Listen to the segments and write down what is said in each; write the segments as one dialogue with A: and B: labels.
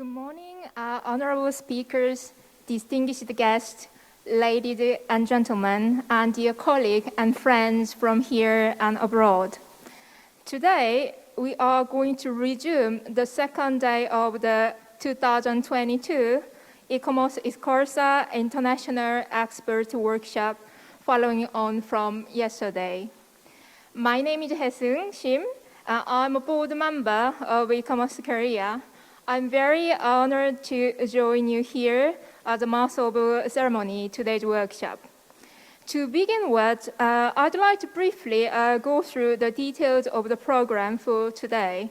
A: Good morning, honorable speakers, distinguished guests, ladies and gentlemen, and dear colleagues and friends from here and abroad. Today, we are going to resume the second day of the 2022 ICOMOS-KOREA International Expert Workshop following on from yesterday. My name is Hye-seung, Shim. I'm a board member of ICOMOS-KOREA. I'm very honored to join you here at the Master of Ceremony today's workshop. To begin with, I'd like to briefly go through the details of the program for today.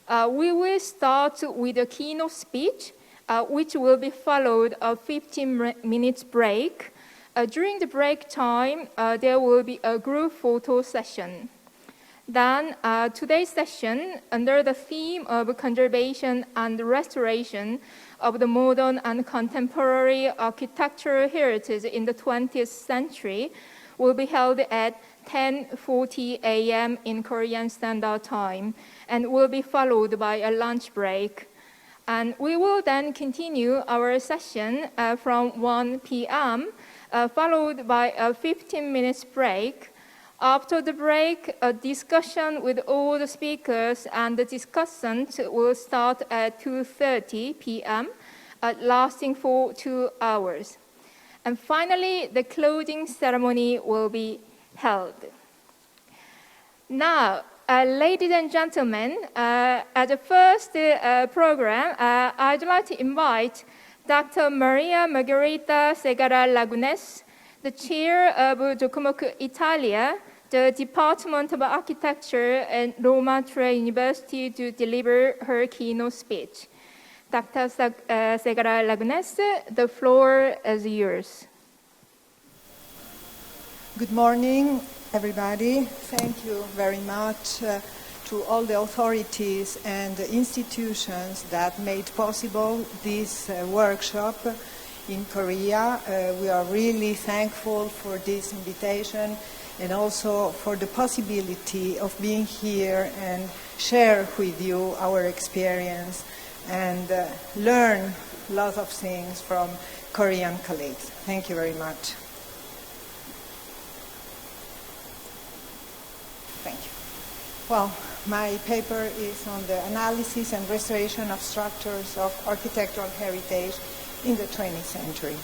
A: We will start with a keynote speech, which will be followed a 15 minutes break. During the break time, there will be a group photo session. Then, today's session, under the theme of conservation and restoration of the modern and contemporary architectural heritage in the 20th century, will be held at 10:40 a.m. in Korean Standard Time, and will be followed by a lunch break. And we will then continue our session from 1 p.m., followed by a 15 minutes break. After the break, a discussion with all the speakers and the discussants will start at 2:30 p.m., lasting for 2 hours. And finally, the closing ceremony will be held. Now, ladies and gentlemen, at the first program, I'd like to invite Dr. Maria Margarita Segara Lagunes, the chair of ICOMOS Italia, the Department of Architecture at Roma University, to deliver her keynote speech. Dr. Segara Lagunes, the floor is yours.
B: Good morning, everybody. Thank you very much to all the authorities and the institutions that made possible this workshop in Korea. We are really thankful for this invitation and also for the possibility of being here and share with you our experience and learn lots of things from Korean colleagues. Thank you very much. Thank you. Well, my paper is on the analysis and restoration of structures of architectural heritage in the 20th century.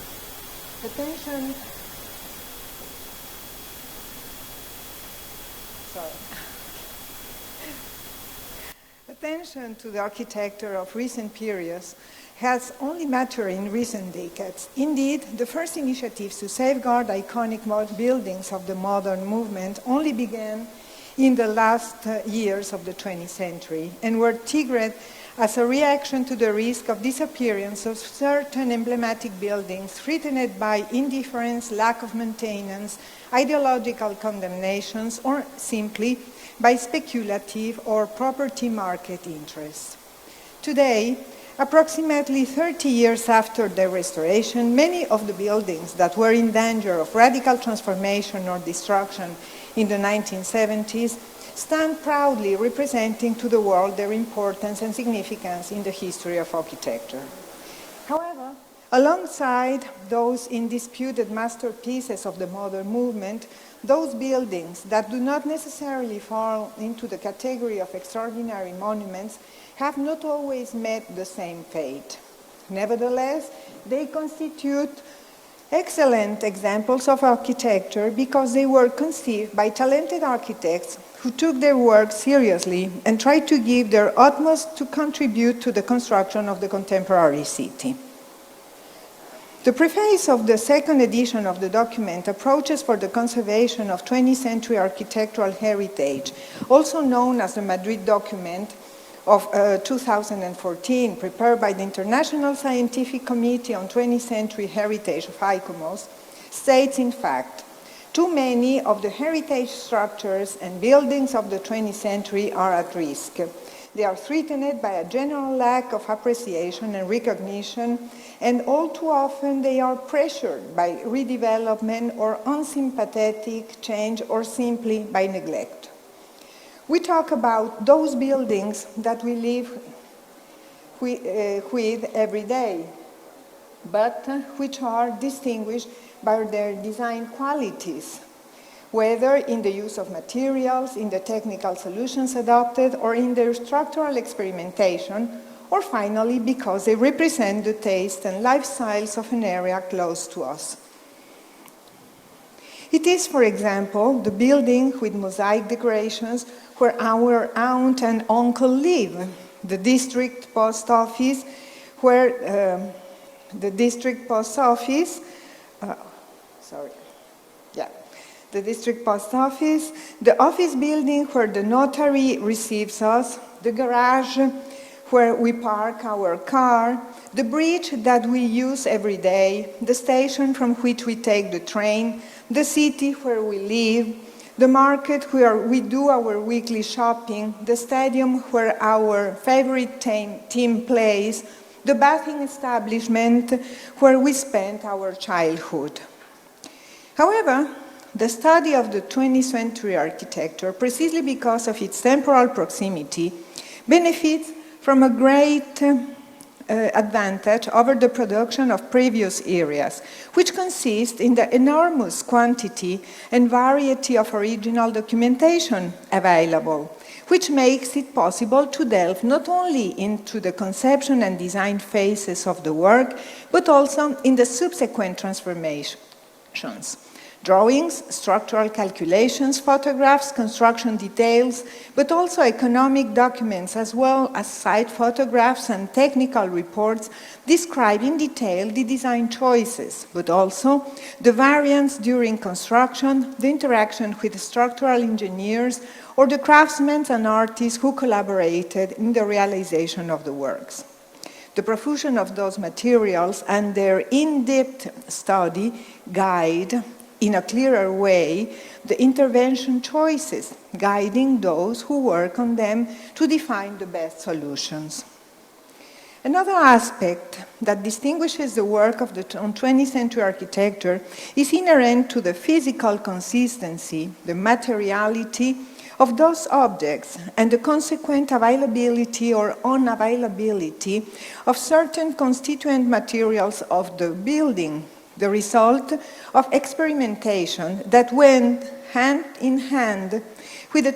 B: Attention to the architecture of recent periods has only mattered in recent decades. Indeed, the first initiatives to safeguard iconic buildings of the modern movement only began in the last years of the 20th century and were triggered as a reaction to the risk of disappearance of certain emblematic buildings threatened by indifference, lack of maintenance, ideological condemnations, or simply by speculative or property market interests. Today, approximately 30 years after their restoration, many of the buildings that were in danger of radical transformation or destruction in the 1970s stand proudly representing to the world their importance and significance in the history of architecture. However, alongside those indisputed masterpieces of the modern movement, those buildings that do not necessarily fall into the category of extraordinary monuments have not always met the same fate. Nevertheless, they constitute excellent examples of architecture because they were conceived by talented architects who took their work seriously and tried to give their utmost to contribute to the construction of the contemporary city. The preface of the second edition of the document, Approaches for the Conservation of 20th Century Architectural Heritage, also known as the Madrid document of 2014, prepared by the International Scientific Committee on 20th Century Heritage of ICOMOS, states, in fact, too many of the heritage structures and buildings of the 20th century are at risk. They are threatened by a general lack of appreciation and recognition, and all too often they are pressured by redevelopment or unsympathetic change or simply by neglect. We talk about those buildings that we live with every day, but which are distinguished by their design qualities, whether in the use of materials, in the technical solutions adopted, or in their structural experimentation, or finally because they represent the taste and lifestyles of an area close to us. It is, for example, the building with mosaic decorations where our aunt and uncle live, the district post office, where the district post office, the district post office, the office building where the notary receives us, the garage where we park our car, the bridge that we use every day, the station from which we take the train, the city where we live, the market where we do our weekly shopping, the stadium where our favorite team plays, the bathing establishment where we spent our childhood. However, the study of the 20th century architecture, precisely because of its temporal proximity, benefits from a great advantage over the production of previous eras, which consist in the enormous quantity and variety of original documentation available, which makes it possible to delve not only into the conception and design phases of the work, but also in the subsequent transformations. Drawings, structural calculations, photographs, construction details, but also economic documents as well as site photographs and technical reports describe in detail the design choices, but also the variance during construction, the interaction with structural engineers, or the craftsmen and artists who collaborated in the realization of the works. The profusion of those materials and their in-depth study guide in a clearer way the intervention choices, guiding those who work on them to define the best solutions. Another aspect that distinguishes the work of the 20th century architecture is inherent to the physical consistency, the materiality of those objects, and the consequent availability or unavailability of certain constituent materials of the building, the result of experimentation that went hand in hand with the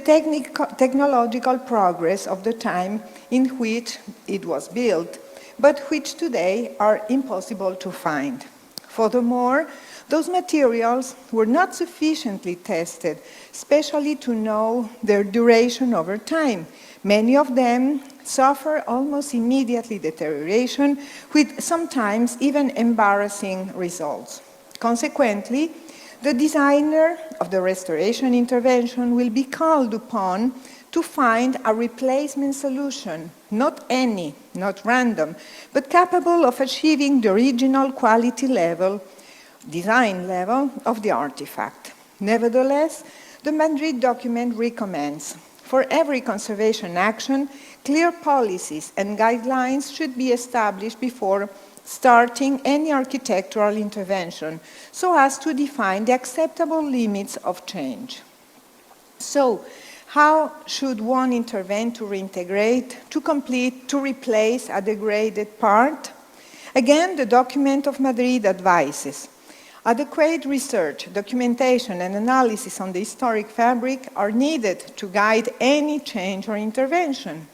B: technological progress of the time in which it was built, but which today are impossible to find. Furthermore, those materials were not sufficiently tested, especially to know their duration over time. Many of them suffer almost immediately deterioration, with sometimes even embarrassing results. Consequently, the designer of the restoration intervention will be called upon to find a replacement solution, not any, not random, but capable of achieving the original quality level, design level of the artifact. Nevertheless, the Madrid document recommends for every conservation action, clear policies and guidelines should be established before starting any architectural intervention so as to define the acceptable limits of change. So, how should one intervene to reintegrate, to complete, to replace a degraded part? Again, the document of Madrid advises adequate research, documentation, and analysis on the historic fabric are needed to guide any change or intervention.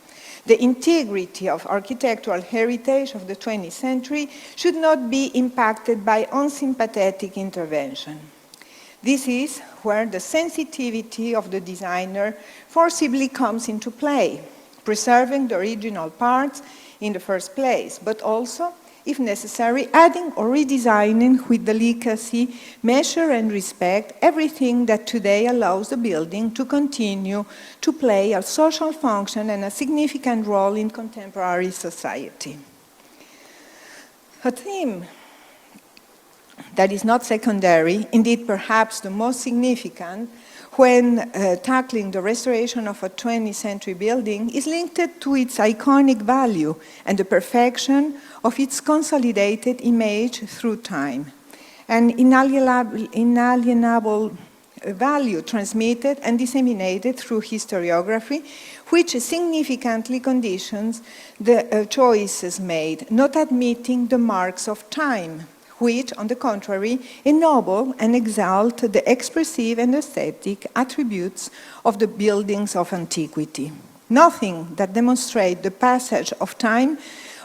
B: The integrity of architectural heritage of the 20th century should not be impacted by unsympathetic intervention. This is where the sensitivity of the designer forcibly comes into play, preserving the original parts in the first place, but also, if necessary, adding or redesigning with delicacy, measure, and respect everything that today allows the building to continue to play a social function and a significant role in contemporary society. A theme that is not secondary, indeed perhaps the most significant, when tackling the restoration of a 20th century building is linked to its iconic value and the perfection of its consolidated image through time. An inalienable value transmitted and disseminated through historiography, which significantly conditions the choices made, not admitting the marks of time, which, on the contrary, ennoble and exalt the expressive and aesthetic attributes of the buildings of antiquity. Nothing that demonstrates the passage of time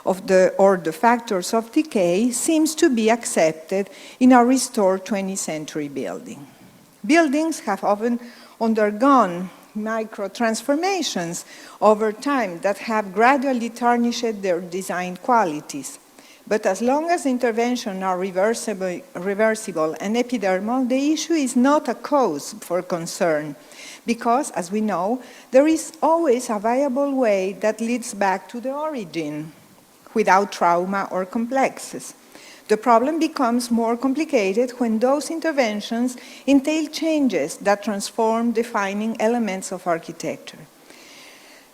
B: or the factors of decay seems to be accepted in a restored 20th century building. Buildings have often undergone micro-transformations over time that have gradually tarnished their design qualities. But as long as interventions are reversible and epidermal, the issue is not a cause for concern, because, as we know, there is always a viable way that leads back to the origin, without trauma or complexes. The problem becomes more complicated when those interventions entail changes that transform defining elements of architecture.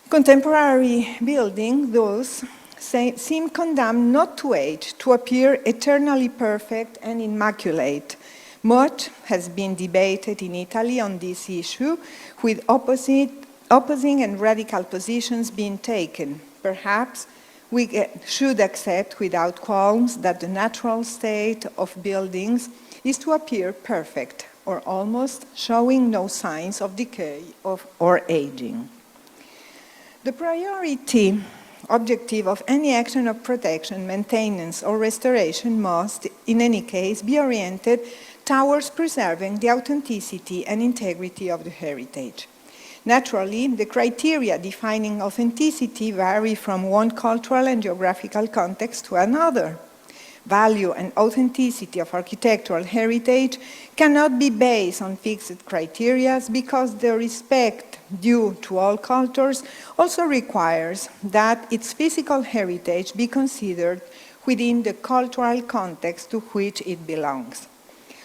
B: Contemporary buildings, thus, seem condemned not to age, to appear eternally perfect and immaculate. Much has been debated in Italy on this issue, with opposing and radical positions being taken. Perhaps we should accept without qualms that the natural state of buildings is to appear perfect, or almost showing no signs of decay or aging. The priority objective of any action of protection, maintenance, or restoration must, in any case, be oriented towards preserving the authenticity and integrity of the heritage. Naturally, the criteria defining authenticity vary from one cultural and geographical context to another. Value and authenticity of architectural heritage cannot be based on fixed criteria because the respect due to all cultures also requires that its physical heritage be considered within the cultural context to which it belongs.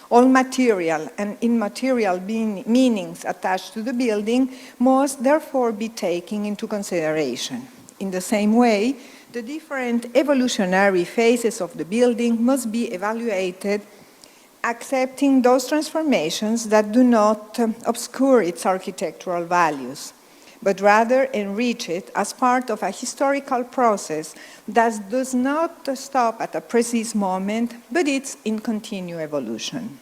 B: All material and immaterial meanings attached to the building must therefore be taken into consideration. In the same way, the different evolutionary phases of the building must be evaluated, accepting those transformations that do not obscure its architectural values, but rather enrich it as part of a historical process that does not stop at a precise moment, but it's in continued evolution.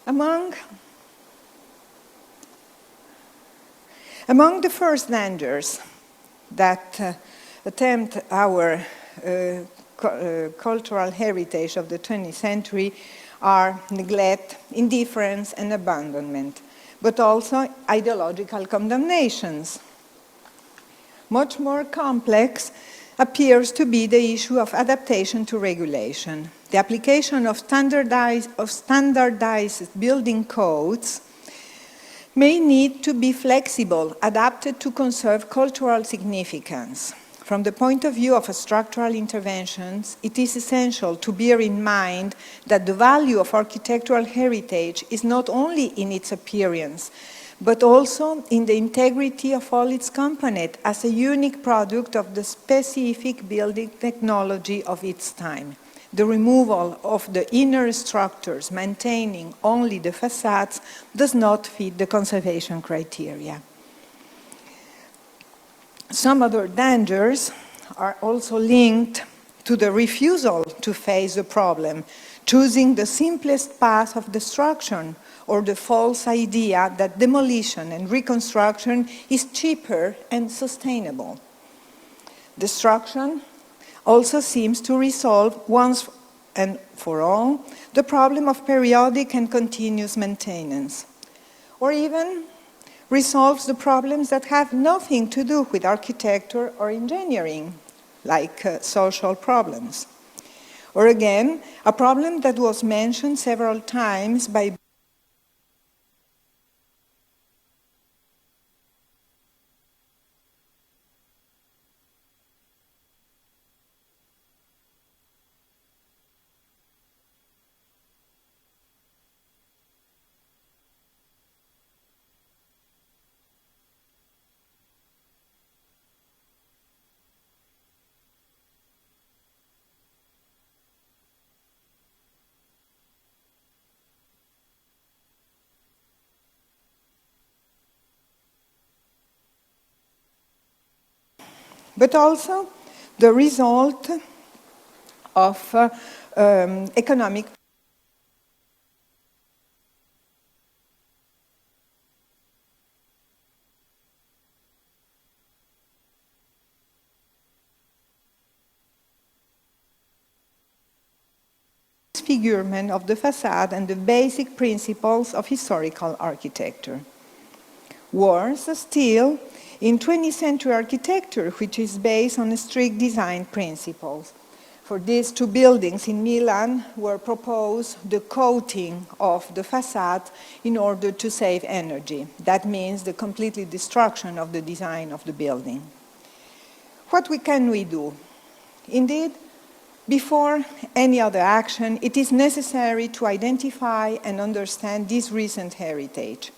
B: Among the first dangers that attempt our cultural heritage of the 20th century are neglect, indifference, and abandonment, but also ideological condemnations. Much more complex appears to be the issue of adaptation to regulation. The application of standardized building codes may need to be flexible, adapted to conserve cultural significance. From the point of view of structural interventions, it is essential to bear in mind that the value of architectural heritage is not only in its appearance, but also in the integrity of all its components as a unique product of the specific building technology of its time. The removal of the inner structures, maintaining only the facades, does not fit the conservation criteria. Some other dangers are also linked to the refusal to face the problem, choosing the simplest path of destruction, or the false idea that demolition and reconstruction is cheaper and sustainable. Destruction also seems to resolve once and for all the problem of periodic and continuous maintenance, or even resolves the problems that have nothing to do with architecture or engineering, like social problems. Or again, a problem that was mentioned several times by but also the result of economic disfigurement of the facade and the basic principles of historical architecture. Worse still, in 20th century architecture, which is based on strict design principles. For these two buildings in Milan were proposed the coating of the facade in order to save energy. That means the completely destruction of the design of the building. What can we do? Indeed, before any other action, it is necessary to identify and understand this recent heritage.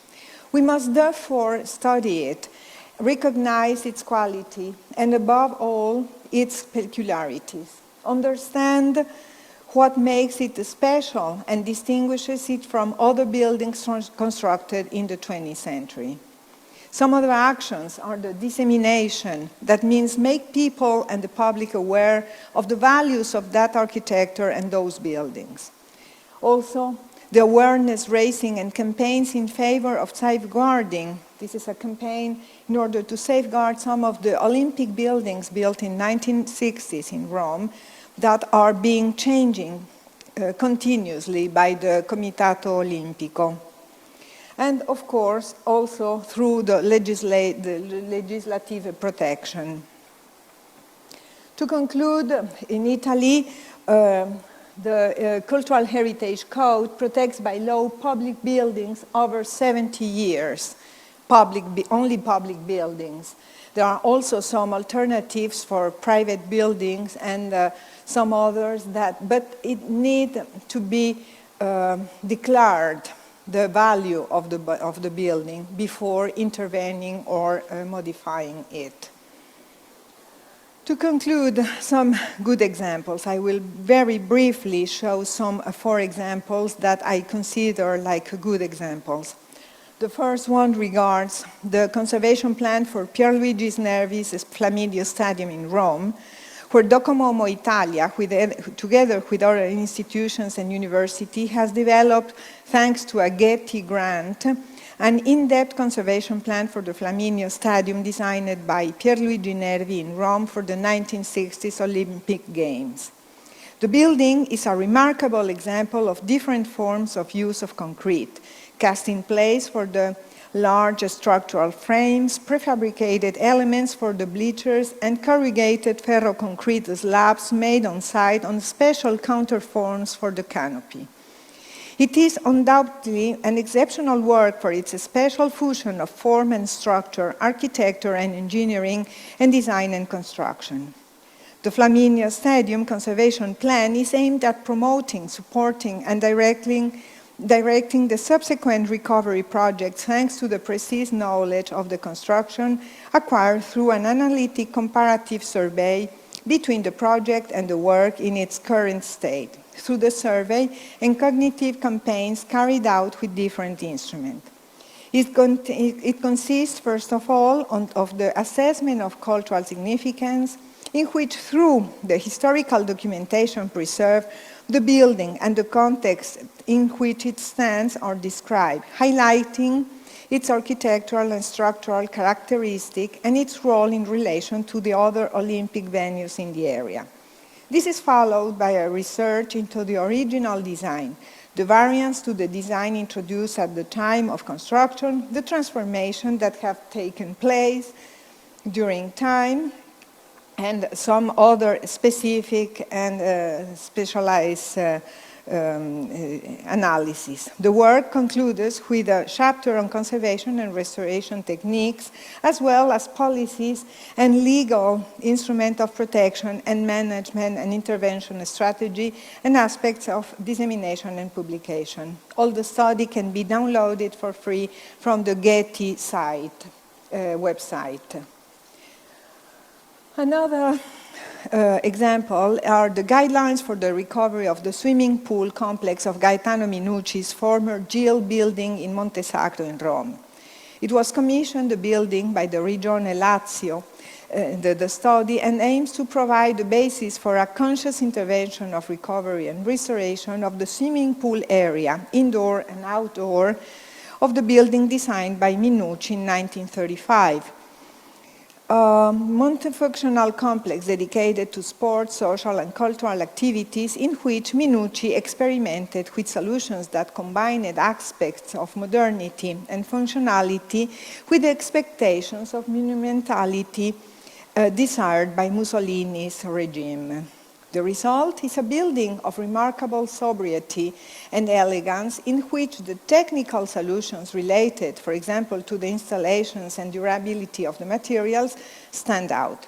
B: We must therefore study it, recognize its quality, and above all, its peculiarities. Understand what makes it special and distinguishes it from other buildings constructed in the 20th century. Some other actions are the dissemination, that means make people and the public aware of the values of that architecture and those buildings. Also, the awareness raising and campaigns in favor of safeguarding. This is a campaign in order to safeguard some of the Olympic buildings built in 1960s in Rome that are being changing continuously by the Comitato Olimpico. And of course, also through the legislative protection. To conclude, in Italy, the Cultural Heritage Code protects by law public buildings over 70 years, only public buildings. There are also some alternatives for private buildings and some others but it needs to be declared the value of the building before intervening or modifying it. To conclude, some good examples. I will very briefly show some 4 examples that I consider like good examples. The first one regards the conservation plan for Pierluigi Nervi's Flaminio Stadium in Rome, where Docomomo Italia, together with other institutions and university, has developed, thanks to a Getty grant, an in-depth conservation plan for the Flaminio Stadium designed by Pierluigi Nervi in Rome for the 1960s Olympic Games. The building is a remarkable example of different forms of use of concrete, cast in place for the large structural frames, prefabricated elements for the bleachers, and corrugated ferroconcrete slabs made on site on special counterforms for the canopy. It is undoubtedly an exceptional work for its special fusion of form and structure, architecture and engineering, and design and construction. The Flaminio Stadium Conservation Plan is aimed at promoting, supporting, and directing the subsequent recovery projects thanks to the precise knowledge of the construction acquired through an analytic comparative survey between the project and the work in its current state, through the survey and cognitive campaigns carried out with different instruments. It consists, first of all, of the assessment of cultural significance, in which, through the historical documentation preserved, the building and the context in which it stands are described, highlighting its architectural and structural characteristic and its role in relation to the other Olympic venues in the area. This is followed by a research into the original design, the variants to the design introduced at the time of construction, the transformation that have taken place during time, and some other specific and specialized analysis. The work concludes with a chapter on conservation and restoration techniques, as well as policies and legal instruments of protection and management and intervention strategy and aspects of dissemination and publication. All the study can be downloaded for free from the Getty website. Another example are the guidelines for the recovery of the swimming pool complex of Gaetano Minucci's former Gill building in Monte Sacro in Rome. It was commissioned, the building, by the Regione Lazio the study, and aims to provide the basis for a conscious intervention of recovery and restoration of the swimming pool area, indoor and outdoor, of the building designed by Minucci in 1935. A multifunctional complex dedicated to sports, social, and cultural activities in which Minucci experimented with solutions that combined aspects of modernity and functionality with the expectations of monumentality desired by Mussolini's regime. The result is a building of remarkable sobriety and elegance in which the technical solutions related, for example, to the installations and durability of the materials stand out.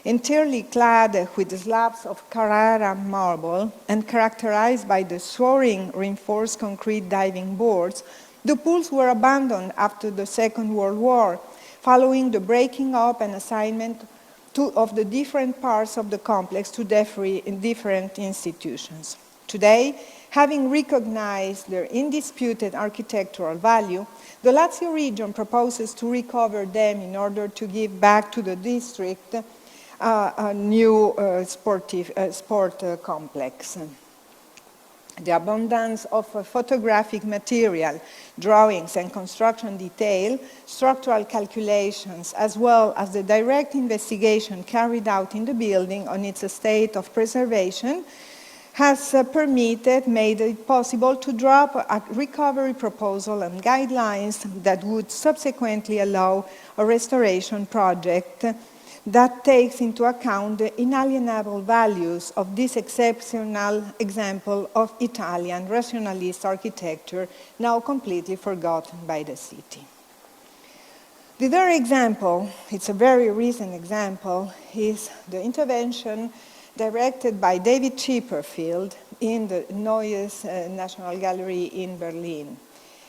B: Entirely clad with slabs of Carrara marble and characterized by the soaring reinforced concrete diving boards, the pools were abandoned after the Second World War, following the breaking up and assignment of the different parts of the complex to different institutions. Today, having recognized their indisputed architectural value, the Lazio region proposes to recover them in order to give back to the district a new sport complex. The abundance of photographic material, drawings and construction detail, structural calculations, as well as the direct investigation carried out in the building on its state of preservation, has made it possible to drop a recovery proposal and guidelines that would subsequently allow a restoration project that takes into account the inalienable values of this exceptional example of Italian rationalist architecture, now completely forgotten by the city. The third example, it's a very recent example, is the intervention directed by David Chipperfield in the Neues National Gallery in Berlin.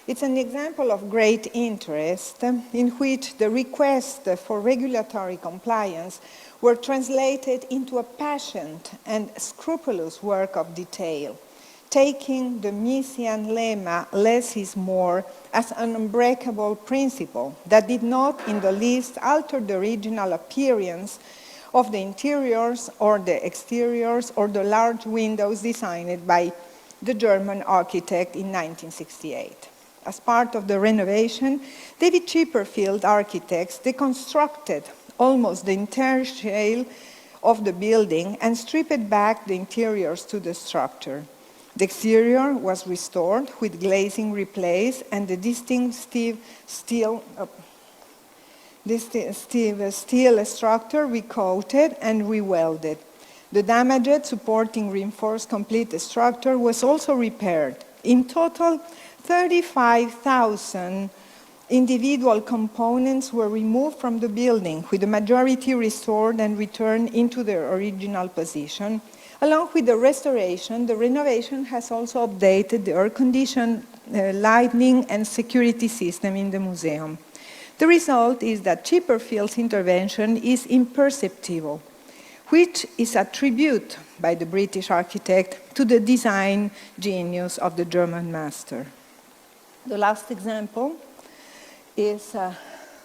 B: It's an example of great interest in which the requests for regulatory compliance were translated into a patient and scrupulous work of detail, taking the Miesian lemma, less is more, as an unbreakable principle that did not in the least alter the original appearance of the interiors or the exteriors or the large windows designed by the German architect in 1968. As part of the renovation, David Chipperfield architects deconstructed almost the entire shell of the building and stripped back the interiors to the structure. The exterior was restored with glazing replaced and the distinctive steel structure recoated and rewelded. The damaged supporting reinforced complete structure was also repaired. In total, 35,000 individual components were removed from the building, with the majority restored and returned into their original position. Along with the restoration, the renovation has also updated the air-conditioned lighting and security system in the museum. The result is that Chipperfield's intervention is imperceptible, which is a tribute by the British architect to the design genius of the German master. The last example is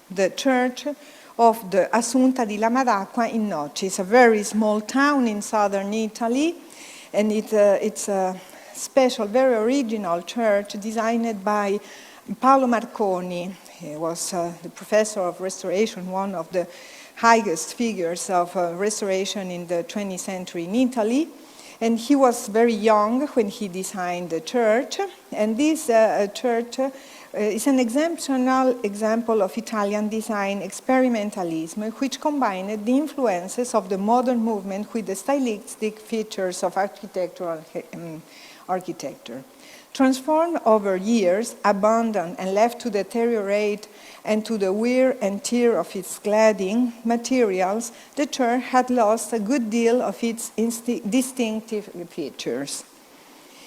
B: the church of the Assunta di Lamadacqua in Noci. It's a very small town in southern Italy, and it's a special, very original church designed by Paolo Marconi. He was the professor of restoration, one of the highest figures of restoration in the 20th century in Italy. And he was very young when he designed the church. And this church is an exceptional example of Italian design experimentalism, which combined the influences of the modern movement with the stylistic features of architecture. Transformed over years, abandoned and left to deteriorate and to the wear and tear of its cladding materials, the church had lost a good deal of its distinctive features.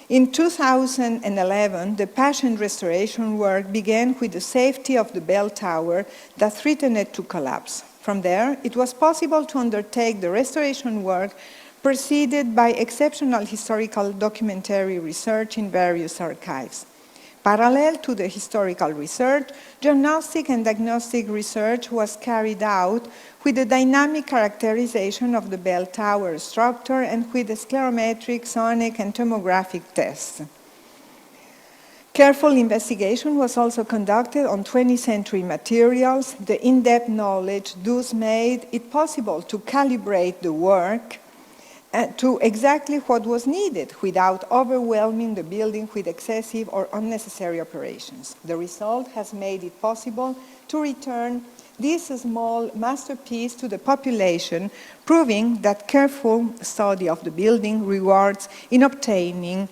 B: In 2011, the patient restoration work began with the safety of the bell tower that threatened to collapse. From there, it was possible to undertake the restoration work preceded by exceptional historical documentary research in various archives. Parallel to the historical research, diagnostic and diagnostic research was carried out with the dynamic characterization of the bell tower structure and with the sclerometric, sonic, and tomographic tests. Careful investigation was also conducted on 20th-century materials. The in-depth knowledge thus made it possible to calibrate the work to exactly what was needed without overwhelming the building with excessive or unnecessary operations. The result has made it possible to return this small masterpiece to the population, proving that careful study of the building rewards in obtaining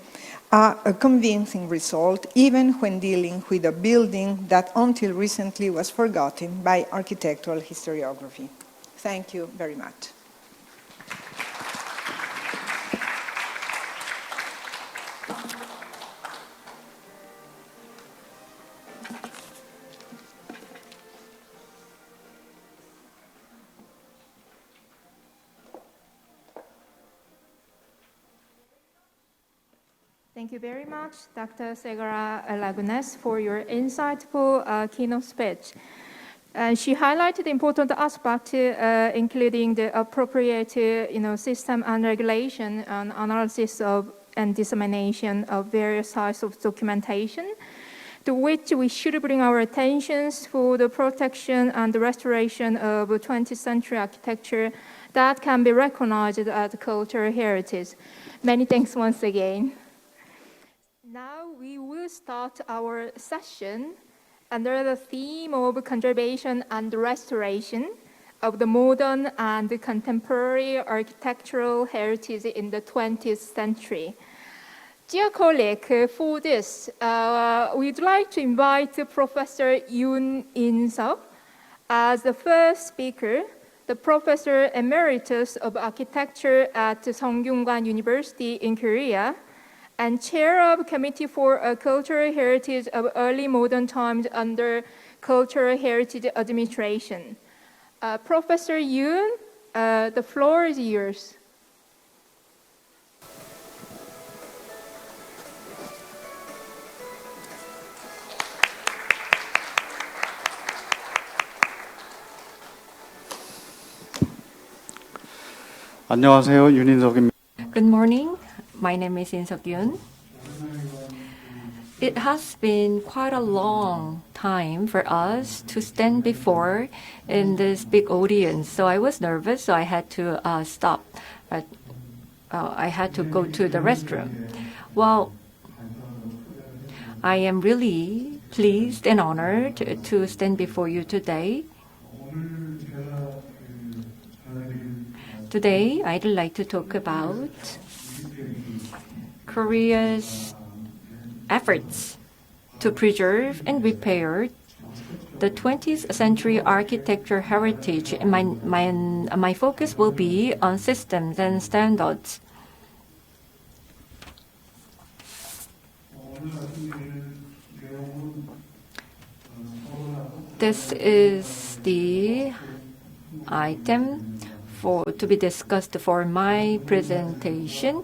B: a convincing result, even when dealing with a building that until recently was forgotten by architectural historiography. Thank you very much.
A: Thank you very much, Dr. Segarra Lagunes, for your insightful keynote speech. She highlighted important aspects, including the appropriate system and regulation and analysis of and dissemination of various types of documentation, to which we should bring our attentions for the protection and the restoration of 20th century architecture that can be recognized as cultural heritage. Many thanks once again. Now we will start our session under the theme of conservation and restoration of the modern and contemporary architectural heritage in the 20th century. Dear colleague, for this, we'd like to invite Professor In-seok as the first speaker, the Professor Emeritus of Architecture at Sungkyunkwan University in Korea, and Chair of Committee for Cultural Heritage of Early Modern Times under Cultural Heritage Administration. Professor Yoon, the floor is yours.
C: 안녕하세요. 윤인석입니다.
D: Good morning. My name is In-seok Yoon. It has been quite a long time for us to stand before in this big audience, so I was nervous, so I had to stop. I had to go to the restroom. Well, I am really pleased and honored to stand before you today. Today, I'd like to talk about Korea's efforts to preserve and repair the 20th century architecture heritage. And my focus will be on systems and standards. This is the item to be discussed for my presentation.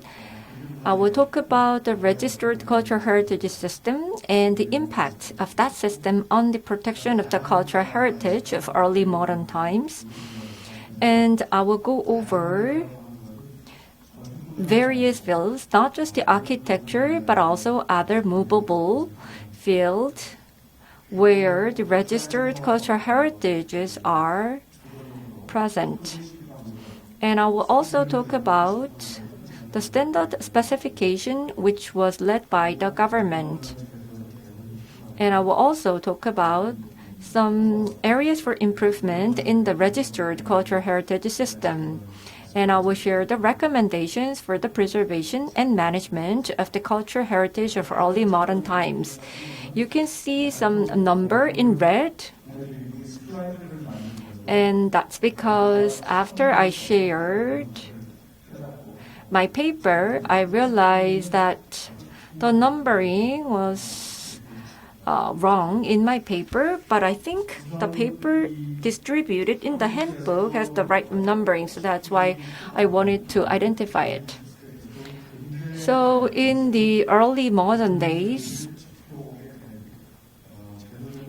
D: I will talk about the registered cultural heritage system and the impact of that system on the protection of the cultural heritage of early modern times. And I will go over various fields, not just the architecture, but also other movable fields where the registered cultural heritages are present. And I will also talk about the standard specification, which was led by the government. And I will also talk about some areas for improvement in the registered cultural heritage system. And I will share the recommendations for the preservation and management of the cultural heritage of early modern times. You can see some number in red. And that's because after I shared my paper, I realized that the numbering was wrong in my paper, but I think the paper distributed in the handbook has the right numbering, so that's why I wanted to identify it. So in the early modern days,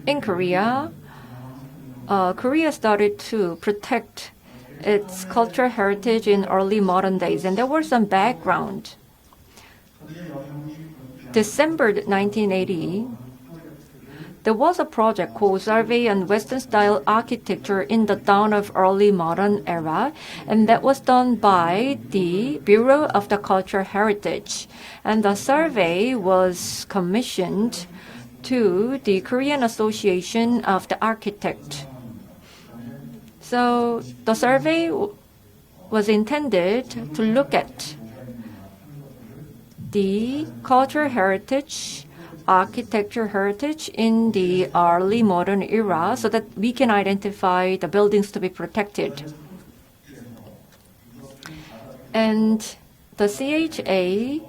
D: in Korea, Korea started to protect its cultural heritage in early modern days, and there was some background. December 1980, there was a project called Survey on Western Style Architecture in the Dawn of Early Modern Era, and that was done by the Bureau of the Cultural Heritage. And the survey was commissioned to the Korean Association of the Architect. So the survey was intended to look at the cultural heritage, architecture heritage in the early modern era so that we can identify the buildings to be protected. And the CHA,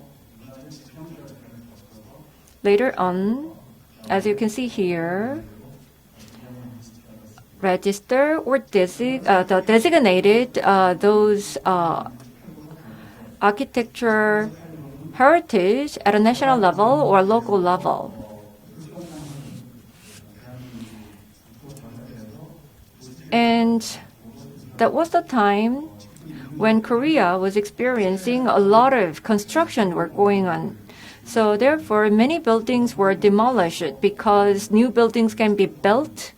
D: later on, as you can see here, register or designated those architecture heritage at a national level or local level. And that was the time when Korea was experiencing a lot of construction work going on. So therefore, many buildings were demolished because new buildings can be built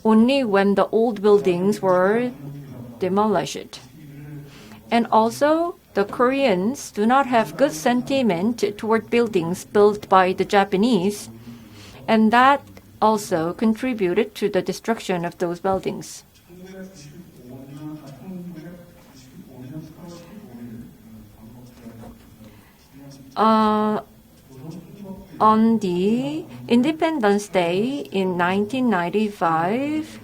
D: only when the old buildings were demolished. And also, the Koreans do not have good sentiment toward buildings built by the Japanese, and that also contributed to the destruction of those buildings. On the Independence Day in 1995,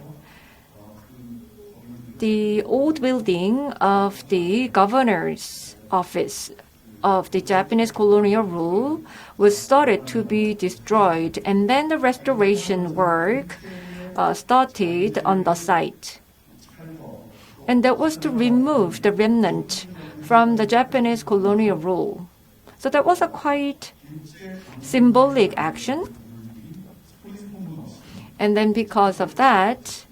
D: the old building of the governor's office of the Japanese colonial rule was started to be destroyed, and then the restoration work started on the site. And that was to remove the remnant from the Japanese colonial rule. So that was a quite symbolic action. And then because of that,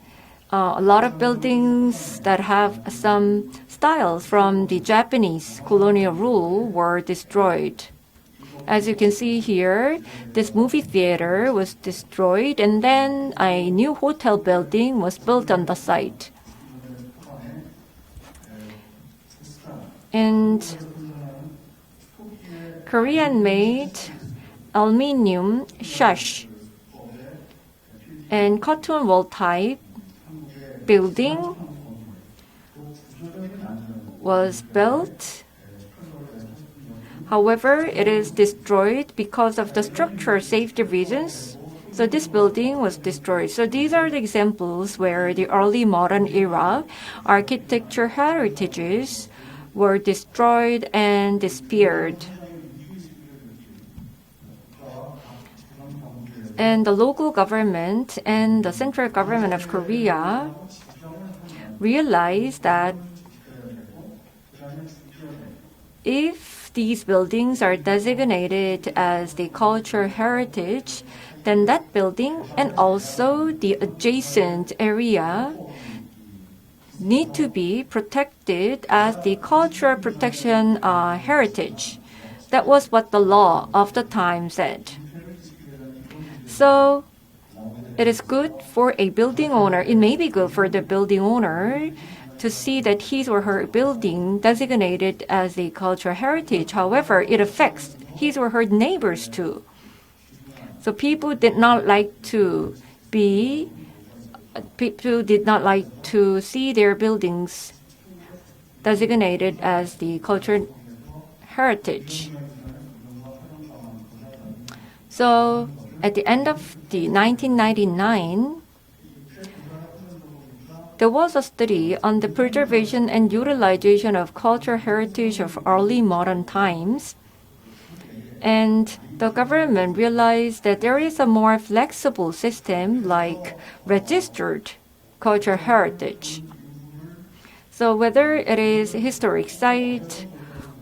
D: a lot of buildings that have some styles from the Japanese colonial rule were destroyed. As you can see here, this movie theater was destroyed, and then a new hotel building was built on the site. And Korean-made aluminum sash and cotton wool type building was built. However, it is destroyed because of the structural safety reasons. So this building was destroyed. So these are the examples where the early modern era architecture heritages were destroyed and disappeared. And the local government and the central government of Korea realized that if these buildings are designated as the cultural heritage, then that building and also the adjacent area need to be protected as the cultural protection heritage. That was what the law of the time said. So it is good for a building owner, it may be good for the building owner to see that his or her building designated as a cultural heritage. However, it affects his or her neighbors too. So people did not like to see their buildings designated as the cultural heritage. So at the end of the 1999, there was a study on the preservation and utilization of cultural heritage of early modern times. And the government realized that there is a more flexible system like registered cultural heritage. So whether it is historic site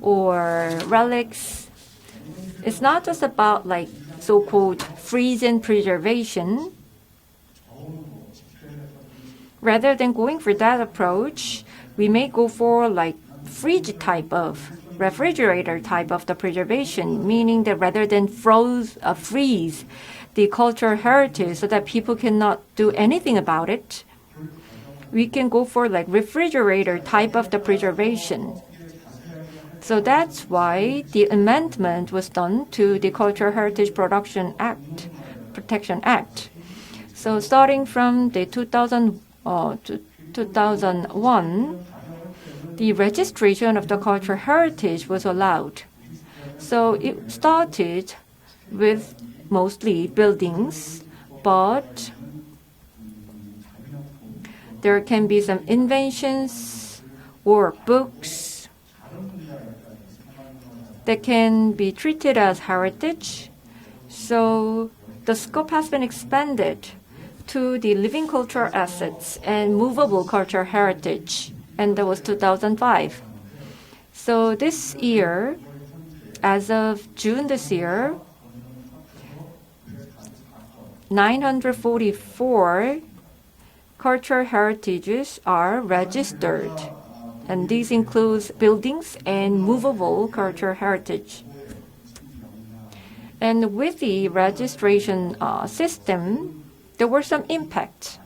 D: or relics, it's not just about like so-called freeze and preservation, Rather than going for that approach, we may go for like refrigerator type of the preservation, meaning that rather than freeze the cultural heritage so that people cannot do anything about it, we can go for like refrigerator type of the preservation. So that's why the amendment was done to the Cultural Heritage Protection Act. So starting from the 2001, the registration of the cultural heritage was allowed. So it started with mostly buildings, but there can be some inventions or books that can be treated as heritage. So the scope has been expanded to the living cultural assets and movable cultural heritage, and that was 2005. So this year, as of June this year, 944 cultural heritages are registered, and these includes buildings and movable cultural heritage. And with the registration system, there were some impacts.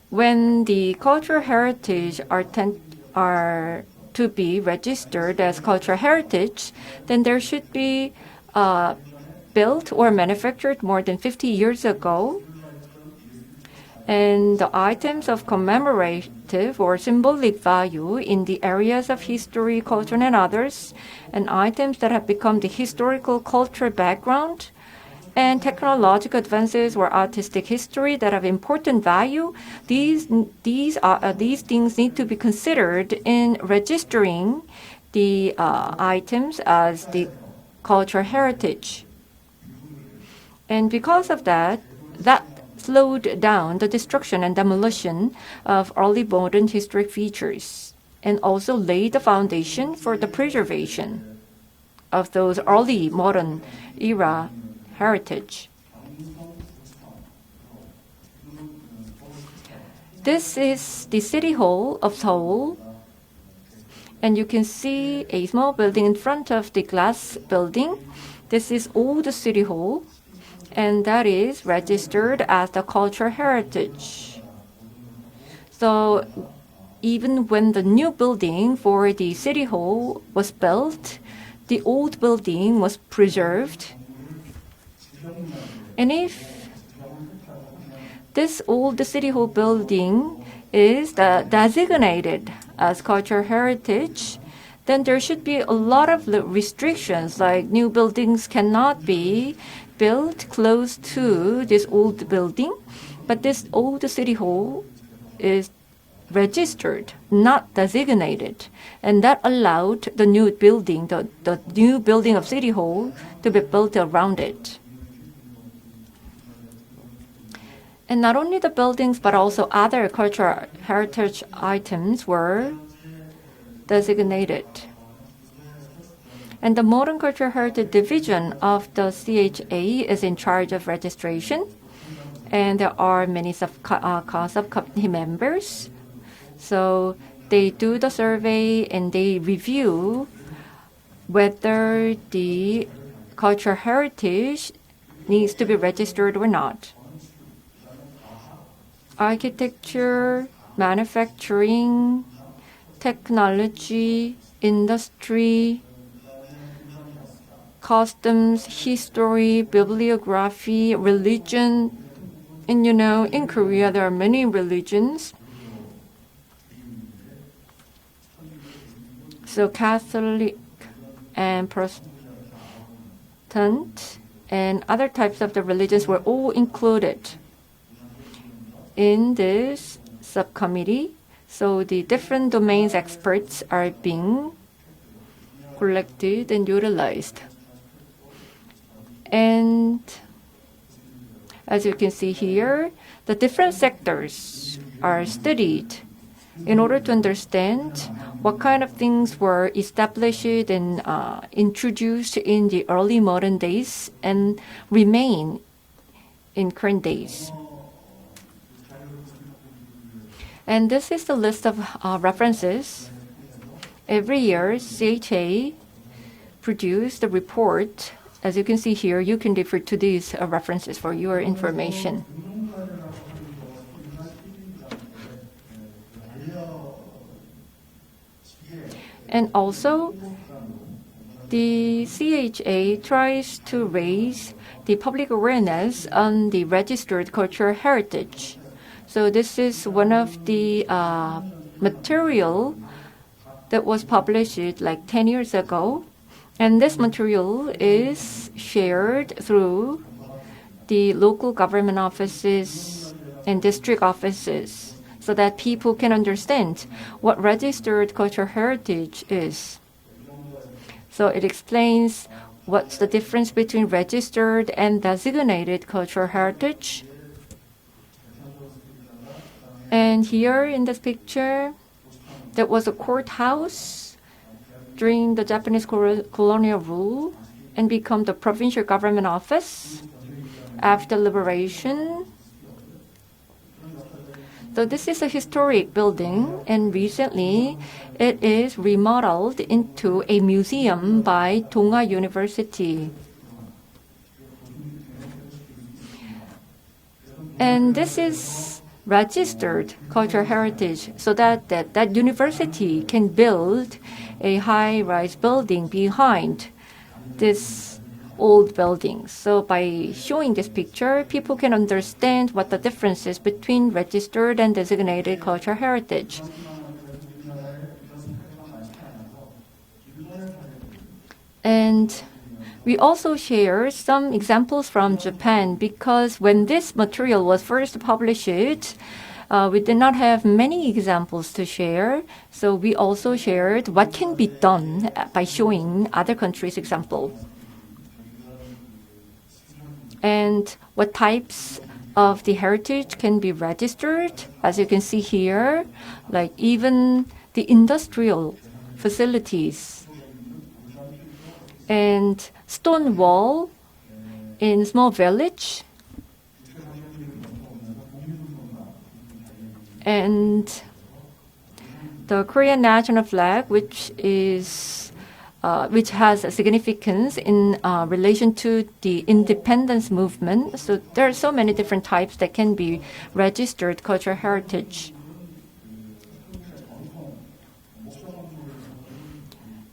D: When the cultural heritage are to be registered as cultural heritage, then there should be built or manufactured more than 50 years ago. And the items of commemorative or symbolic value in the areas of history, culture, and others, and items that have become the historical cultural background, and technological advances or artistic history that have important value, these things need to be considered in registering the items as the cultural heritage. And because of that slowed down the destruction and demolition of early modern historic features, and also laid the foundation for the preservation of those early modern era heritage. This is the City Hall of Seoul, and you can see a small building in front of the glass building. This is old City Hall, and that is registered as the cultural heritage. So even when the new building for the City Hall was built, the old building was preserved. And if this old City Hall building is designated as cultural heritage, then there should be a lot of restrictions, like new buildings cannot be built close to this old building. But this old City Hall is registered, not designated, and that allowed the new building, the new building of City Hall, to be built around it. And not only the buildings, but also other cultural heritage items were designated. And the Modern Cultural Heritage Division of the CHA is in charge of registration. And there are many subcommittee members. So they do the survey and they review whether the cultural heritage needs to be registered or not. Architecture, manufacturing, technology, industry, customs, history, bibliography, religion. And in Korea there are many religions. So Catholic and Protestant and other types of the religions were all included in this subcommittee. So the different domains experts are being collected and utilized. And as you can see here, the different sectors are studied in order to understand what kind of things were established and introduced in the early modern days and remain in current days. And this is the list of references. Every year, CHA produced a report. As you can see here, you can refer to these references for your information. And also, the CHA tries to raise the public awareness on the registered cultural heritage. So this is one of the material that was published like 10 years ago. And this material is shared through the local government offices and district offices so that people can understand what registered cultural heritage is. So it explains what's the difference between registered and designated cultural heritage. And here in this picture, there was a courthouse during the Japanese colonial rule and become the provincial government office after liberation. So this is a historic building, and recently it is remodeled into a museum by Donga University. And this is registered cultural heritage so that university can build a high-rise building behind this old building. So by showing this picture, people can understand what the difference is between registered and designated cultural heritage. And we also share some examples from Japan because when this material was first published, we did not have many examples to share. So we also shared what can be done by showing other countries' example. And what types of the heritage can be registered. As you can see here, like even the industrial facilities and stone wall in small village, and the Korean national flag, which has a significance in relation to the independence movement. So there are so many different types that can be registered cultural heritage.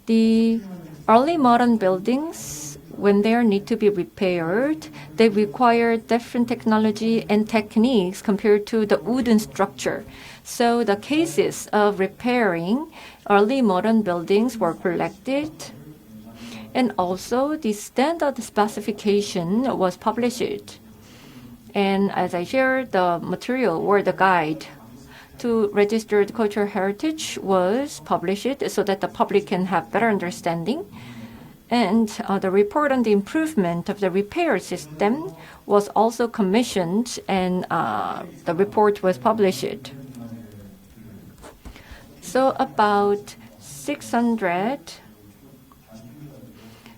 D: The early modern buildings, when they need to be repaired, they require different technology and techniques compared to the wooden structure. So the cases of repairing early modern buildings were collected, and also the standard specification was published. And as I shared, the material or the guide to registered cultural heritage was published so that the public can have better understanding. And the report on the improvement of the repair system was also commissioned, and the report was published. So about 600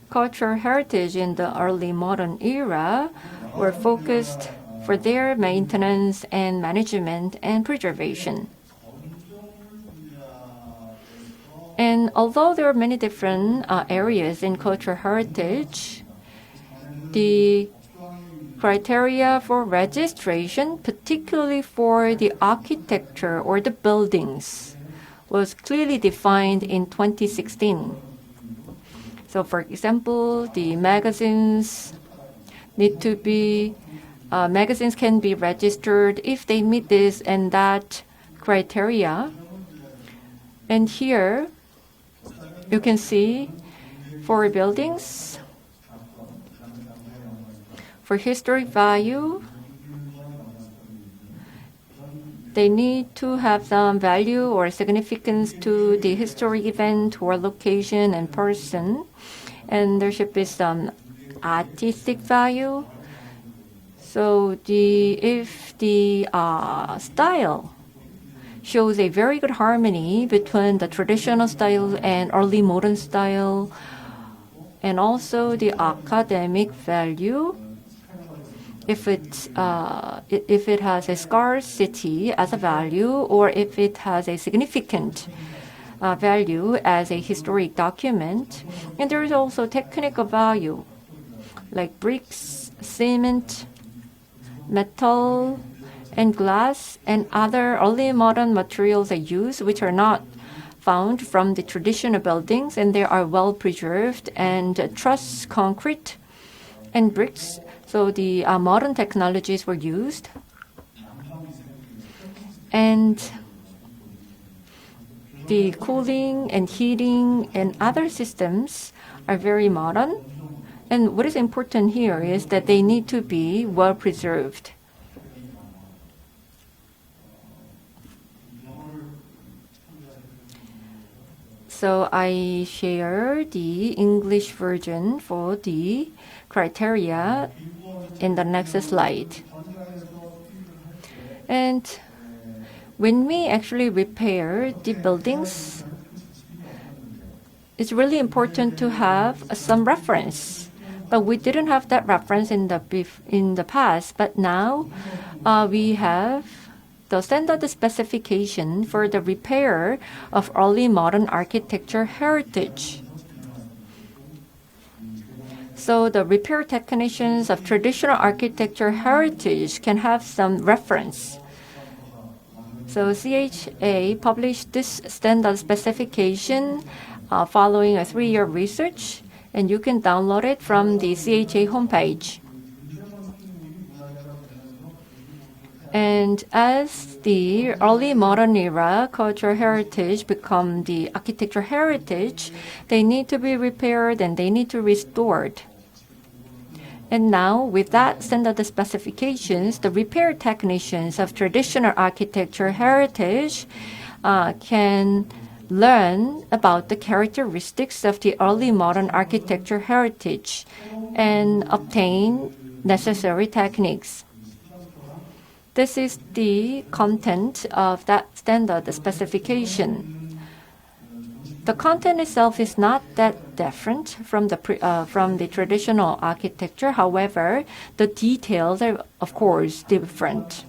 D: cultural heritage in the early modern era were focused for their maintenance and management and preservation. And although there are many different areas in cultural heritage, the criteria for registration, particularly for the architecture or the buildings, was clearly defined in 2016. So for example, the magazines need to be, magazines can be registered if they meet this and that criteria. And here, you can see for buildings, for historic value, they need to have some value or significance to the historic event or location and person. And there should be some artistic value. So if the style shows a very good harmony between the traditional style and early modern style, and also the academic value. If it has a scarcity as a value, or if it has a significant value as a historic document. And there is also technical value, like bricks, cement, metal, and glass, and other early modern materials are used, which are not found from the traditional buildings, and they are well preserved, and truss concrete and bricks. So the modern technologies were used. And the cooling and heating and other systems are very modern. And what is important here is that they need to be well preserved. So I share the English version for the criteria in the next slide. And when we actually repair the buildings, it's really important to have some reference. But we didn't have that reference in the past. But now we have the standard specification for the repair of early modern architecture heritage. So the repair technicians of traditional architecture heritage can have some reference. So CHA published this standard specification following a 3-year research, and you can download it from the CHA homepage. And as the early modern era cultural heritage become the architecture heritage, they need to be repaired and they need to be restored. And now, with that standard specifications, the repair technicians of traditional architecture heritage can learn about the characteristics of the early modern architecture heritage and obtain necessary techniques. This is the content of that standard specification. The content itself is not that different from the traditional architecture. However, the details are, of course, different.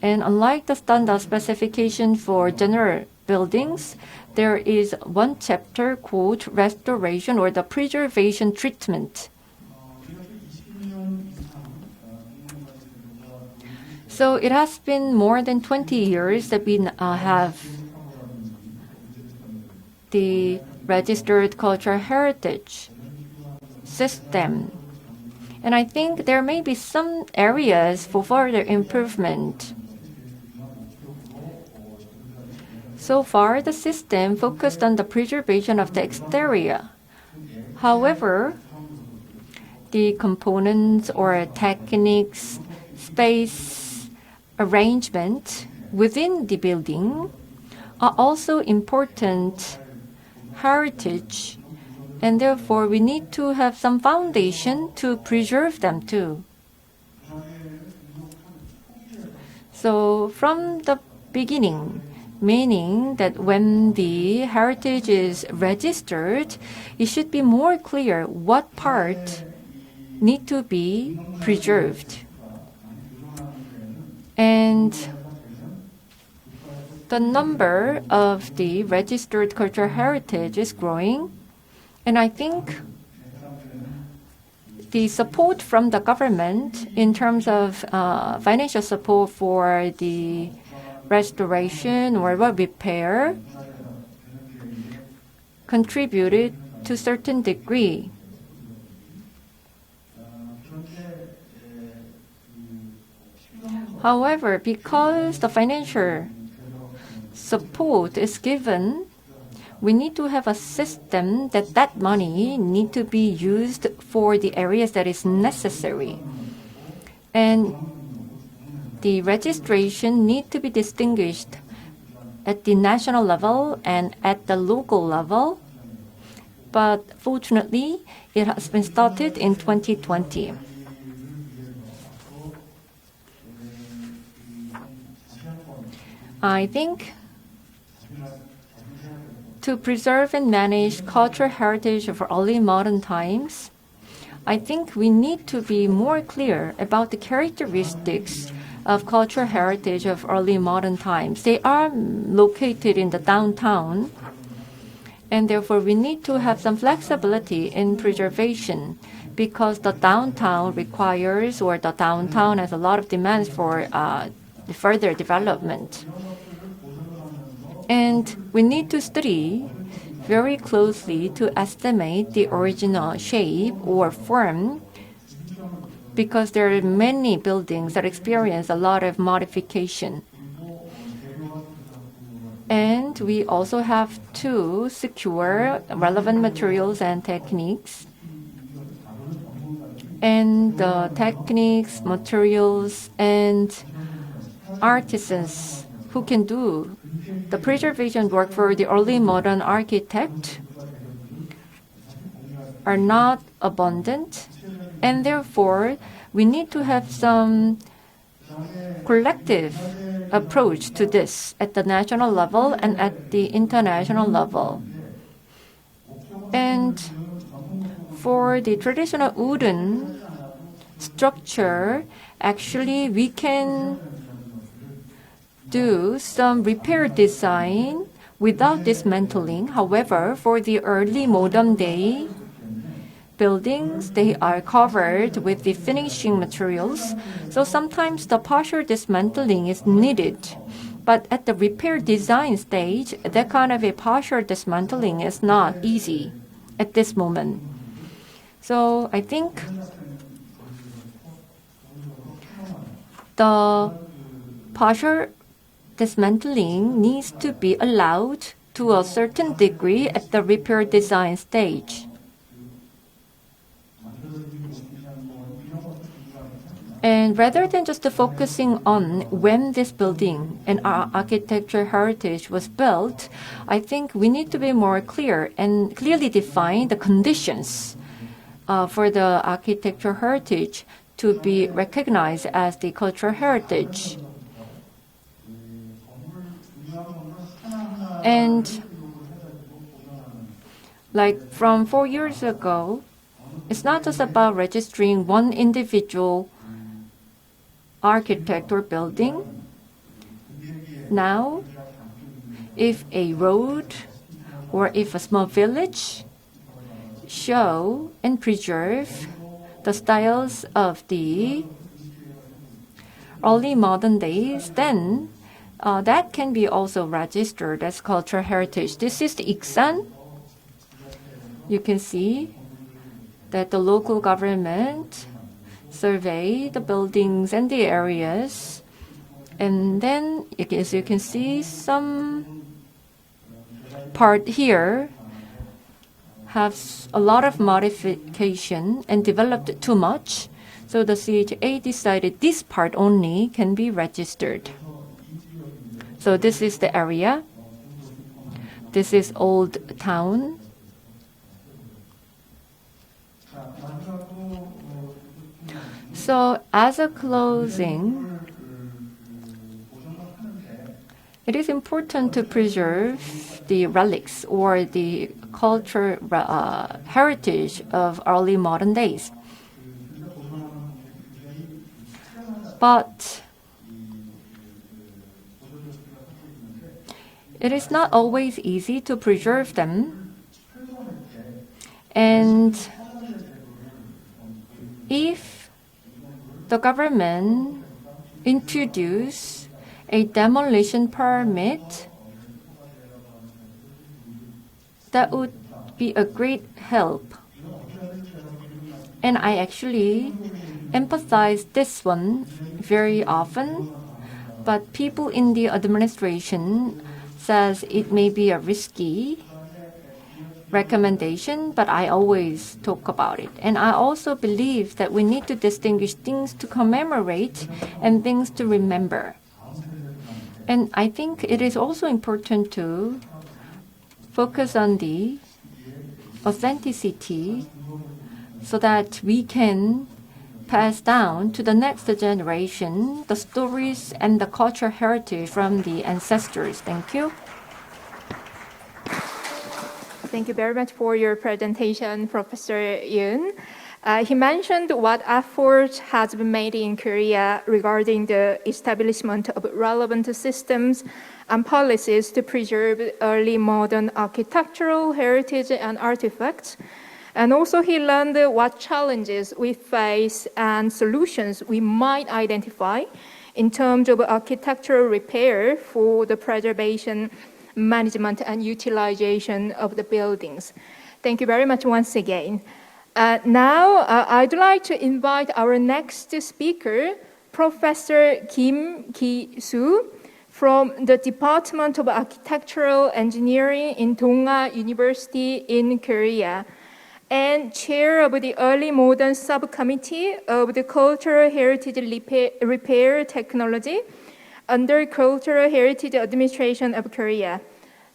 D: And unlike the standard specification for general buildings, there is one chapter called restoration or the preservation treatment. So it has been more than 20 years that we have the registered cultural heritage system. And I think there may be some areas for further improvement. So far, the system focused on the preservation of the exterior. However, the components or techniques, space, arrangement within the building are also important heritage, and therefore we need to have some foundation to preserve them too. So from the beginning, meaning that when the heritage is registered, it should be more clear what part need to be preserved. And the number of the registered cultural heritage is growing. And I think the support from the government in terms of financial support for the restoration or repair contributed to a certain degree. However, because the financial support is given, we need to have a system that money need to be used for the areas that is necessary. And the registration need to be distinguished at the national level and at the local level. But fortunately, it has been started in 2020. I think to preserve and manage cultural heritage of early modern times, I think we need to be more clear about the characteristics of cultural heritage of early modern times. They are located in the downtown, and therefore we need to have some flexibility in preservation because the downtown requires, or the downtown has a lot of demands for further development. And we need to study very closely to estimate the original shape or form because there are many buildings that experience a lot of modification. And we also have to secure relevant materials and techniques. And the techniques, materials, and artisans who can do the preservation work for the early modern architect are not abundant, and therefore we need to have some collective approach to this at the national level and at the international level. And for the traditional wooden structure, actually we can do some repair design without dismantling. However, for the early modern day buildings, they are covered with the finishing materials. So sometimes the partial dismantling is needed. But at the repair design stage, that kind of a partial dismantling is not easy at this moment. So I think the partial dismantling needs to be allowed to a certain degree at the repair design stage. And rather than just focusing on when this building and our architecture heritage was built, I think we need to be more clear and clearly define the conditions for the architecture heritage to be recognized as the cultural heritage. And like from 4 years ago, it's not just about registering one individual architect or building. Now, if a road or if a small village show and preserve the styles of the early modern days, then that can be also registered as cultural heritage. This is the Iksan. You can see that the local government survey the buildings and the areas. And then, as you can see, some part here has a lot of modification and developed too much. So the CHA decided this part only can be registered. So this is the area. This is Old Town. So as a closing, it is important to preserve the relics or the culture heritage of early modern days. But it is not always easy to preserve them. And if the government introduce a demolition permit, that would be a great help. And I actually emphasize this one very often, but people in the administration says it may be a risky recommendation, but I always talk about it. And I also believe that we need to distinguish things to commemorate and things to remember. And I think it is also important to focus on the authenticity so that we can pass down to the next generation the stories and the cultural heritage from the ancestors. Thank you.
A: Thank you very much for your presentation, Professor Yoon. He mentioned what effort has been made in Korea regarding the establishment of relevant systems and policies to preserve early modern architectural heritage and artifacts. And also he learned what challenges we face and solutions we might identify in terms of architectural repair for the preservation, management, and utilization of the buildings. Thank you very much once again. Now, I'd like to invite our next speaker, Professor Ki-soo, from the Department of Architectural Engineering in Dongha University in Korea, and chair of the Early Modern Subcommittee of the Cultural Heritage Repair Technology under Cultural Heritage Administration of Korea.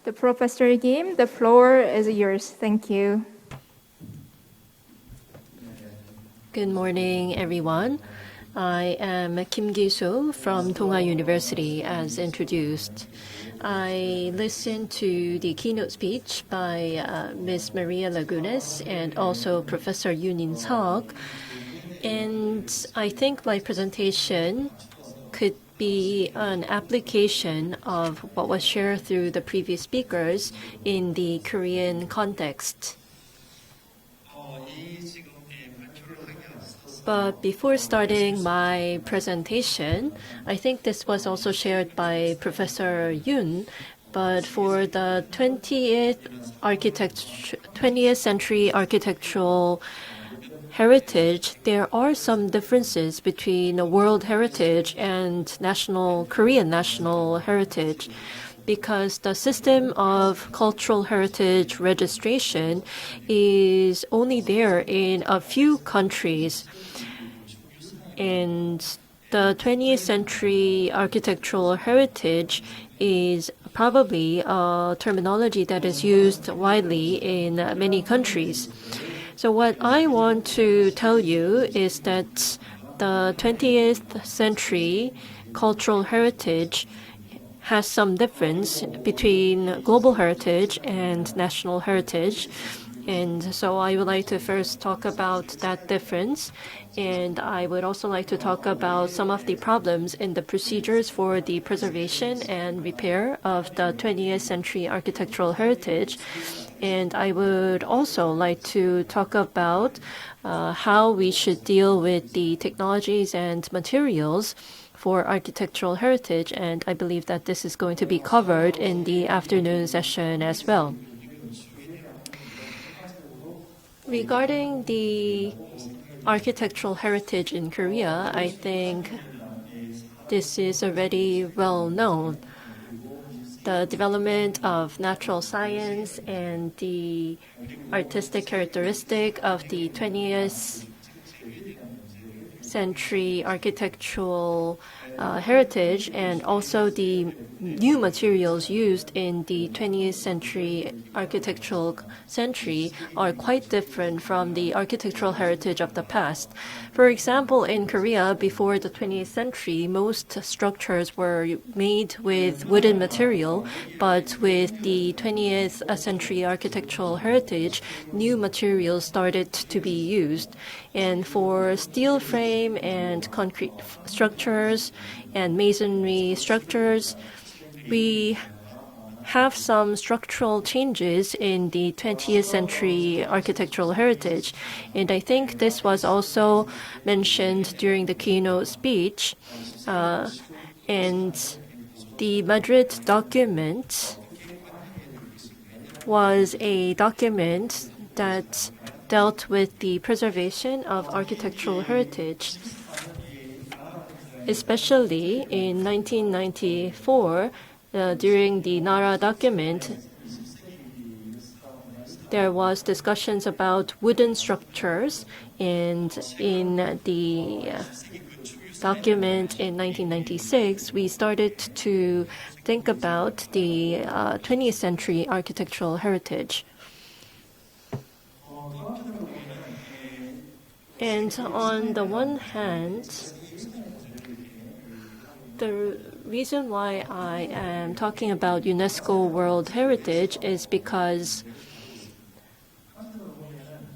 A: The Professor Kim, the floor is yours. Thank you.
E: Good morning, everyone. I am Kim Ki-soo from Dongha University, as introduced. I listened to the keynote speech by Ms. Maria Lagunes and also Professor In-seok, and I think my presentation could be an application of what was shared through the previous speakers in the Korean context. But before starting my presentation, I think this was also shared by Professor Yoon, but for the 20th century architectural heritage, there are some differences between world heritage and Korean national heritage, because the system of cultural heritage registration is only there in a few countries. And the 20th century architectural heritage is probably a terminology that is used widely in many countries. So what I want to tell you is that the 20th century cultural heritage has some difference between global heritage and national heritage. And so I would like to first talk about that difference. And I would also like to talk about some of the problems in the procedures for the preservation and repair of the 20th century architectural heritage. And I would also like to talk about how we should deal with the technologies and materials for architectural heritage. And I believe that this is going to be covered in the afternoon session as well. Regarding the architectural heritage in Korea, I think this is already well known. The development of natural science and the artistic characteristic of the 20th century architectural heritage, and also the new materials used in the 20th century architectural century are quite different from the architectural heritage of the past. For example, in Korea, before the 20th century, most structures were made with wooden material, but with the 20th century architectural heritage, new materials started to be used. And for steel frame and concrete structures and masonry structures, we have some structural changes in the 20th century architectural heritage. And I think this was also mentioned during the keynote speech. And the Madrid document was a document that dealt with the preservation of architectural heritage. Especially in 1994, during the Nara document, there was discussions about wooden structures, and in the document in 1996, we started to think about the 20th century architectural heritage. And on the one hand, the reason why I am talking about UNESCO World Heritage is because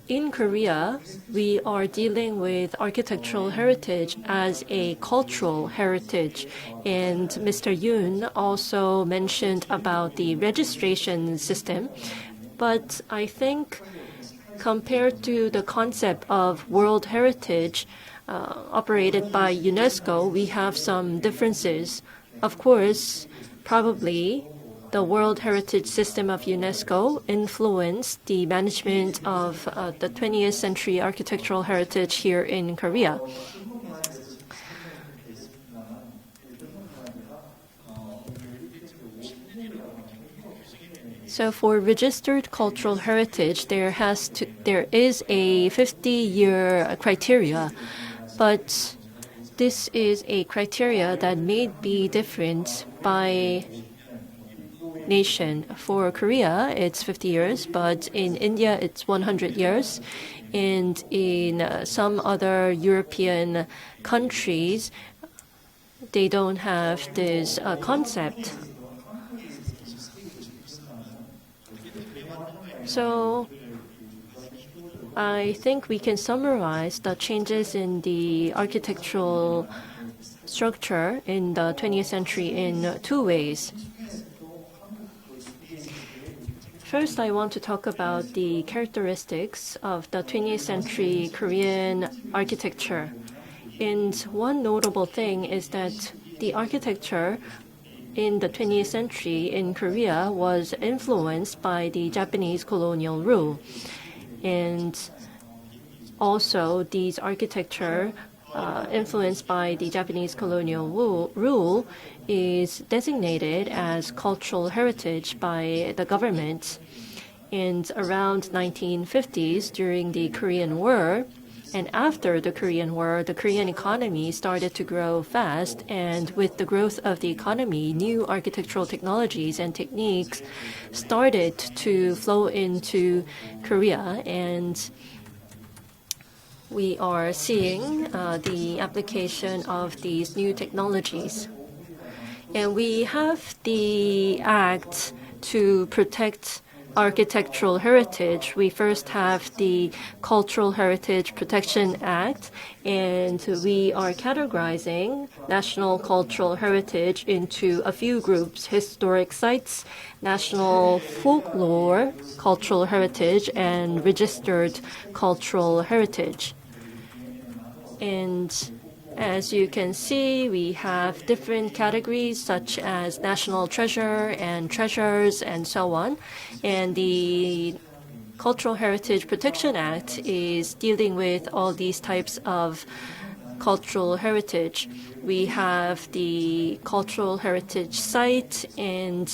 E: in Korea, we are dealing with architectural heritage as a cultural heritage. And Mr. Yoon also mentioned about the registration system. But I think compared to the concept of World Heritage operated by UNESCO, we have some differences. Of course, probably the World Heritage System of UNESCO influenced the management of the 20th century architectural heritage here in Korea. So for registered cultural heritage, there is a 50-year criteria, but this is a criteria that may be different by nation. For Korea, it's 50 years, but in India, it's 100 years. And in some other European countries, they don't have this concept. So I think we can summarize the changes in the architectural structure in the 20th century in two ways. First, I want to talk about the characteristics of the 20th century Korean architecture. And one notable thing is that the architecture in the 20th century in Korea was influenced by the Japanese colonial rule. And also, these architecture influenced by the Japanese colonial rule is designated as cultural heritage by the government. And around 1950s, during the Korean War, and after the Korean War, the Korean economy started to grow fast. And with the growth of the economy, new architectural technologies and techniques started to flow into Korea. And we are seeing the application of these new technologies. And we have the act to protect architectural heritage. We first have the Cultural Heritage Protection Act, and we are categorizing national cultural heritage into a few groups: historic sites, national folklore, cultural heritage, and registered cultural heritage. And as you can see, we have different categories such as national treasure and treasures and so on. And the Cultural Heritage Protection Act is dealing with all these types of cultural heritage. We have the cultural heritage site and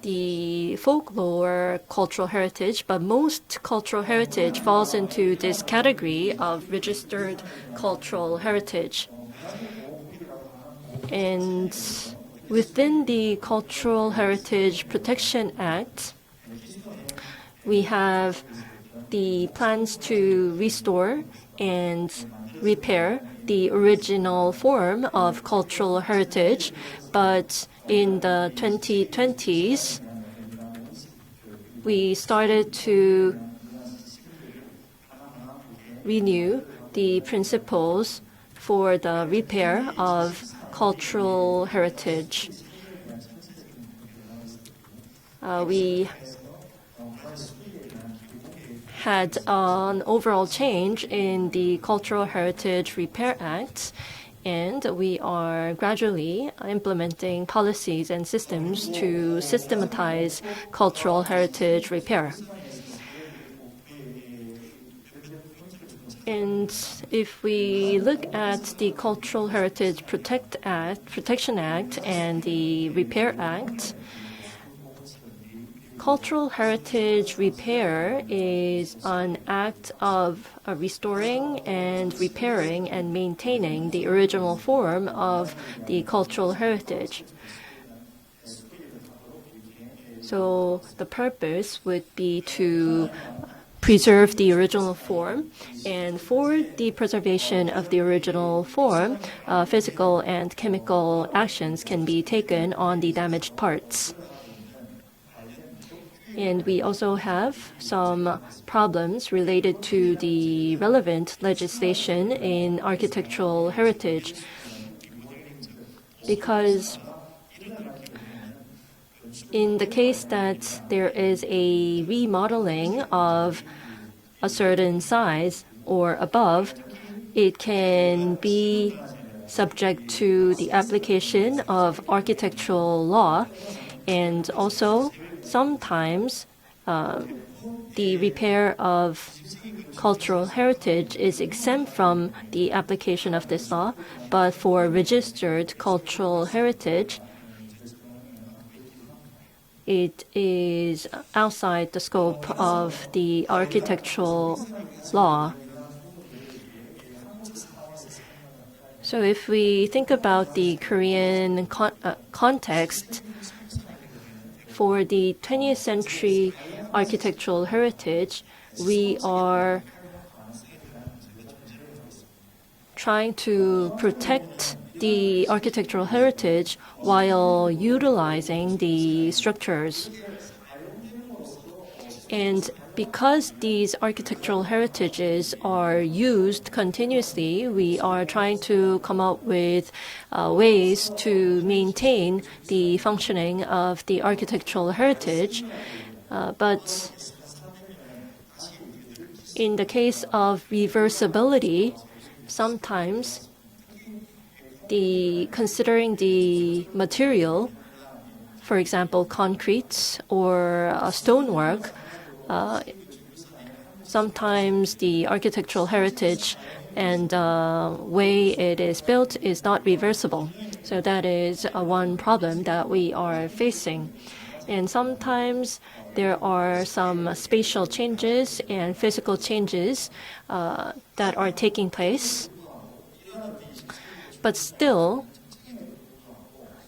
E: the folklore cultural heritage, but most cultural heritage falls into this category of registered cultural heritage. And within the Cultural Heritage Protection Act, we have the plans to restore and repair the original form of cultural heritage, but in the 2020s, we started to renew the principles for the repair of cultural heritage. We had an overall change in the Cultural Heritage Repair Act, and we are gradually implementing policies and systems to systematize cultural heritage repair. And if we look at the Cultural Heritage Protection Act and the Repair Act, cultural heritage repair is an act of restoring and repairing and maintaining the original form of the cultural heritage. So the purpose would be to preserve the original form. And for the preservation of the original form, physical and chemical actions can be taken on the damaged parts. And we also have some problems related to the relevant legislation in architectural heritage, because in the case that there is a remodeling of a certain size or above, it can be subject to the application of architectural law, and also sometimes the repair of cultural heritage is exempt from the application of this law, but for registered cultural heritage, it is outside the scope of the architectural law. So if we think about the Korean context, for the 20th century architectural heritage, we are trying to protect the architectural heritage while utilizing the structures. And because these architectural heritages are used continuously, we are trying to come up with ways to maintain the functioning of the architectural heritage. But in the case of reversibility, sometimes considering the material, for example, concrete or stonework, sometimes the architectural heritage and way it is built is not reversible. So that is one problem that we are facing. And sometimes there are some spatial changes and physical changes that are taking place. But still,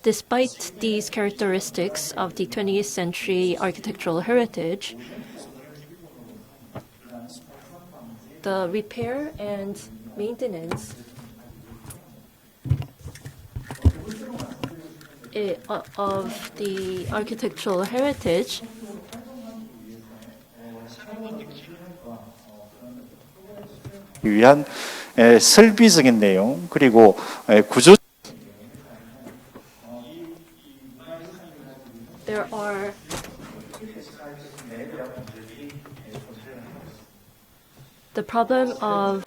E: despite these characteristics of the 20th century architectural heritage, the repair and maintenance of the architectural heritage
C: 위한 설비적인 내용 그리고 구조
E: there are the problem of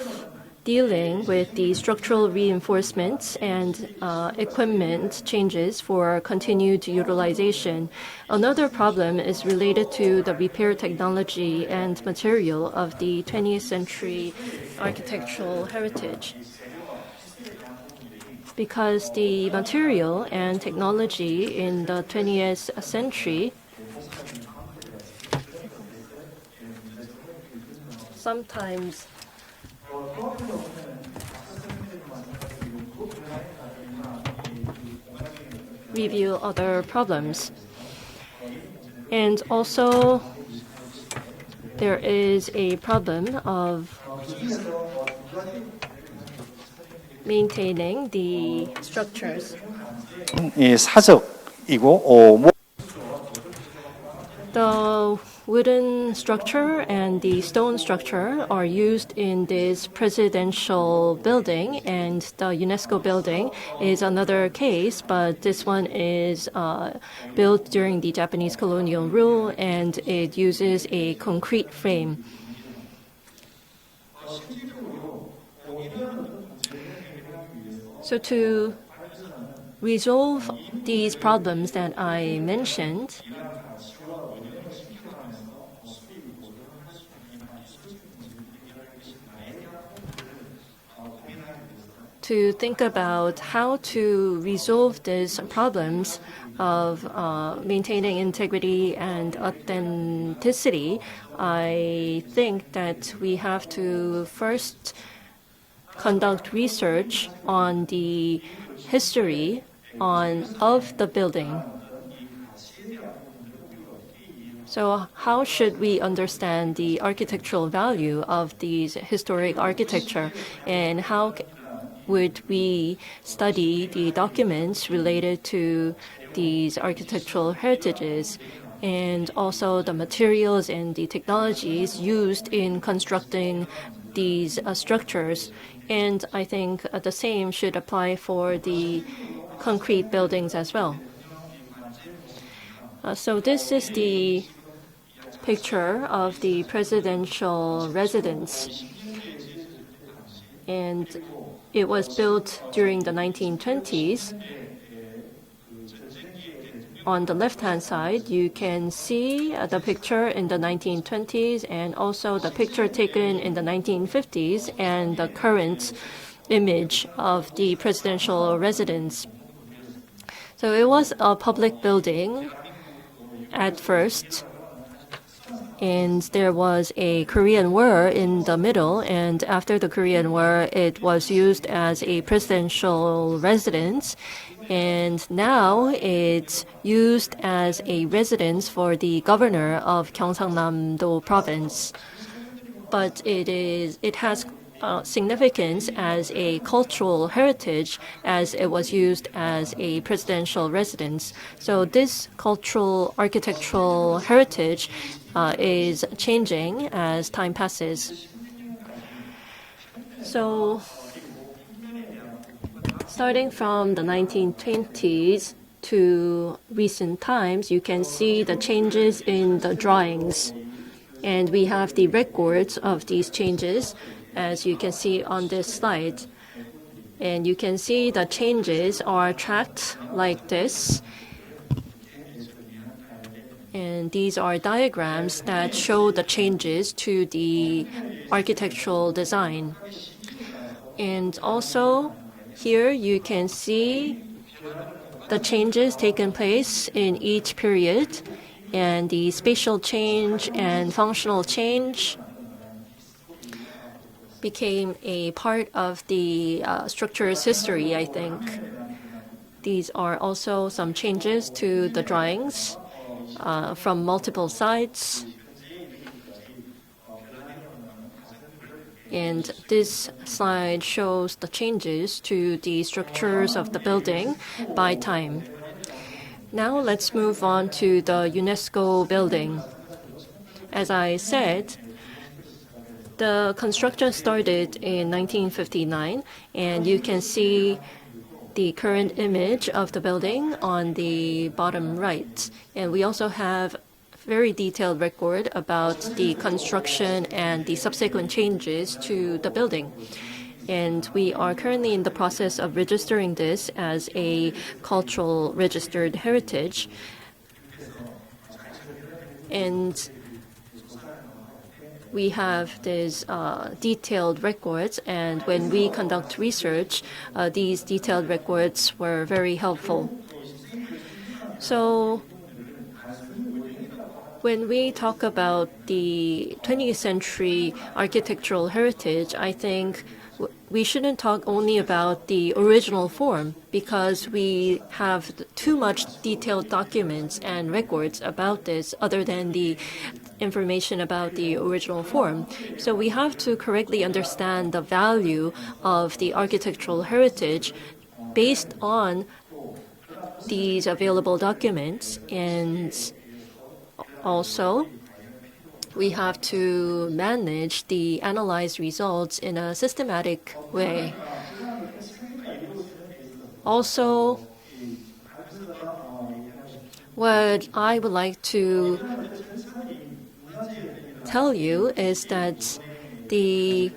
E: dealing with the structural reinforcements and equipment changes for continued utilization. Another problem is related to the repair technology and material of the 20th century architectural heritage. Because the material and technology in the 20th century sometimes reveal other problems. And also, there is a problem of maintaining the structures.
C: 사적이고
E: The wooden structure and the stone structure are used in this presidential building, and the UNESCO building is another case, but this one is built during the Japanese colonial rule, and it uses a concrete frame. So to resolve these problems that I mentioned, to think about how to resolve these problems of maintaining integrity and authenticity, I think that we have to first conduct research on the history of the building. So how should we understand the architectural value of these historic architecture, and how would we study the documents related to these architectural heritages, and also the materials and the technologies used in constructing these structures? And I think the same should apply for the concrete buildings as well. So this is the picture of the presidential residence, and it was built during the 1920s. On the left-hand side, you can see the picture in the 1920s and also the picture taken in the 1950s and the current image of the presidential residence. So it was a public building at first, and there was a Korean War in the middle, and after the Korean War it was used as a presidential residence, and now it's used as a residence for the governor of Gyeongsang-namdo province. But it has significance as a cultural heritage, as it was used as a presidential residence. So this cultural architectural heritage is changing as time passes. So starting from the 1920s to recent times, you can see the changes in the drawings. And we have the records of these changes, as you can see on this slide. And you can see the changes are tracked like this. And these are diagrams that show the changes to the architectural design. And also, here you can see the changes taken place in each period, and the spatial change and functional change became a part of the structure's history, I think. These are also some changes to the drawings from multiple sides. And this slide shows the changes to the structures of the building by time. Now let's move on to the UNESCO building. As I said, the construction started in 1959, and you can see the current image of the building on the bottom right. And we also have very detailed record about the construction and the subsequent changes to the building. And we are currently in the process of registering this as a cultural registered heritage. And we have these detailed records, and when we conduct research, these detailed records were very helpful. So when we talk about the 20th century architectural heritage, I think we shouldn't talk only about the original form, because we have too much detailed documents and records about this other than the information about the original form. So we have to correctly understand the value of the architectural heritage based on these available documents, and also we have to manage the analyzed results in a systematic way. Also, what I would like to tell you is that the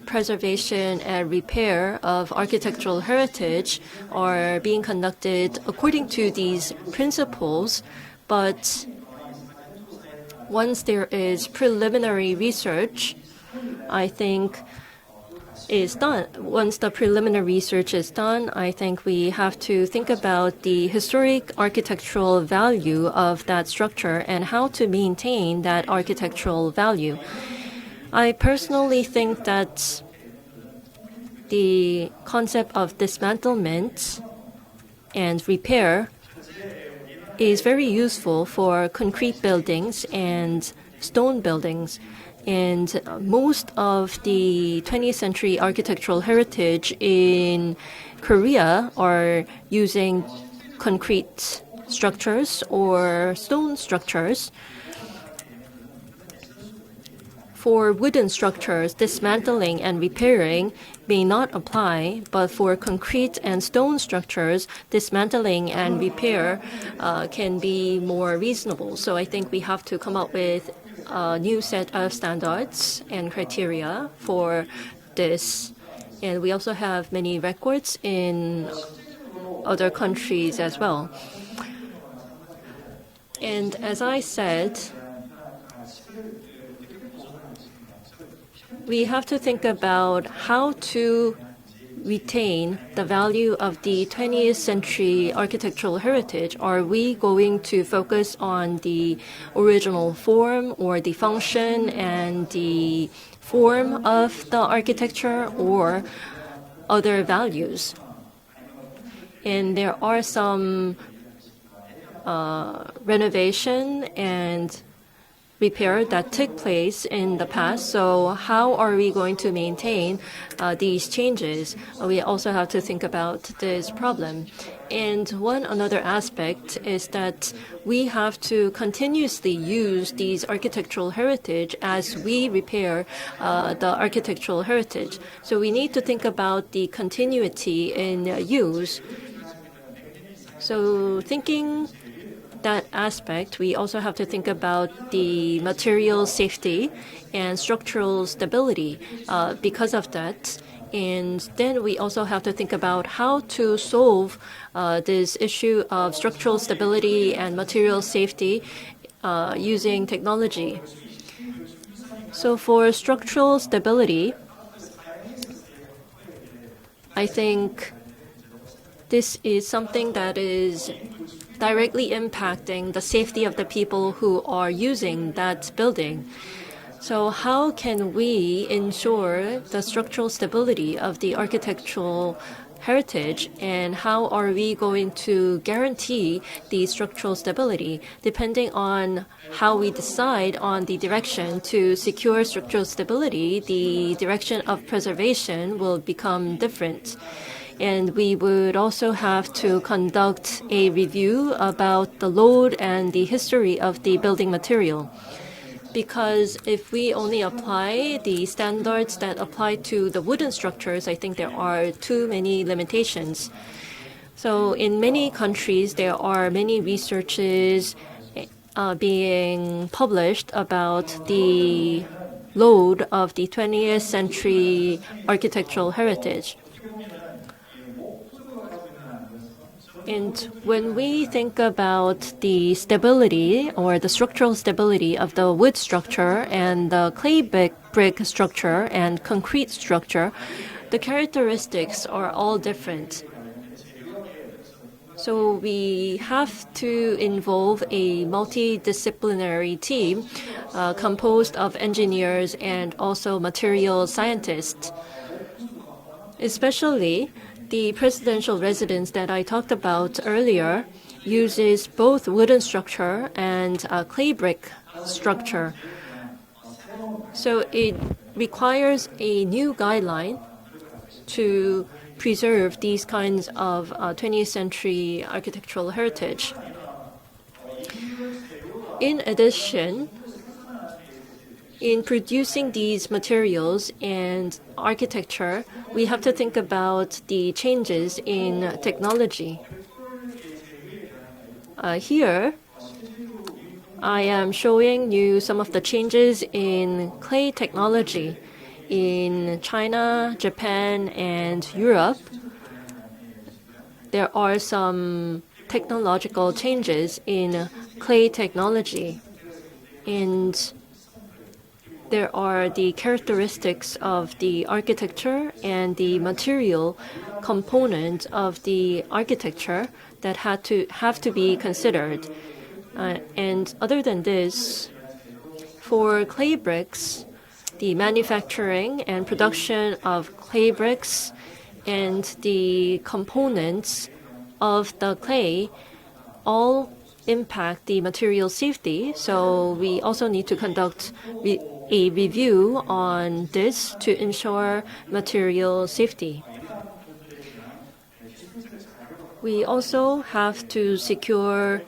E: preservation and repair of architectural heritage are being conducted according to these principles, but once there is preliminary research, I think is done. Once the preliminary research is done, I think we have to think about the historic architectural value of that structure and how to maintain that architectural value. I personally think that the concept of dismantlement and repair is very useful for concrete buildings and stone buildings. And most of the 20th century architectural heritage in Korea are using concrete structures or stone structures. For wooden structures, dismantling and repairing may not apply, but for concrete and stone structures, dismantling and repair can be more reasonable. So I think we have to come up with a new set of standards and criteria for this. And we also have many records in other countries as well. And as I said, we have to think about how to retain the value of the 20th century architectural heritage. Are we going to focus on the original form or the function and the form of the architecture or other values? And there are some renovation and repair that took place in the past. So how are we going to maintain these changes? We also have to think about this problem. And one another aspect is that we have to continuously use these architectural heritage as we repair the architectural heritage. So we need to think about the continuity in use. So thinking that aspect, we also have to think about the material safety and structural stability because of that. And then we also have to think about how to solve this issue of structural stability and material safety using technology. So for structural stability, I think this is something that is directly impacting the safety of the people who are using that building. So how can we ensure the structural stability of the architectural heritage, and how are we going to guarantee the structural stability? Depending on how we decide on the direction to secure structural stability, the direction of preservation will become different. And we would also have to conduct a review about the load and the history of the building material. Because if we only apply the standards that apply to the wooden structures, I think there are too many limitations. So in many countries, there are many researches being published about the load of the 20th century architectural heritage. And when we think about the stability or the structural stability of the wood structure and the clay brick structure and concrete structure, the characteristics are all different. So we have to involve a multidisciplinary team composed of engineers and also material scientists. Especially the presidential residence that I talked about earlier uses both wooden structure and clay brick structure. So it requires a new guideline to preserve these kinds of 20th century architectural heritage. In addition, in producing these materials and architecture, we have to think about the changes in technology. Here, I am showing you some of the changes in clay technology in China, Japan, and Europe. There are some technological changes in clay technology, and there are the characteristics of the architecture and the material component of the architecture that have to be considered. And other than this, for clay bricks, the manufacturing and production of clay bricks and the components of the clay all impact the material safety. So we also need to conduct a review on this to ensure material safety. We also have to secure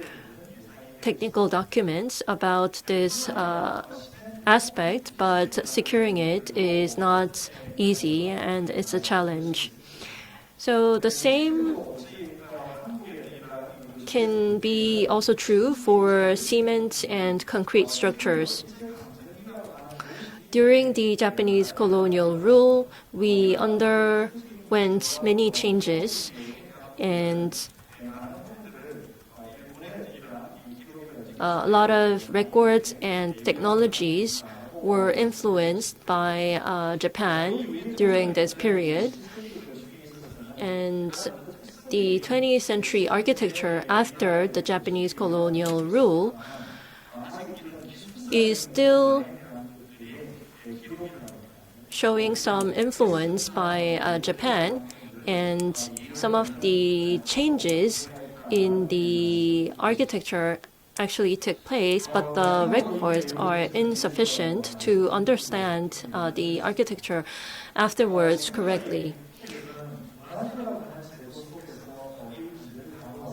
E: technical documents about this aspect, but securing it is not easy and it's a challenge. So the same can be also true for cement and concrete structures. During the Japanese colonial rule, we underwent many changes, and a lot of records and technologies were influenced by Japan during this period. And the 20th century architecture after the Japanese colonial rule is still showing some influence by Japan, and some of the changes in the architecture actually took place, but the records are insufficient to understand the architecture afterwards correctly.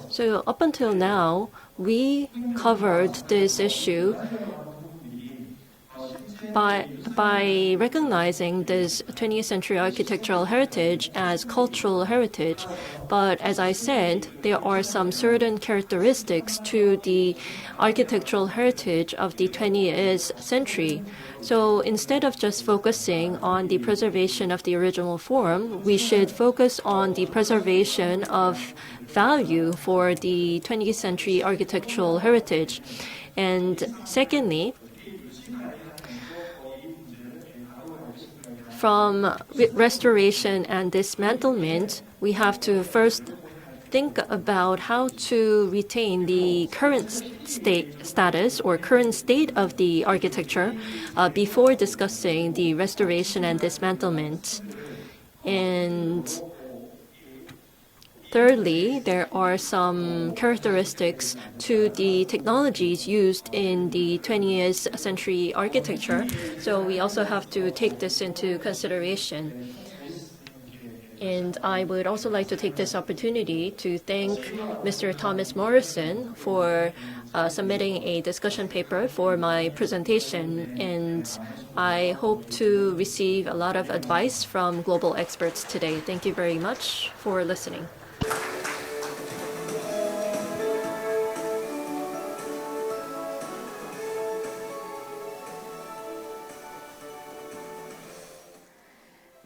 E: So up until now, we covered this issue by recognizing this 20th century architectural heritage as cultural heritage. But as I said, there are some certain characteristics to the architectural heritage of the 20th century. So instead of just focusing on the preservation of the original form, we should focus on the preservation of value for the 20th century architectural heritage. And secondly, from restoration and dismantlement, we have to first think about how to retain the current status or current state of the architecture before discussing the restoration and dismantlement. And thirdly, there are some characteristics to the technologies used in the 20th century architecture, so we also have to take this into consideration. And I would also like to take this opportunity to thank Mr. Thomas Morrison for submitting a discussion paper for my presentation, and I hope to receive a lot of advice from global experts today. Thank you very much for listening.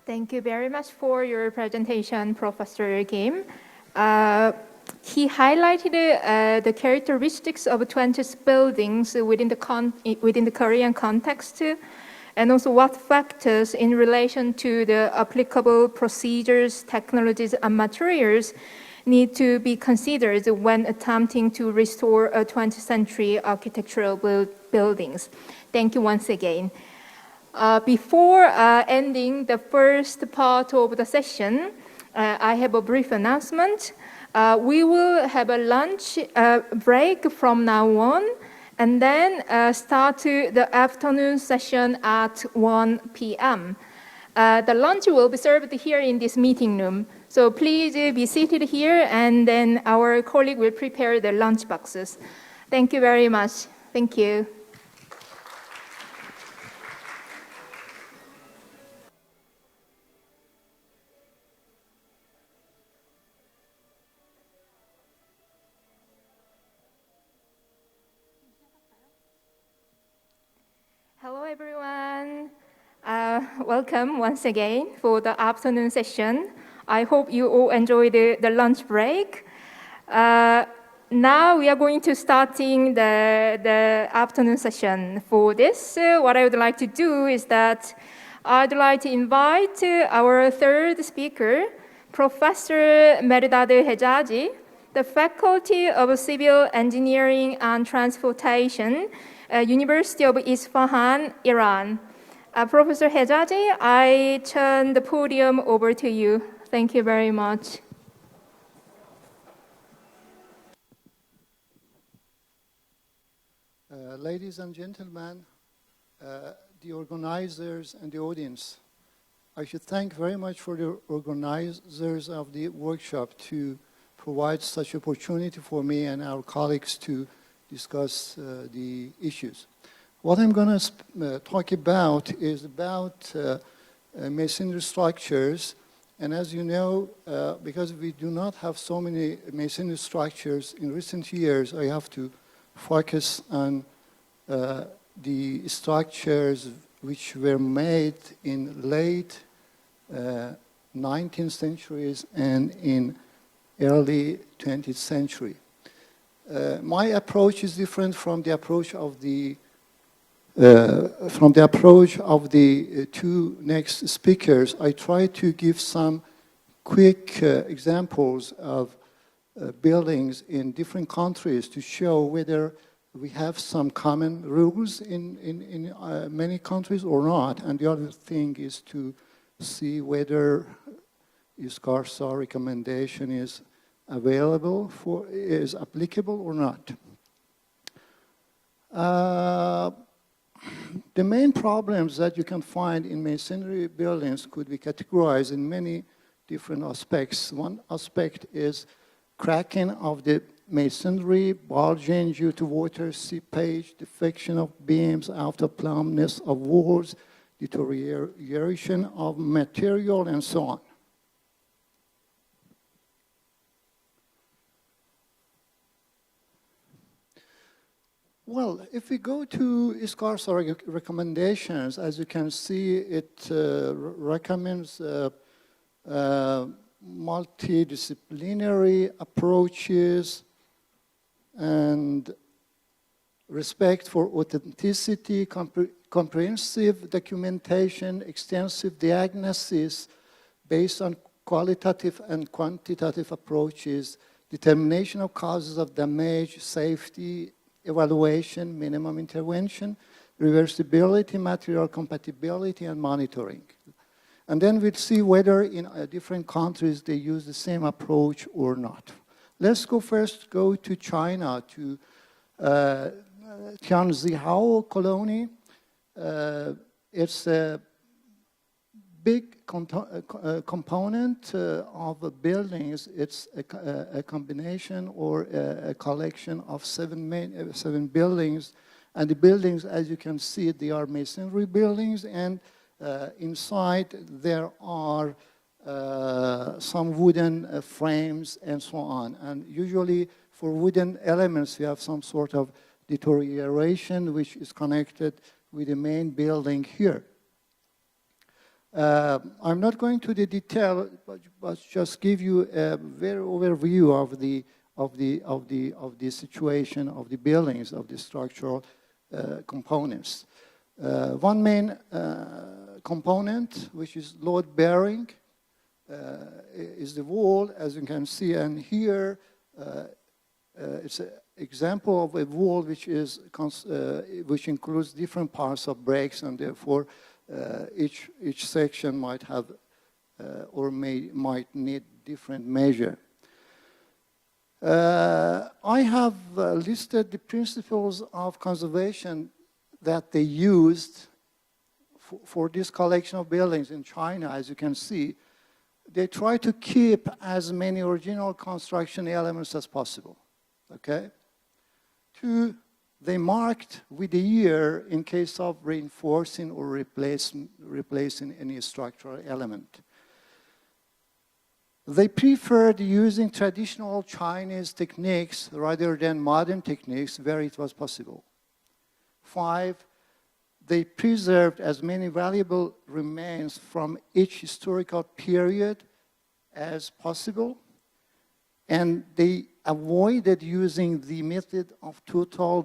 A: Thank you very much for your presentation, Professor Kim. He highlighted the characteristics of 20th buildings within the Korean context, and also what factors in relation to the applicable procedures, technologies, and materials need to be considered when attempting to restore a 20th century architectural buildings. Thank you once again. Before ending the first part of the session, I have a brief announcement. We will have a lunch break from now on, and then start the afternoon session at 1 p.m. The lunch will be served here in this meeting room. So please be seated here, and then our colleague will prepare the lunch boxes. Thank you very much. Thank you. Hello, everyone. Welcome once again for the afternoon session. I hope you all enjoyed the lunch break. Now we are going to starting the afternoon session. For this, what I would like to do is that I'd like to invite our third speaker, Professor Mehrdad Hejazi, the Faculty of Civil Engineering and Transportation, University of Isfahan, Iran. Professor Hejazi, I turn the podium over to you. Thank you very much.
F: Ladies and gentlemen, the organizers and the audience, I should thank very much for the organizers of the workshop to provide such opportunity for me and our colleagues to discuss the issues. What I'm going to talk about is about masonry structures. And as you know, because we do not have so many masonry structures in recent years, I have to focus on the structures which were made in late 19th centuries and in early 20th century. My approach is different from the approach of the two next speakers. I try to give some quick examples of buildings in different countries to show whether we have some common rules in many countries or not. And the other thing is to see whether ISCARSAH recommendation is available is applicable or not. The main problems that you can find in masonry buildings could be categorized in many different aspects. One aspect is cracking of the masonry, bulging due to water seepage, defection of beams, out-of-plumbness of walls, deterioration of material, and so on. Well, if we go to ISCARSAH recommendations, as you can see, it recommends multidisciplinary approaches and respect for authenticity, comprehensive documentation, extensive diagnosis based on qualitative and quantitative approaches, determination of causes of damage, safety, evaluation, minimum intervention, reversibility, material compatibility, and monitoring. And then we'll see whether in different countries they use the same approach or not. Let's go to China, to Tianzihao colony. It's a big component of buildings. It's a combination or a collection of seven buildings. And the buildings, as you can see, they are masonry buildings, and inside there are some wooden frames and so on. And usually for wooden elements, we have some sort of deterioration which is connected with the main building here. I'm not going to the detail, but just give you a very overview of the situation of the buildings, of the structural components. One main component, which is load bearing, is the wall, as you can see, and here it's an example of a wall which includes different parts of bricks, and therefore each section might have might need different measure. I have listed the principles of conservation that they used for this collection of buildings in China. As you can see, they try to keep as many original construction elements as possible, okay? Two, they marked with a year in case of reinforcing or replacing any structural element. They preferred using traditional Chinese techniques rather than modern techniques where it was possible. 5, they preserved as many valuable remains from each historical period as possible, and they avoided using the method of total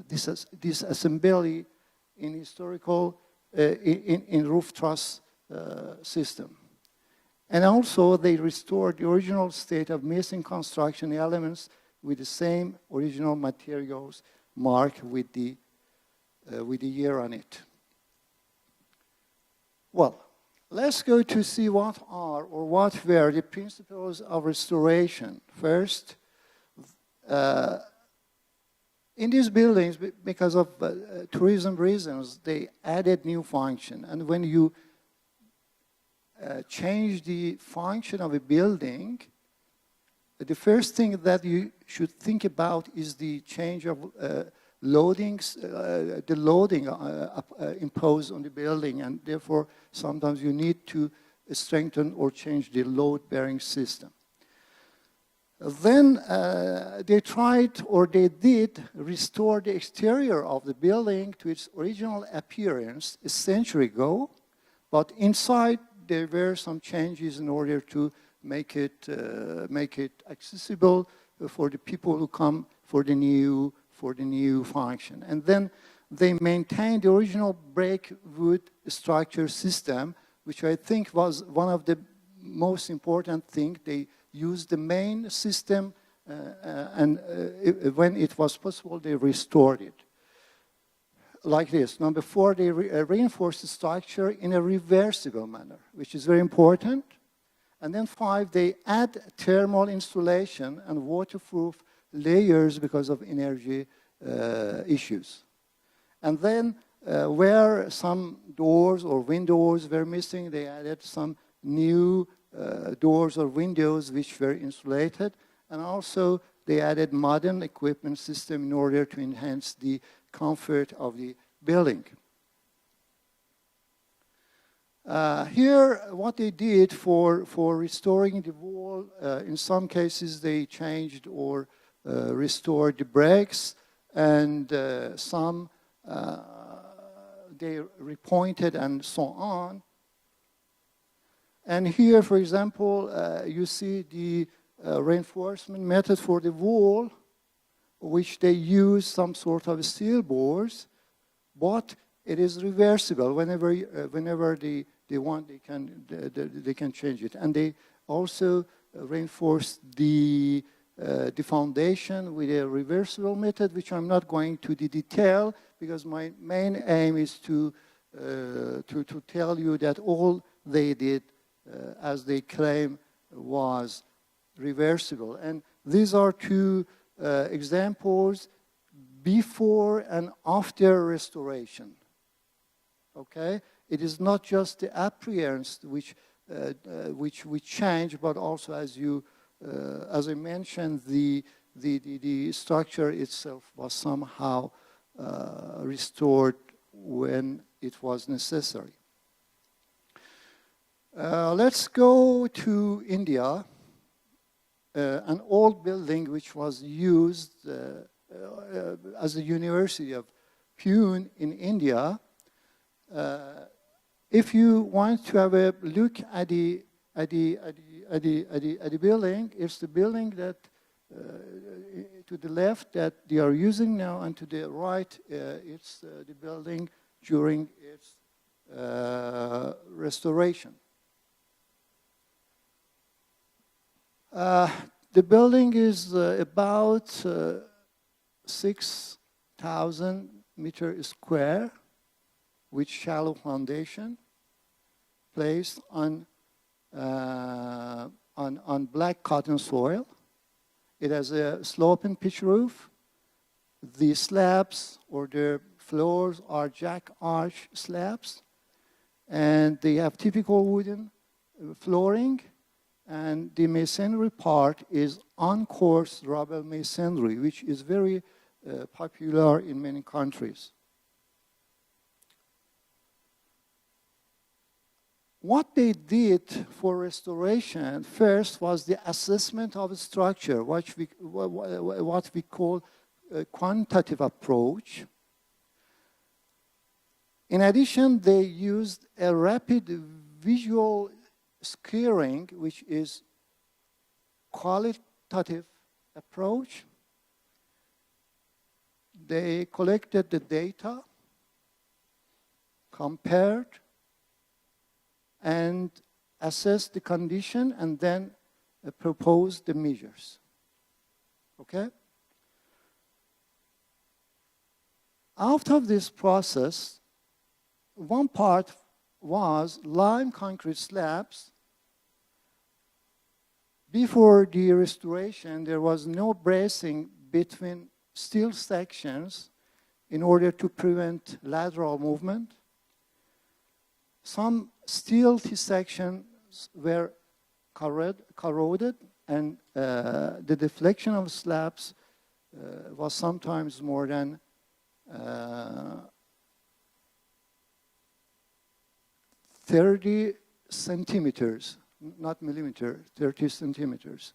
F: disassembly in historical, in roof truss system. And also they restored the original state of missing construction elements with the same original materials marked with the year on it. Well, let's go to see what are or what were the principles of restoration. First, in these buildings, because of tourism reasons, they added new function. And when you change the function of a building, the first thing that you should think about is the change of loadings, the loading imposed on the building, and therefore sometimes you need to strengthen or change the load-bearing system. Then they tried, or they did, restore the exterior of the building to its original appearance a century ago, but inside there were some changes in order to make it accessible for the people who come for the new function. And then they maintained the original brick wood structure system, which I think was one of the most important things. They used the main system, and when it was possible, they restored it. Like this. Number 4, they reinforced the structure in a reversible manner, which is very important. And then 5, they add thermal insulation and waterproof layers because of energy issues. And then where some doors or windows were missing, they added some new doors or windows which were insulated. And also they added modern equipment system in order to enhance the comfort of the building. Here, what they did for restoring the wall, in some cases they changed or restored the bricks, and some they repointed and so on. And here, for example, you see the reinforcement method for the wall, which they use some sort of steel boards, but it is reversible. Whenever they want, they can change it. And they also reinforce the foundation with a reversible method, which I'm not going to the detail, because my main aim is to tell you that all they did, as they claim, was reversible. And these are two examples before and after restoration. Okay, it is not just the appearance which change, but also, as I mentioned, the structure itself was somehow restored when it was necessary. Let's go to India. An old building which was used as the University of Pune in India. If you want to have a look at the building, it's the building that to the left that they are using now, and to the right, it's the building during its restoration. The building is about 6,000 meters square, with shallow foundation, placed on black cotton soil. It has a sloping pitch roof. The slabs or the floors are jack arch slabs, and they have typical wooden flooring. And the masonry part is uncoarse rubble masonry, which is very popular in many countries. What they did for restoration first was the assessment of the structure, what we call a quantitative approach. In addition, they used a rapid visual scaling, which is qualitative approach. They collected the data, compared, and assessed the condition, and then proposed the measures. Okay? Out of this process, one part was lime concrete slabs. Before the restoration, there was no bracing between steel sections in order to prevent lateral movement. Some steel sections were corroded, and the deflection of slabs was sometimes more than 30 centimeters, not millimeter, 30 centimeters.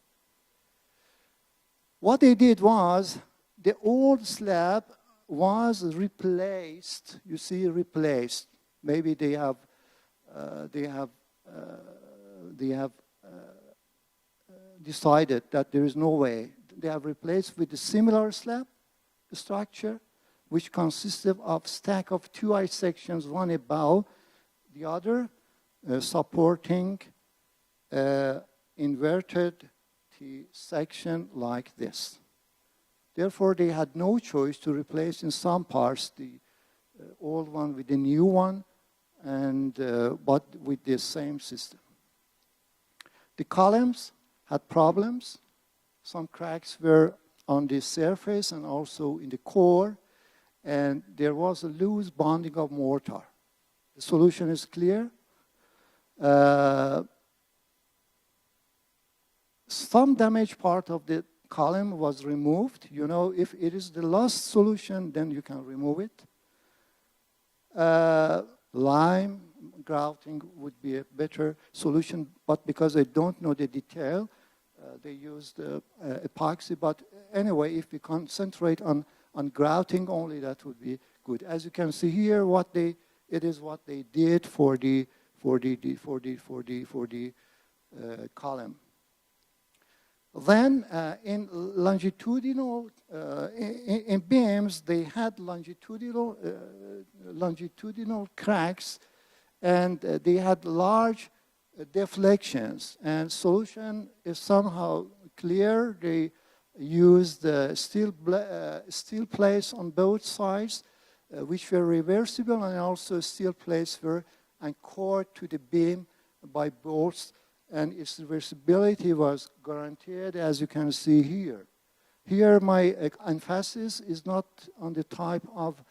F: What they did was, the old slab was replaced, you see, replaced. Maybe they have decided that there is no way. They have replaced with a similar slab structure, which consisted of stack of two ice sections, one above the other, supporting inverted T section like this. Therefore, they had no choice to replace in some parts the old one with the new one, and but with the same system. The columns had problems. Some cracks were on the surface and also in the core, and there was a loose bonding of mortar. The solution is clear. Some damaged part of the column was removed. You know, if it is the last solution, then you can remove it. Lime grouting would be a better solution, but because I don't know the detail, they used epoxy. But anyway, if we concentrate on grouting only, that would be good. As you can see here, it is what they did for the column. Then in longitudinal, in beams, they had longitudinal cracks, and they had large deflections. And solution is somehow clear. They used steel plates on both sides, which were reversible, and also steel plates were anchored to the beam by bolts, and its reversibility was guaranteed, as you can see here. Here, my emphasis is not on the type of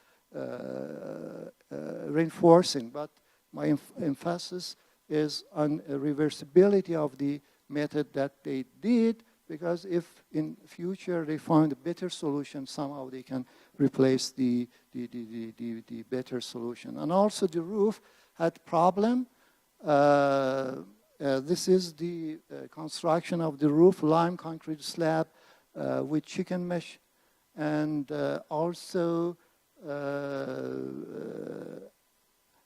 F: reinforcing, but my emphasis is on reversibility of the method that they did, because if in future they find a better solution, somehow they can replace the better solution. And also the roof had problem. This is the construction of the roof, lime concrete slab with chicken mesh, and also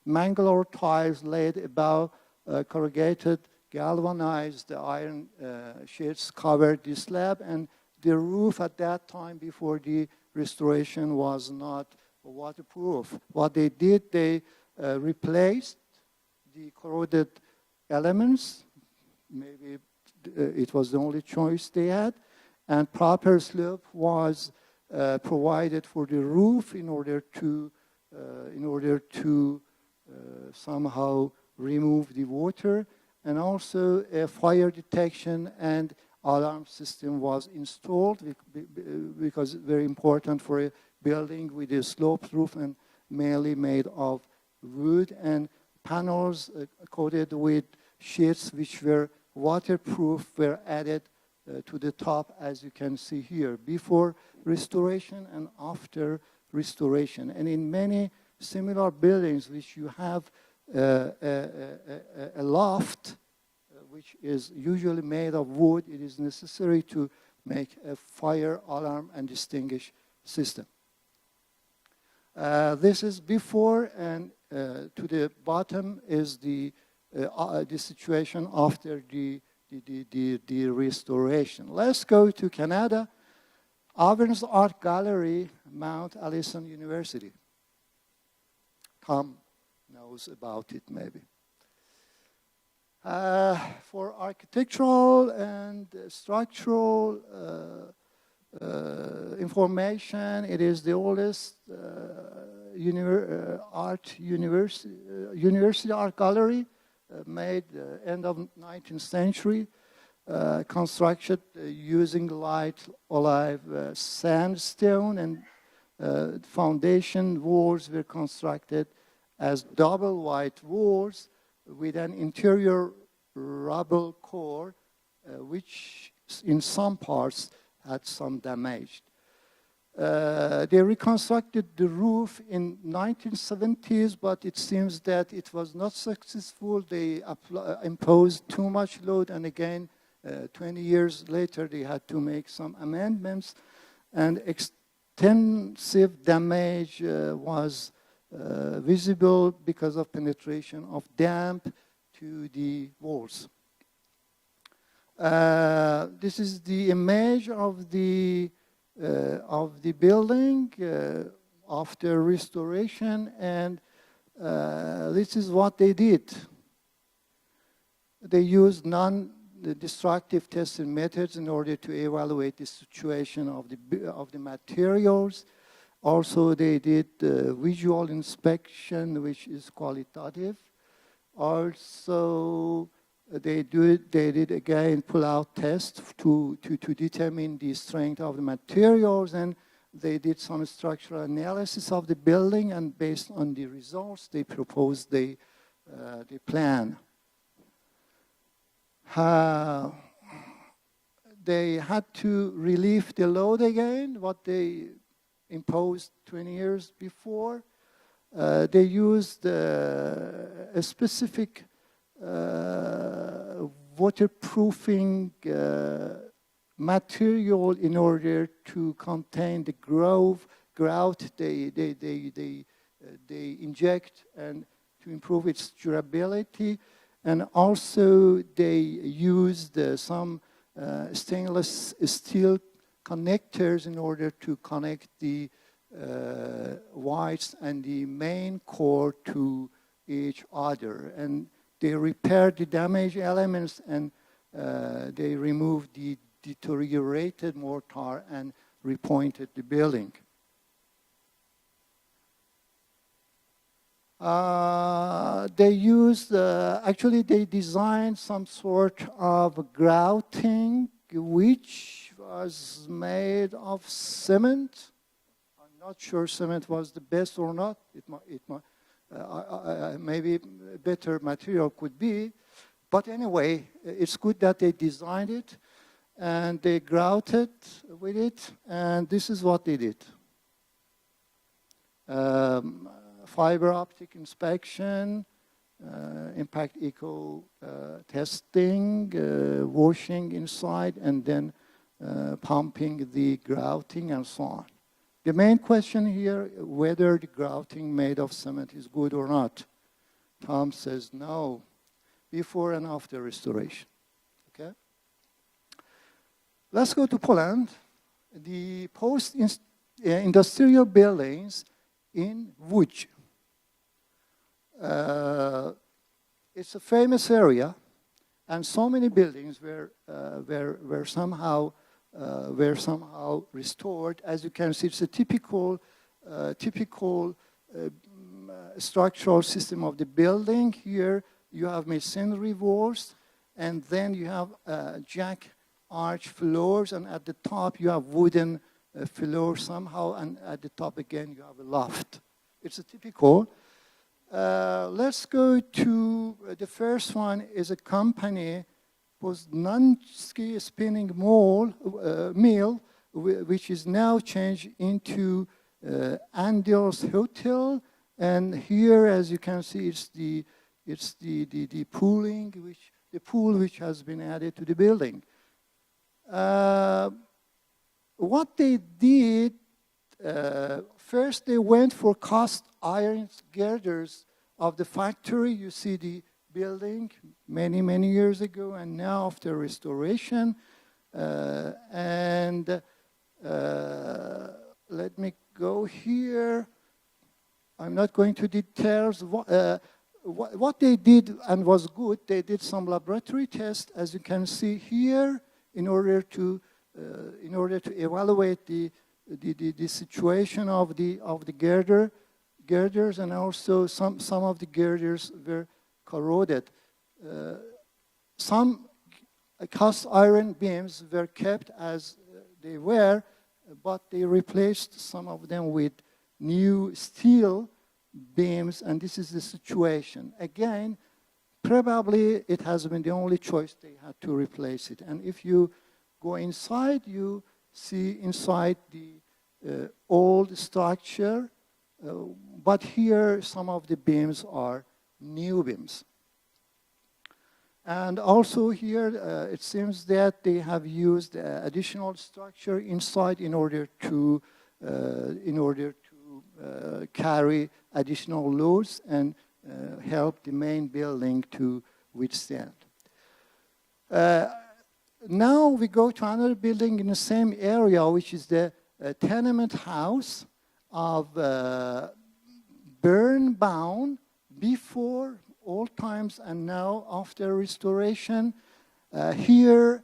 F: Mangalore tiles laid above corrugated galvanized iron sheets covered the slab, and the roof at that time before the restoration was not waterproof. What they did, they replaced the corroded elements. Maybe it was the only choice they had, and proper slope was provided for the roof in order to somehow remove the water, and also a fire detection and alarm system was installed, because very important for a building with a sloped roof and mainly made of wood, and panels coated with sheets which were waterproof were added to the top, as you can see here, before restoration and after restoration. And in many similar buildings which you have a loft, which is usually made of wood, it is necessary to make a fire alarm and distinguish system. This is before, and to the bottom is the situation after the restoration. Let's go to Canada. Auburn Art Gallery, Mount Allison University. Tom knows about it maybe. For architectural and structural information, it is the oldest university art gallery, made end of 19th century. constructed using light olive sandstone, and foundation walls were constructed as double white walls with an interior rubble core, which in some parts had some damage. They reconstructed the roof in 1970s, but it seems that it was not successful. They imposed too much load, and again, 20 years later, they had to make some amendments, and extensive damage was visible because of penetration of damp to the walls. This is the image of the building after restoration, and this is what they did. They used non-destructive testing methods in order to evaluate the situation of the materials. Also, they did visual inspection, which is qualitative. Also, they did again pull-out tests to determine the strength of the materials, and they did some structural analysis of the building, and based on the results, they proposed the plan. They had to relieve the load again, what they imposed 20 years before. They used a specific waterproofing material in order to contain the grout they inject and to improve its durability. And also they used some stainless steel connectors in order to connect the whites and the main core to each other. And they repaired the damaged elements, and they removed the deteriorated mortar and repointed the building. They used, actually they designed some sort of grouting which was made of cement. I'm not sure cement was the best or not. It might maybe a better material could be. But anyway, it's good that they designed it and they grouted with it, and this is what they did. Fiber optic inspection, impact echo testing, washing inside, and then pumping the grouting and so on. The main question here, whether the grouting made of cement is good or not. Tom says no, before and after restoration. Okay? Let's go to Poland. The post-industrial buildings in Łódź. It's a famous area, and so many buildings were somehow restored. As you can see, it's a typical structural system of the building. Here you have masonry walls, and then you have jack arch floors, and at the top you have wooden floors somehow, and at the top again you have a loft. It's a typical. Let's go to the first one. Is a company Poznański spinning mill, which is now changed into Andel's Hotel. And here, as you can see, it's the pool which has been added to the building. What they did, first they went for cast iron girders of the factory. You see the building many years ago, and now after restoration. Let me go here. I'm not going to details. What they did and was good, they did some laboratory tests, as you can see here, in order to evaluate the situation of the girders, and also some of the girders were corroded. Some cast iron beams were kept as they were, but they replaced some of them with new steel beams, and this is the situation. Again, probably it has been the only choice they had to replace it. And if you go inside, you see inside the old structure, but here some of the beams are new beams. And also here, it seems that they have used additional structure inside in order to carry additional loads and help the main building to withstand. Now we go to another building in the same area, which is the tenement house of Birnbaum before old times and now after restoration. Here,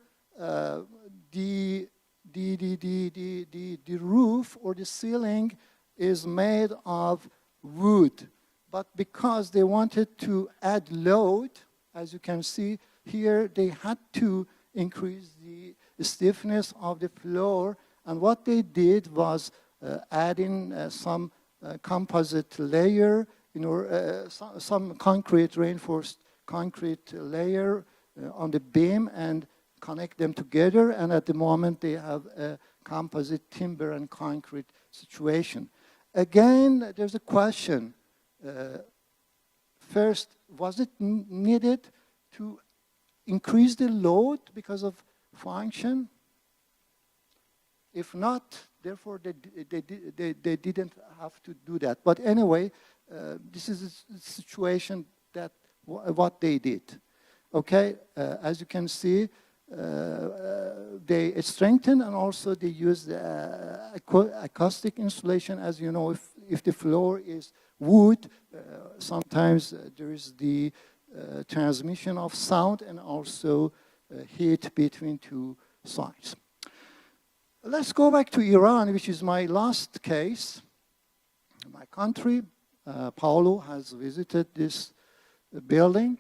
F: the roof or the ceiling is made of wood. But because they wanted to add load, as you can see here, they had to increase the stiffness of the floor. And what they did was add in some composite layer, some concrete, reinforced concrete layer on the beam and connect them together. And at the moment, they have a composite timber and concrete situation. Again, there's a question. First, was it needed to increase the load because of function? If not, therefore they didn't have to do that. But anyway, this is a situation that what they did. Okay, as you can see, they strengthened and also they used acoustic insulation. As you know, if the floor is wood, sometimes there is the transmission of sound and also heat between two sides. Let's go back to Iran, which is my last case. My country, Paulo has visited this building.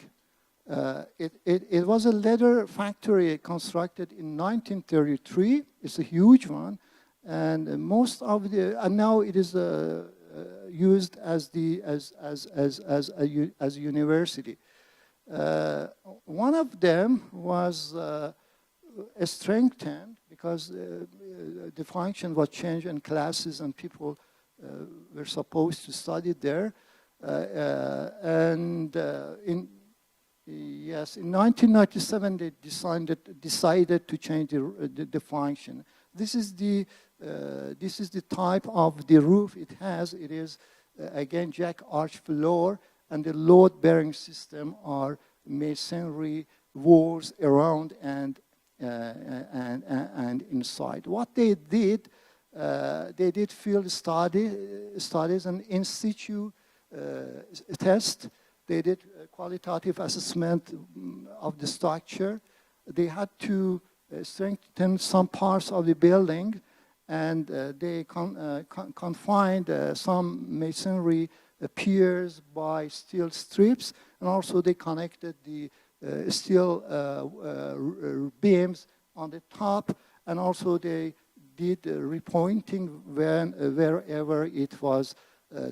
F: It was a leather factory constructed in 1933. It's a huge one, and most of and now it is used as a university. One of them was strengthened because the function was changed and classes and people were supposed to study there. In 1997 they decided to change the function. This is the type of the roof it has. It is again jack arch floor, and the load bearing system are masonry walls around and inside. What they did field studies and in situ test. They did a qualitative assessment of the structure. They had to strengthen some parts of the building, and they confined some masonry piers by steel strips, and also they connected the steel beams on the top, and also they did repointing wherever it was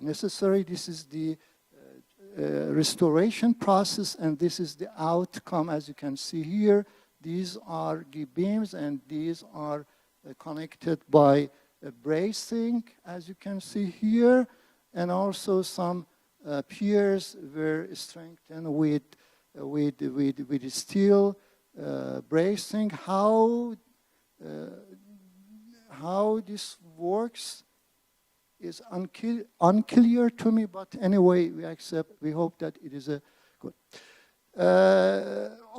F: necessary. This is the restoration process, and this is the outcome. As you can see here, these are the beams, and these are connected by bracing, as you can see here, and also some piers were strengthened with steel bracing. How this works is unclear to me, but anyway, we hope that it is good.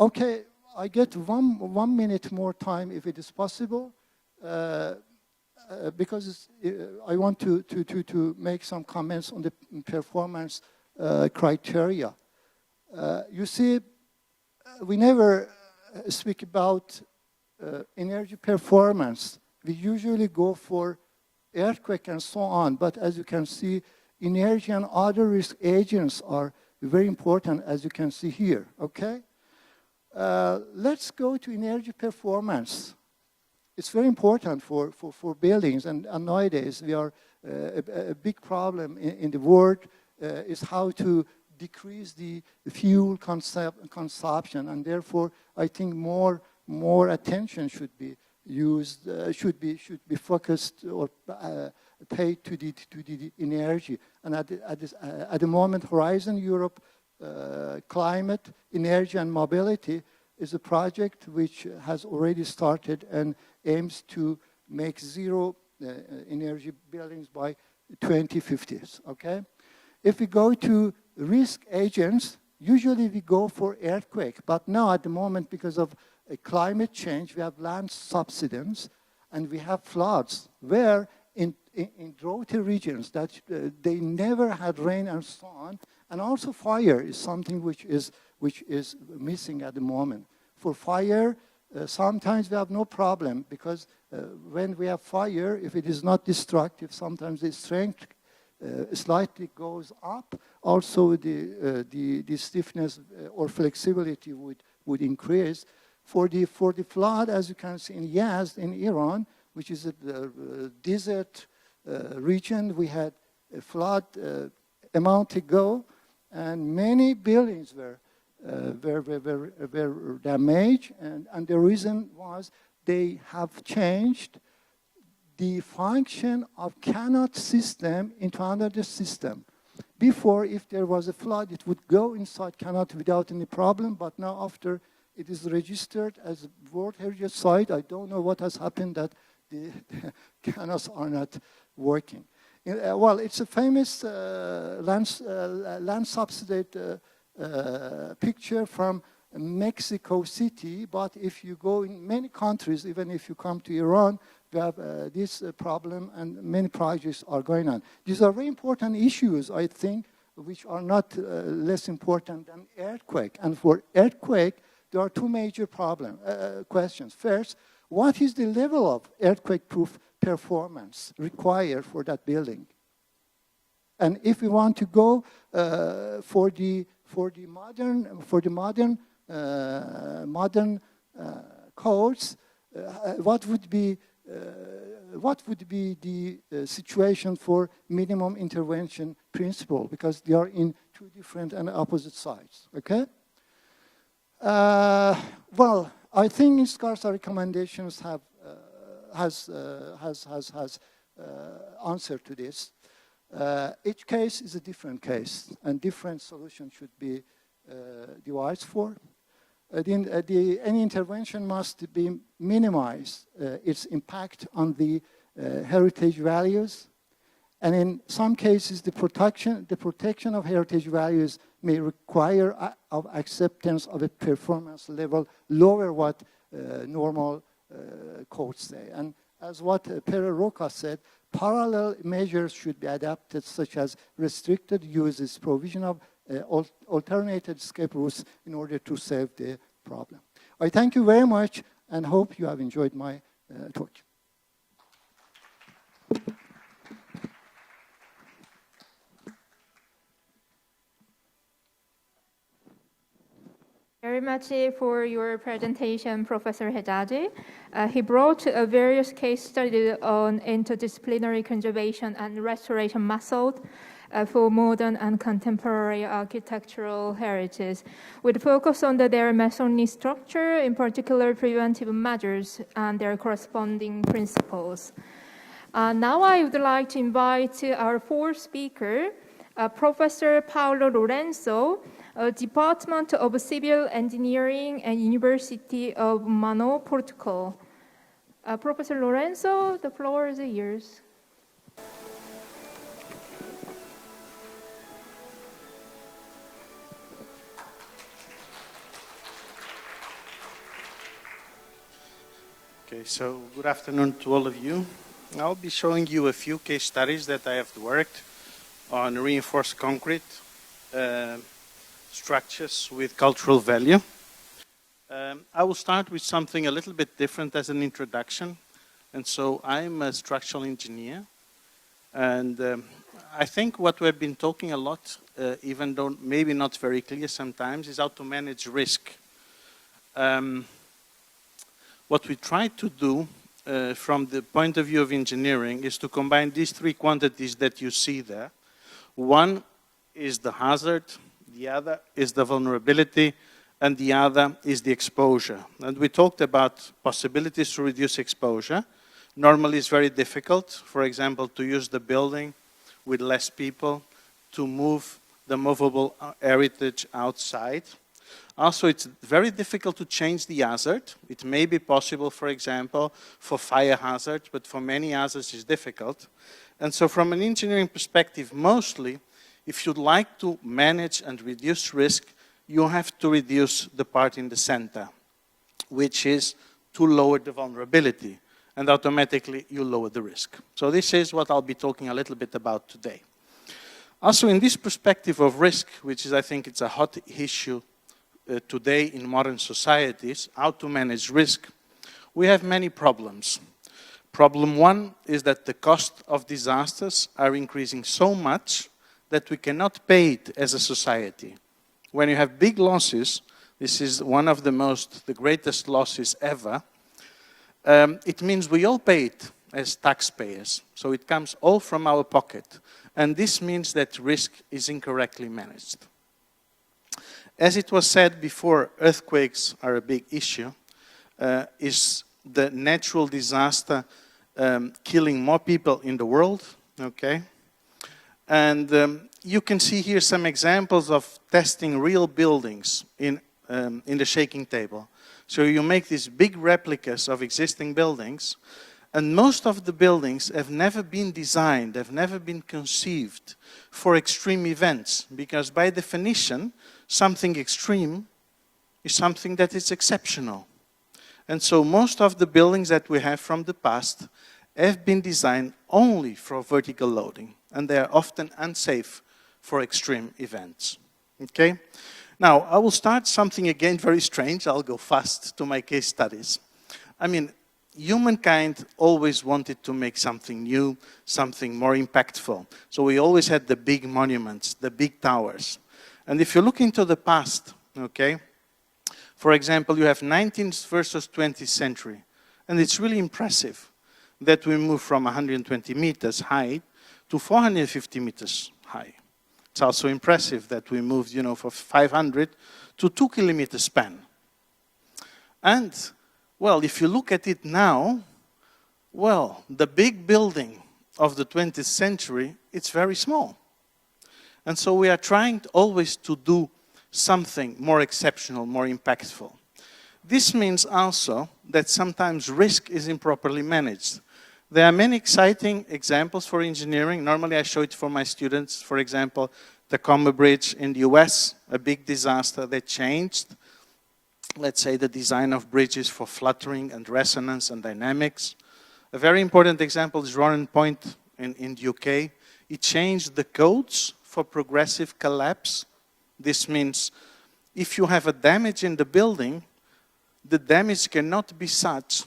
F: Okay, I get one minute more time if it is possible, because I want to make some comments on the performance criteria. You see, we never speak about energy performance. We usually go for earthquake and so on, but as you can see, energy and other risk agents are very important, as you can see here, okay? let's go to energy performance. It's very important for buildings, and nowadays we are a big problem in the world is how to decrease the fuel consumption, and therefore I think more attention should be used, should be focused or paid to the energy. And at the moment, Horizon Europe Climate, Energy and Mobility is a project which has already started and aims to make zero energy buildings by 2050. Okay? If we go to risk agents, usually we go for earthquake, but now at the moment, because of climate change, we have land subsidence and we have floods, where in droughty regions that they never had rain and so on, and also fire is something which is missing at the moment. For fire, sometimes we have no problem, because when we have fire, if it is not destructive, sometimes the strength slightly goes up. Also, the stiffness or flexibility would increase. For the flood, as you can see in Yazd in Iran, which is a desert region, we had a flood a month ago, and many buildings were damaged, and the reason was they have changed the function of Keynote system into another system. Before, if there was a flood, it would go inside Keynote without any problem, but now after it is registered as a World Heritage Site, I don't know what has happened that the Keynotes are not working. Well, it's a famous land subsidized picture from Mexico City, but if you go in many countries, even if you come to Iran, we have this problem, and many projects are going on. These are very important issues, I think, which are not less important than earthquake. And for earthquake, there are two major questions. First, what is the level of earthquake-proof performance required for that building? And if we want to go for the modern codes, what would be the situation for minimum intervention principle? Because they are in two different and opposite sides. Okay. Well, I think ISCARSAH recommendations has answer to this. Each case is a different case, and different solutions should be devised for. Any intervention must be minimize its impact on the heritage values, and in some cases, the protection of heritage values may require of acceptance of a performance level lower what normal codes say. And as what Pere Roca said, parallel measures should be adapted, such as restricted uses, provision of alternative escape routes in order to solve the problem. I thank you very much and hope you have enjoyed my talk.
A: Very much for your presentation, Professor Hejazi. He brought various case studies on interdisciplinary conservation and restoration methods for modern and contemporary architectural heritage, with focus on their masonry structure, in particular preventive measures and their corresponding principles. Now I would like to invite our fourth speaker, Professor Paulo Lourenco, Department of Civil Engineering and University of Minho, Portugal. Professor Lourenco, the floor is yours.
G: Okay, so good afternoon to all of you. I'll be showing you a few case studies that I have worked on reinforced concrete structures with cultural value. I will start with something a little bit different as an introduction. And so I'm a structural engineer. And I think what we've been talking a lot, even though maybe not very clear sometimes, is how to manage risk. what we try to do from the point of view of engineering is to combine these three quantities that you see there. One is the hazard, the other is the vulnerability, and the other is the exposure. And we talked about possibilities to reduce exposure. Normally it's very difficult, for example, to use the building with less people, to move the movable heritage outside. Also, it's very difficult to change the hazard. It may be possible, for example, for fire hazard, but for many hazards it's difficult. And so from an engineering perspective, mostly, if you'd like to manage and reduce risk, you have to reduce the part in the center, which is to lower the vulnerability, and automatically you lower the risk. So this is what I'll be talking a little bit about today. Also, in this perspective of risk, which is, I think, it's a hot issue today in modern societies, how to manage risk, we have many problems. Problem one is that the cost of disasters are increasing so much that we cannot pay it as a society. When you have big losses, this is one of the greatest losses ever, it means we all pay it as taxpayers. So it comes all from our pocket. And this means that risk is incorrectly managed. As it was said before, earthquakes are a big issue. Is the natural disaster killing more people in the world? Okay. And you can see here some examples of testing real buildings in the shaking table. So you make these big replicas of existing buildings, and most of the buildings have never been designed, have never been conceived for extreme events, because by definition, something extreme is something that is exceptional. And so most of the buildings that we have from the past have been designed only for vertical loading, and they are often unsafe for extreme events. Okay? Now, I will start something again very strange. I'll go fast to my case studies. I mean, humankind always wanted to make something new, something more impactful. So we always had the big monuments, the big towers. And if you look into the past, okay, for example, you have 19th versus 20th century. And it's really impressive that we move from 120 meters high to 450 meters high. It's also impressive that we moved, you know, from 500 to 2 kilometer span. And, well, if you look at it now, well, the big building of the 20th century, it's very small. And so we are trying always to do something more exceptional, more impactful. This means also that sometimes risk is improperly managed. There are many exciting examples for engineering. Normally I show it for my students. For example, the Tacoma Bridge in the US, a big disaster that changed, let's say, the design of bridges for fluttering and resonance and dynamics. A very important example is Ronan Point in the UK. It changed the codes for progressive collapse. This means if you have a damage in the building, the damage cannot be such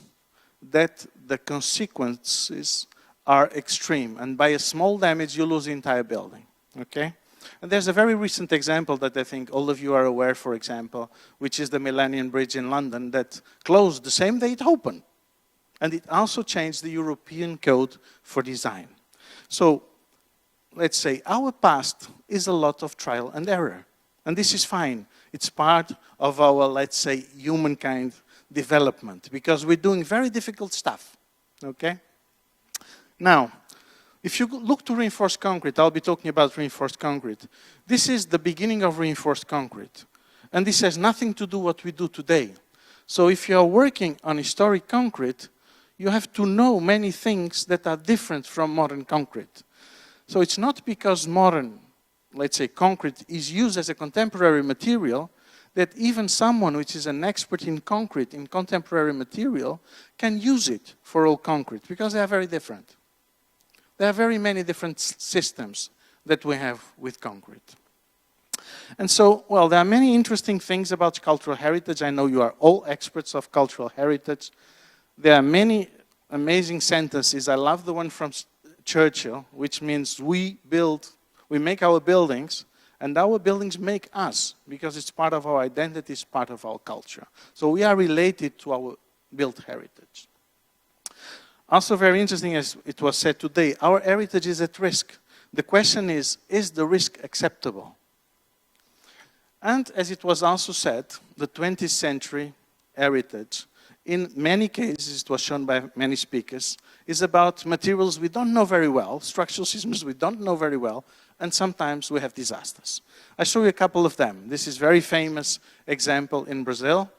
G: that the consequences are extreme. And by a small damage, you lose the entire building. Okay? And there's a very recent example that I think all of you are aware, for example, which is the Millennium Bridge in London that closed the same day it opened. And it also changed the European code for design. So, let's say our past is a lot of trial and error. And this is fine. It's part of our, let's say, humankind development, because we're doing very difficult stuff, okay? Now, if you look to reinforced concrete, I'll be talking about reinforced concrete. This is the beginning of reinforced concrete. And this has nothing to do with what we do today. So if you are working on historic concrete, you have to know many things that are different from modern concrete. So it's not because modern, let's say, concrete is used as a contemporary material that even someone which is an expert in concrete, in contemporary material, can use it for all concrete, because they are very different. There are very many different systems that we have with concrete. And so, well, there are many interesting things about cultural heritage. I know you are all experts of cultural heritage. There are many amazing sentences. I love the one from Churchill, which means we make our buildings And our buildings make us, because it's part of our identity, it's part of our culture. So we are related to our built heritage. Also very interesting, as it was said today, our heritage is at risk. The question is the risk acceptable? And as it was also said, the 20th century heritage, in many cases, it was shown by many speakers, is about materials we don't know very well, structural systems we don't know very well, and sometimes we have disasters. I show you a couple of them. This is a very famous example in Brazil,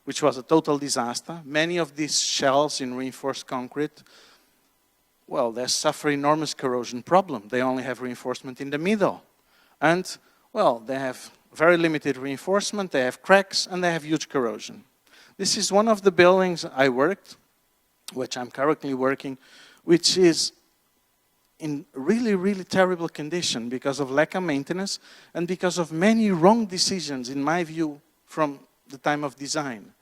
G: which was a total disaster. Many of these shells in reinforced concrete, well, they suffer enormous corrosion problem. They only have reinforcement in the middle. And, well, they have very limited reinforcement, they have cracks, and they have huge corrosion. This is one of the buildings I worked, which I'm currently working, which is in really, really terrible condition because of lack of maintenance and because of many wrong decisions, in my view, from the time of design.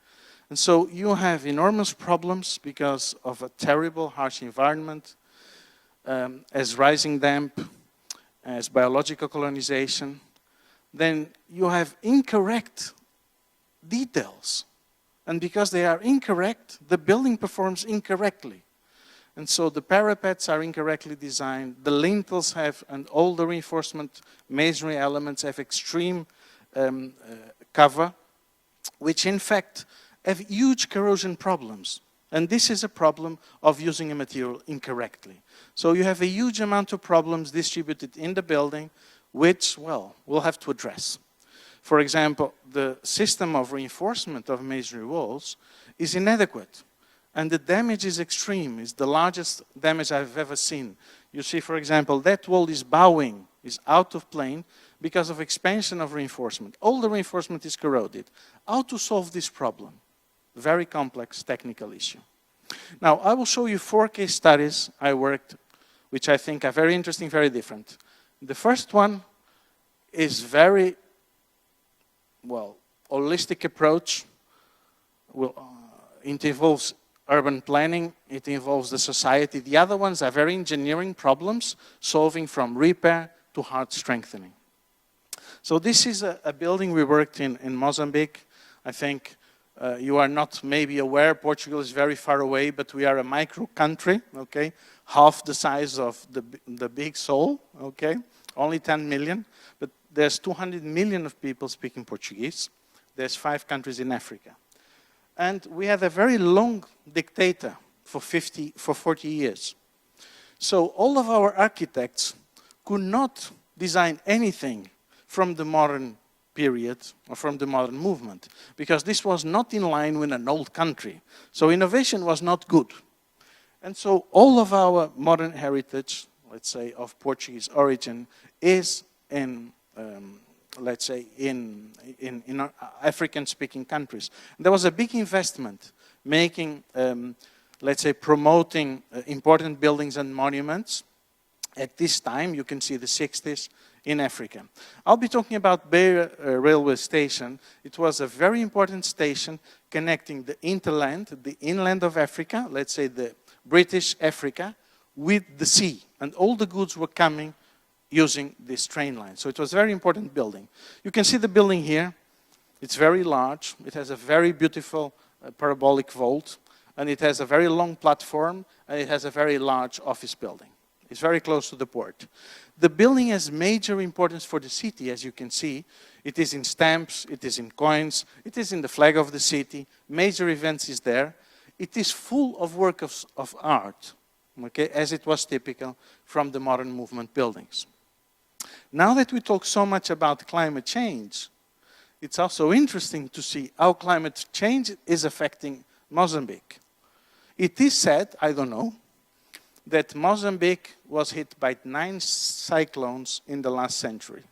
G: And so you have enormous problems because of a terrible, harsh environment, as rising damp, as biological colonization. Then you have incorrect details. And because they are incorrect, the building performs incorrectly. And so the parapets are incorrectly designed, the lintels have, and all the reinforcement masonry elements have extreme cover, which in fact have huge corrosion problems. And this is a problem of using a material incorrectly. So you have a huge amount of problems distributed in the building, which, well, we'll have to address. For example, the system of reinforcement of masonry walls is inadequate. And the damage is extreme. It's the largest damage I've ever seen. You see, for example, that wall is bowing, is out of plane because of expansion of reinforcement. All the reinforcement is corroded. How to solve this problem? Very complex technical issue. Now, I will show you 4 case studies I worked, which I think are very interesting, very different. The first one is very, well, holistic approach. It involves urban planning, it involves the society. The other ones are very engineering problems, solving from repair to hard strengthening. So this is a building we worked in Mozambique. I think you are not maybe aware, Portugal is very far away, but we are a micro country, okay? Half the size of the big Seoul, okay? Only 10 million, but there's 200 million of people speaking Portuguese. There's 5 countries in Africa. And we had a very long dictator for 40 years. So all of our architects could not design anything from the modern period or from the modern movement because this was not in line with an old country. So innovation was not good. And so all of our modern heritage, let's say of Portuguese origin, is in let's say, in African-speaking countries. There was a big investment making, let's say, promoting important buildings and monuments. At this time, you can see the 60s in Africa. I'll be talking about Beira railway station. It was a very important station connecting the hinterland, the inland of Africa, let's say the British Africa, with the sea. And all the goods were coming using this train line. So it was a very important building. You can see the building here. It's very large. It has a very beautiful parabolic vault, and it has a very long platform, and it has a very large office building. It's very close to the port. The building has major importance for the city, as you can see. It is in stamps, it is in coins, it is in the flag of the city. Major events is there. It is full of work of art, okay, as it was typical from the modern movement buildings. Now that we talk so much about climate change, it's also interesting to see how climate change is affecting Mozambique. It is said, I don't know, that Mozambique was hit by 9 cyclones in the last century.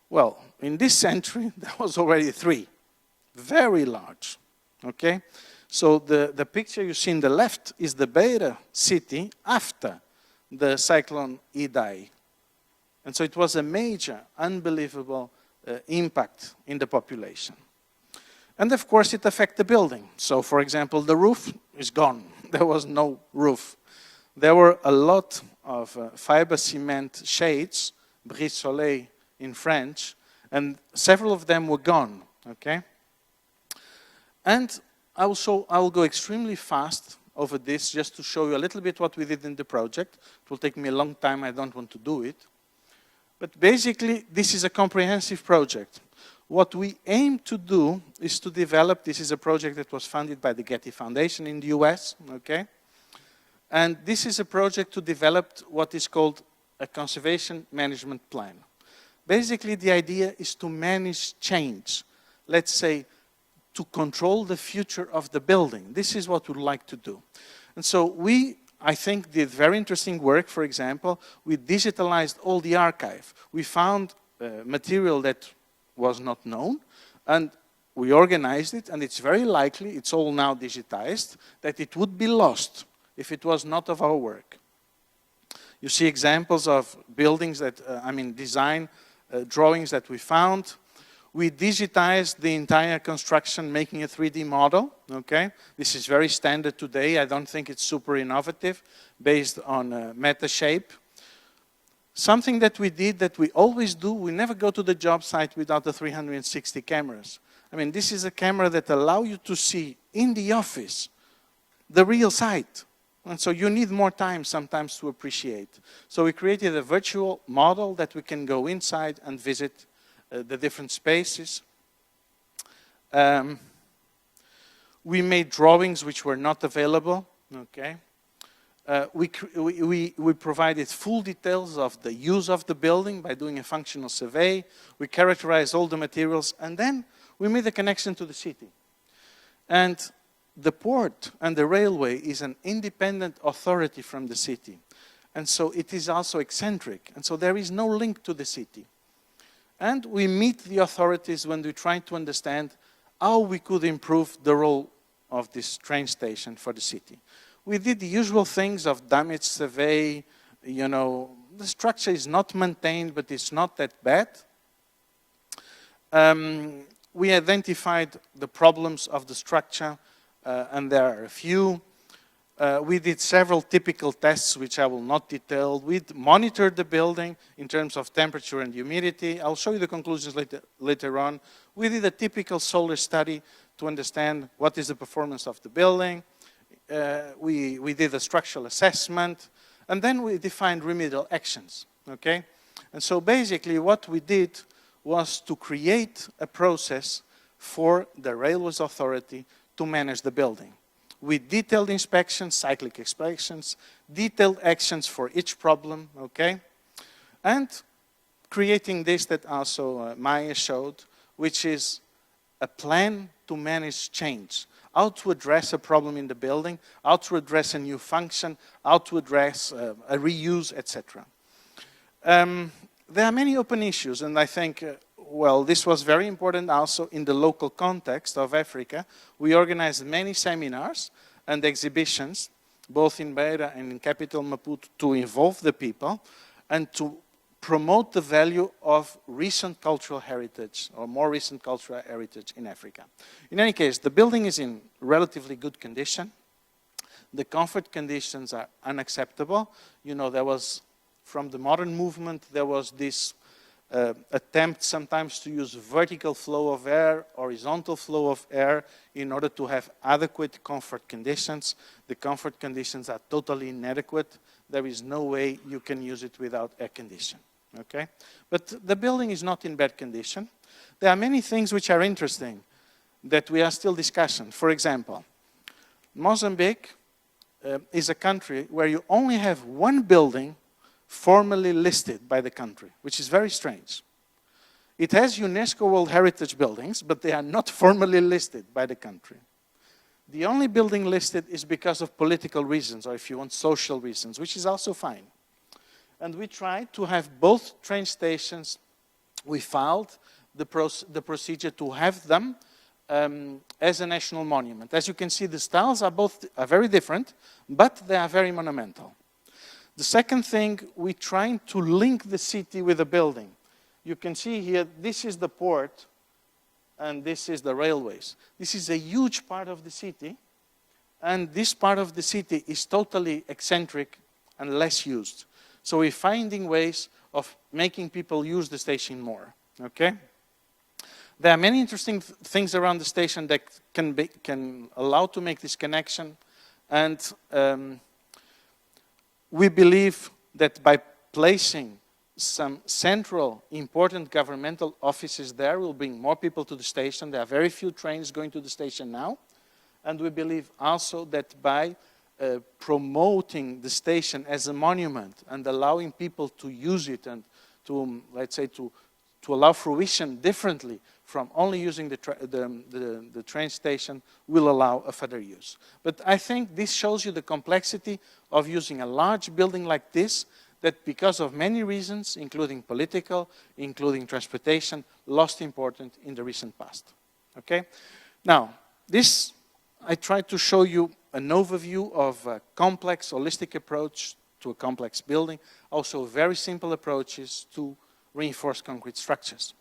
G: Well, in this century, there was already 3, very large, okay? So the picture you see on the left is the Beira city after the cyclone Idai. And so it was a major, unbelievable impact in the population. And of course it affected the building. So for example, the roof is gone. There was no roof. There were a lot of fiber cement shades, brise soleil in French, and several of them were gone, okay? And I will go extremely fast over this just to show you a little bit what we did in the project. It will take me a long time, I don't want to do it. But basically, this is a comprehensive project. What we aim to do is to develop, this is a project that was funded by the Getty Foundation in the US, okay? And this is a project to develop what is called a conservation management plan. Basically, the idea is to manage change. Let's say, to control the future of the building. This is what we'd like to do. And so we, I think, did very interesting work. For example, we digitalized all the archive. We found material that was not known, and we organized it, and it's very likely, it's all now digitized, that it would be lost if it was not of our work. You see examples of buildings that, design drawings that we found. We digitized the entire construction, making a 3D model, okay? This is very standard today. I don't think it's super innovative, based on meta shape. Something that we did that we always do, we never go to the job site without the 360 cameras. I mean, this is a camera that allows you to see in the office the real site. And so you need more time sometimes to appreciate. So we created a virtual model that we can go inside and visit the different spaces. We made drawings which were not available, okay? We provided full details of the use of the building by doing a functional survey. We characterized all the materials, and then we made a connection to the city. And the port and the railway is an independent authority from the city. And so it is also eccentric, and so there is no link to the city. And we meet the authorities when we try to understand how we could improve the role of this train station for the city. We did the usual things of damage survey, you know, the structure is not maintained, but it's not that bad. We identified the problems of the structure, and there are a few. We did several typical tests, which I will not detail. We monitored the building in terms of temperature and humidity. I'll show you the conclusions later on. We did a typical solar study to understand what is the performance of the building. We did a structural assessment, and then we defined remedial actions, okay? And so basically what we did was to create a process for the Railways Authority to manage the building. With detailed inspections, cyclic inspections, detailed actions for each problem, okay? And creating this that also Maya showed, which is a plan to manage change. How to address a problem in the building, how to address a new function, how to address a reuse, etc. There are many open issues, and I think, well, this was very important also in the local context of Africa. We organized many seminars and exhibitions, both in Beira and in capital Maputo, to involve the people and to promote the value of recent cultural heritage, or more recent cultural heritage in Africa. In any case, the building is in relatively good condition. The comfort conditions are unacceptable. You know, there was, from the modern movement, there was this attempt sometimes to use vertical flow of air, horizontal flow of air, in order to have adequate comfort conditions. The comfort conditions are totally inadequate. There is no way you can use it without air condition, okay? But the building is not in bad condition. There are many things which are interesting that we are still discussing. For example, Mozambique is a country where you only have one building formally listed by the country, which is very strange. It has UNESCO World Heritage buildings, but they are not formally listed by the country. The only building listed is because of political reasons, or if you want, social reasons, which is also fine. And we tried to have both train stations. We filed the procedure to have them as a national monument. As you can see, the styles are very different, but they are very monumental. The second thing, we're trying to link the city with the building. You can see here, this is the port, and this is the railways. This is a huge part of the city, and this part of the city is totally eccentric and less used. So we're finding ways of making people use the station more, okay? There are many interesting things around the station that can allow to make this connection, and we believe that by placing some central important governmental offices there will bring more people to the station. There are very few trains going to the station now, and we believe also that by promoting the station as a monument and allowing people to use it and to, let's say, to allow fruition differently from only using the train station will allow a further use. But I think this shows you the complexity of using a large building like this that because of many reasons, including political, including transportation, lost importance in the recent past. Okay? Now, this, I tried to show you an overview of a complex, holistic approach to a complex building, also very simple approaches to reinforced concrete structures.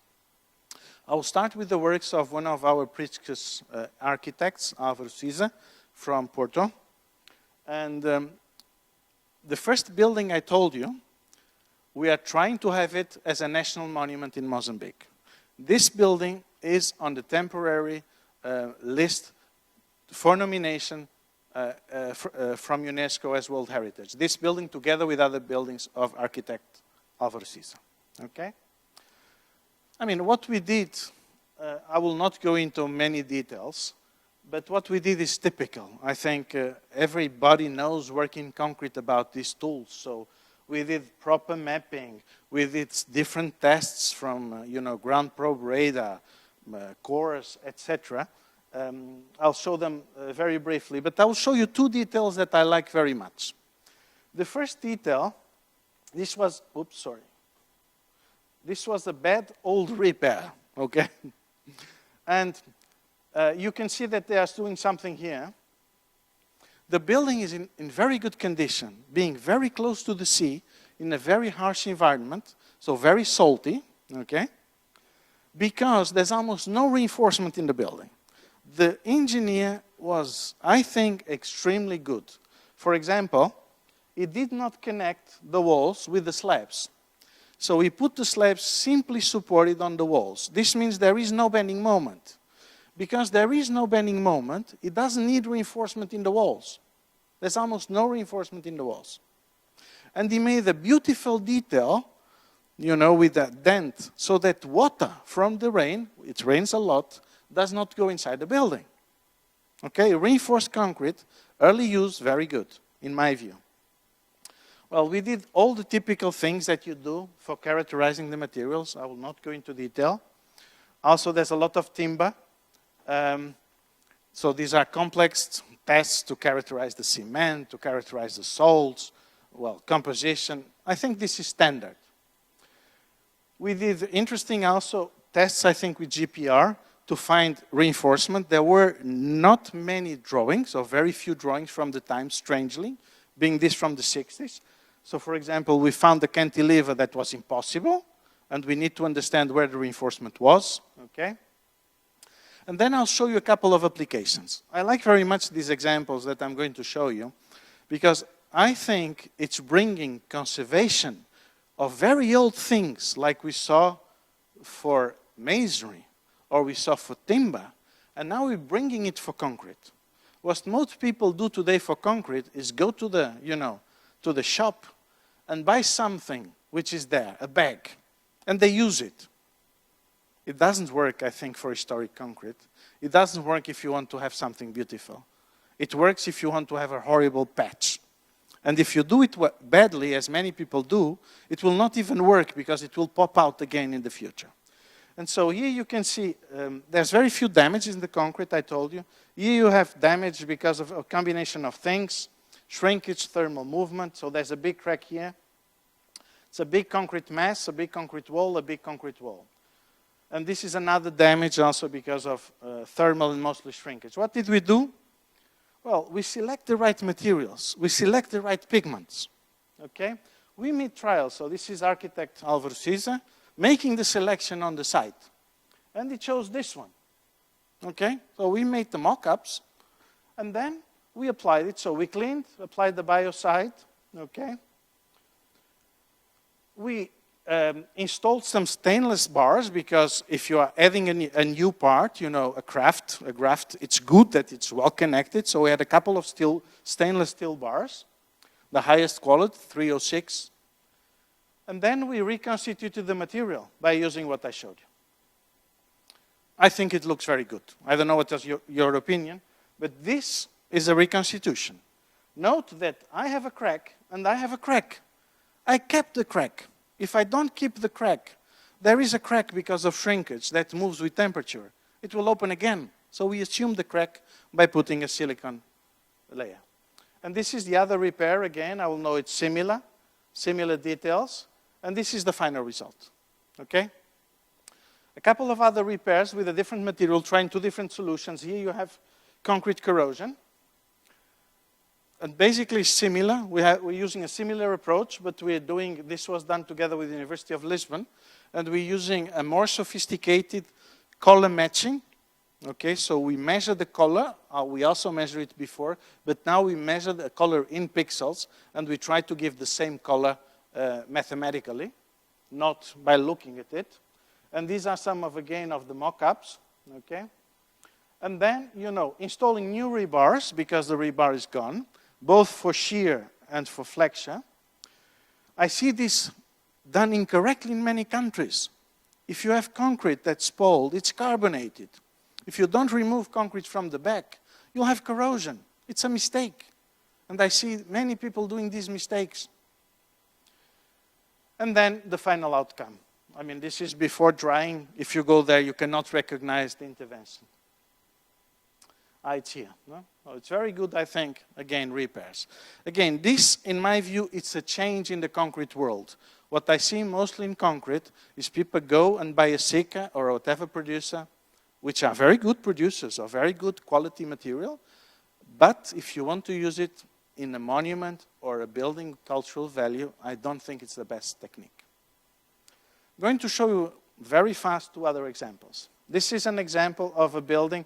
G: I will start with the works of one of our previous architects, Álvaro Siza, from Porto. And the first building I told you, we are trying to have it as a national monument in Mozambique. This building is on the temporary list for nomination from UNESCO as World Heritage. This building together with other buildings of architect Álvaro Siza. Okay? I mean, what we did, I will not go into many details, but what we did is typical. I think everybody knows working concrete about these tools. So we did proper mapping, we did different tests from, you know, ground probe radar, cores, etc. I'll show them very briefly, but I'll show you two details that I like very much. The first detail, this was, oops, sorry. This was a bad old repair, okay? And you can see that they are doing something here. The building is in very good condition, being very close to the sea, in a very harsh environment, so very salty, okay? Because there's almost no reinforcement in the building. The engineer was, I think, extremely good. For example, he did not connect the walls with the slabs. So we put the slabs simply supported on the walls. This means there is no bending moment. Because there is no bending moment, it doesn't need reinforcement in the walls. There's almost no reinforcement in the walls. And he made a beautiful detail, you know, with that dent, so that water from the rain, it rains a lot, does not go inside the building. Okay, reinforced concrete, early use, very good, in my view. Well, we did all the typical things that you do for characterizing the materials. I will not go into detail. Also, there's a lot of timber. So these are complex tests to characterize the cement, to characterize the salts, well, composition. I think this is standard. We did interesting also tests, I think, with GPR to find reinforcement. There were not many drawings, or very few drawings from the time, strangely, being this from the 60s. So, for example, we found the cantilever that was impossible, and we need to understand where the reinforcement was, okay? And then I'll show you a couple of applications. I like very much these examples that I'm going to show you, because I think it's bringing conservation of very old things, like we saw for masonry, or we saw for timber, and now we're bringing it for concrete. What most people do today for concrete is go to the, you know, to the shop and buy something which is there, a bag, and they use it. It doesn't work, I think, for historic concrete. It doesn't work if you want to have something beautiful. It works if you want to have a horrible patch. And if you do it badly, as many people do, it will not even work because it will pop out again in the future. And so here you can see there's very few damages in the concrete, I told you. Here you have damage because of a combination of things. Shrinkage, thermal movement, so there's a big crack here. It's a big concrete mass, a big concrete wall, a big concrete wall. And this is another damage also because of thermal and mostly shrinkage. What did we do? Well, we select the right materials. We select the right pigments, okay? We made trials, so this is architect Álvaro Siza making the selection on the site. And he chose this one, okay? So we made the mock-ups, and then we applied it. So we cleaned, applied the biocide, okay? We installed some stainless bars because if you are adding a new part, you know, a graft, it's good that it's well connected. So we had a couple of stainless steel bars, the highest quality, 306. And then we reconstituted the material by using what I showed you. I think it looks very good. I don't know what is your opinion, but this is a reconstitution. Note that I have a crack and I have a crack. I kept the crack. If I don't keep the crack, there is a crack because of shrinkage that moves with temperature. It will open again. So we assume the crack by putting a silicone layer. And this is the other repair. Again, I will know it's similar details. And this is the final result. Okay? A couple of other repairs with a different material, trying two different solutions. Here you have concrete corrosion. And basically similar, we're using a similar approach, but this was done together with the University of Lisbon, and we're using a more sophisticated color matching. Okay, so we measure the color, we also measured it before, but now we measure the color in pixels, and we try to give the same color mathematically, not by looking at it. And these are some of the mock-ups, okay? And then, you know, installing new rebars, because the rebar is gone, both for shear and for flexure. I see this done incorrectly in many countries. If you have concrete that's spoiled, it's carbonated. If you don't remove concrete from the back, you'll have corrosion. It's a mistake. And I see many people doing these mistakes. And then the final outcome. I mean, this is before drying. If you go there, you cannot recognize the intervention. It's here. No? Oh, it's very good, I think. Again, repairs. Again, this, in my view, it's a change in the concrete world. What I see mostly in concrete is people go and buy a Sika or whatever producer, which are very good producers or very good quality material. But if you want to use it in a monument or a building cultural value, I don't think it's the best technique. I'm going to show you very fast two other examples. This is an example of a building.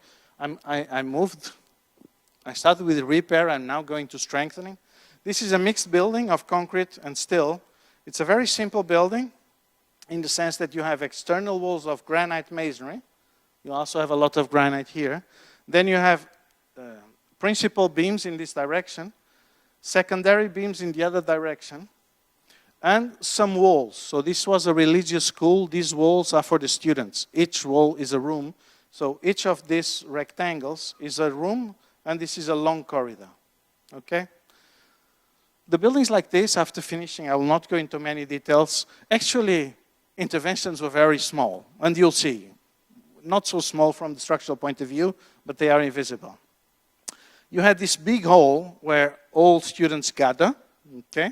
G: I started with repair, I'm now going to strengthening. This is a mixed building of concrete and steel. It's a very simple building in the sense that you have external walls of granite masonry. You also have a lot of granite here. Then you have principal beams in this direction, secondary beams in the other direction, and some walls. So this was a religious school. These walls are for the students. Each wall is a room. So each of these rectangles is a room, and this is a long corridor, okay? The buildings like this, after finishing, I will not go into many details. Actually, interventions were very small, and you'll see. Not so small from the structural point of view, but they are invisible. You had this big hall where all students gather, okay?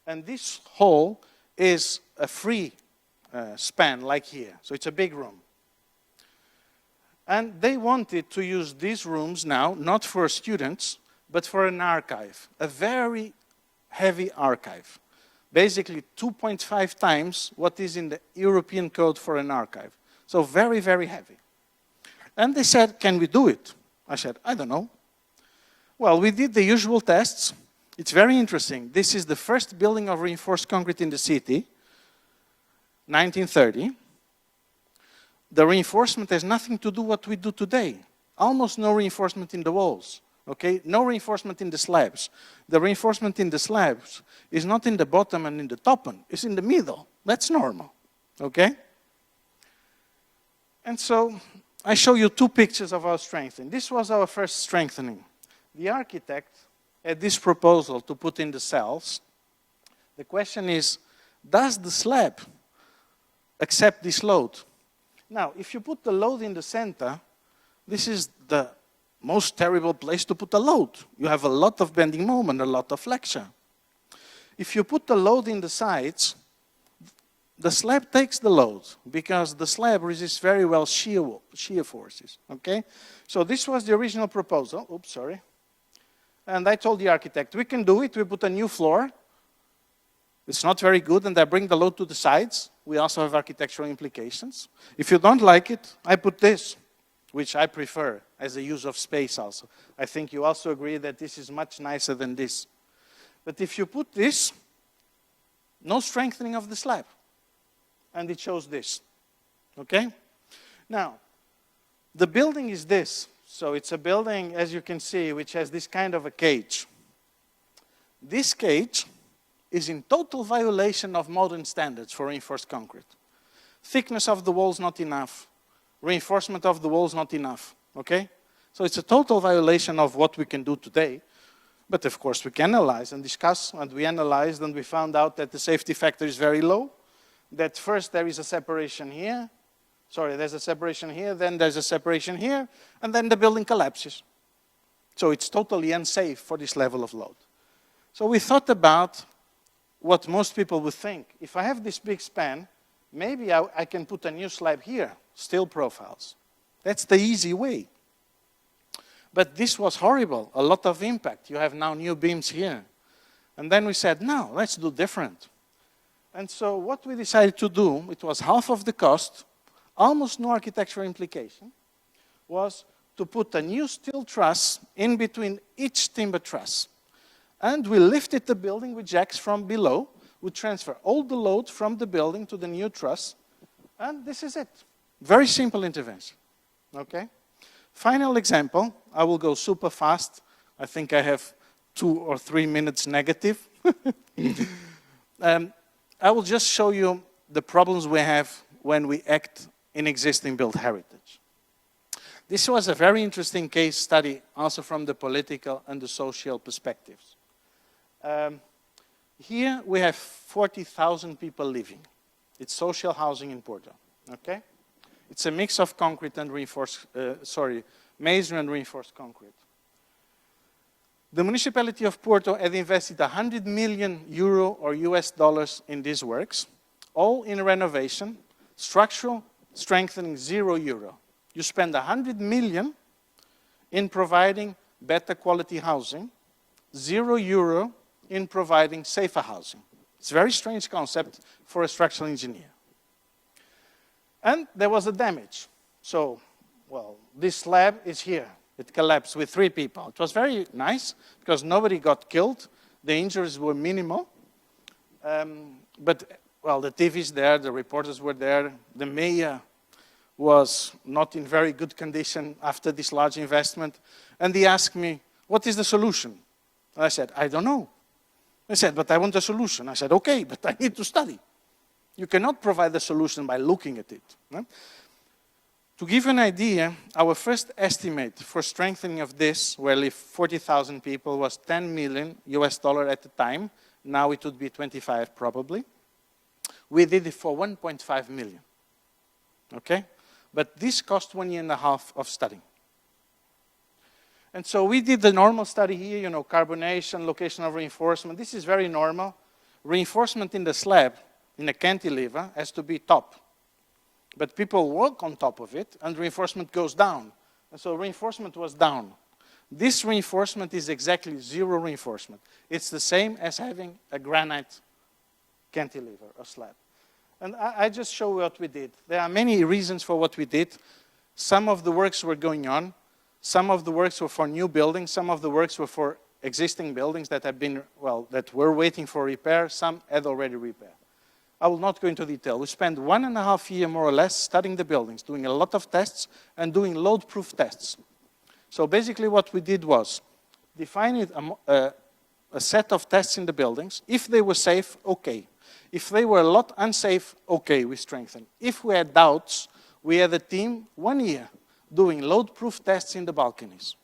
G: And this hall is a free span, like here. So it's a big room. And they wanted to use these rooms now, not for students, but for an archive, a very heavy archive. Basically 2.5 times what is in the European code for an archive. So very, very heavy. And they said, can we do it? I said, I don't know. Well, we did the usual tests. It's very interesting. This is the first building of reinforced concrete in the city, 1930. The reinforcement has nothing to do with what we do today. Almost no reinforcement in the walls, okay? No reinforcement in the slabs. The reinforcement in the slabs is not in the bottom and in the top one. It's in the middle. That's normal, okay? And so I show you two pictures of our strengthening. This was our first strengthening. The architect had this proposal to put in the cells. The question is, does the slab accept this load? Now, if you put the load in the center, this is the most terrible place to put a load. You have a lot of bending moment, a lot of flexure. If you put the load in the sides, the slab takes the load because the slab resists very well shear forces, okay? So this was the original proposal. Oops, sorry. And I told the architect, we can do it. We put a new floor. It's not very good, and I bring the load to the sides. We also have architectural implications. If you don't like it, I put this, which I prefer as a use of space also. I think you also agree that this is much nicer than this. But if you put this, no strengthening of the slab. and it shows this. Okay? Now, the building is this. So it's a building, as you can see, which has this kind of a cage. This cage is in total violation of modern standards for reinforced concrete. Thickness of the walls not enough. Reinforcement of the walls not enough. Okay? So it's a total violation of what we can do today. But of course we can analyze and discuss, and we analyzed and we found out that the safety factor is very low. That first there is a separation here. Sorry, there's a separation here, then there's a separation here, and then the building collapses. So it's totally unsafe for this level of load. So we thought about what most people would think. If I have this big span, maybe I can put a new slab here, steel profiles. That's the easy way. But this was horrible, a lot of impact. You have now new beams here. And then we said, no, let's do different. And so what we decided to do, it was half of the cost, almost no architectural implication, was to put a new steel truss in between each timber truss. And we lifted the building with jacks from below. We transfer all the load from the building to the new truss. And this is it. Very simple intervention. Okay? Final example. I will go super fast. I think I have 2 or 3 minutes negative. I will just show you the problems we have when we act in existing built heritage. This was a very interesting case study, also from the political and the social perspectives. Here we have 40,000 people living. It's social housing in Porto, okay? It's a mix of concrete and reinforced, masonry and reinforced concrete. The municipality of Porto had invested 100 million euro or US dollars in these works, all in renovation, structural strengthening, €0. You spend 100 million in providing better quality housing, €0 in providing safer housing. It's a very strange concept for a structural engineer. And there was a damage. So, well, this slab is here. It collapsed with 3 people. It was very nice because nobody got killed. The injuries were minimal. But, well, the TV's there, the reporters were there. The mayor was not in very good condition after this large investment. And he asked me, what is the solution? And I said, I don't know. He said, but I want a solution. I said, okay, but I need to study. You cannot provide the solution by looking at it. Right? To give you an idea, our first estimate for strengthening of this, well, if 40,000 people, was 10 million US dollar at the time. Now it would be 25 probably. We did it for 1.5 million. Okay? But this cost 1.5 years of studying. And so we did the normal study here, you know, carbonation, location of reinforcement. This is very normal. Reinforcement in the slab, in a cantilever, has to be top. But people walk on top of it, and reinforcement goes down. And so reinforcement was down. This reinforcement is exactly 0 reinforcement. It's the same as having a granite cantilever or slab. And I just show what we did. There are many reasons for what we did. Some of the works were going on. Some of the works were for new buildings. Some of the works were for existing buildings that have been, well, that were waiting for repair. Some had already repaired. I will not go into detail. We spent 1.5 years, more or less, studying the buildings, doing a lot of tests, and doing load-proof tests. So basically what we did was define a set of tests in the buildings. If they were safe, okay. If they were a lot unsafe, okay, we strengthened. If we had doubts, we had a team 1 year doing load-proof tests in the balconies.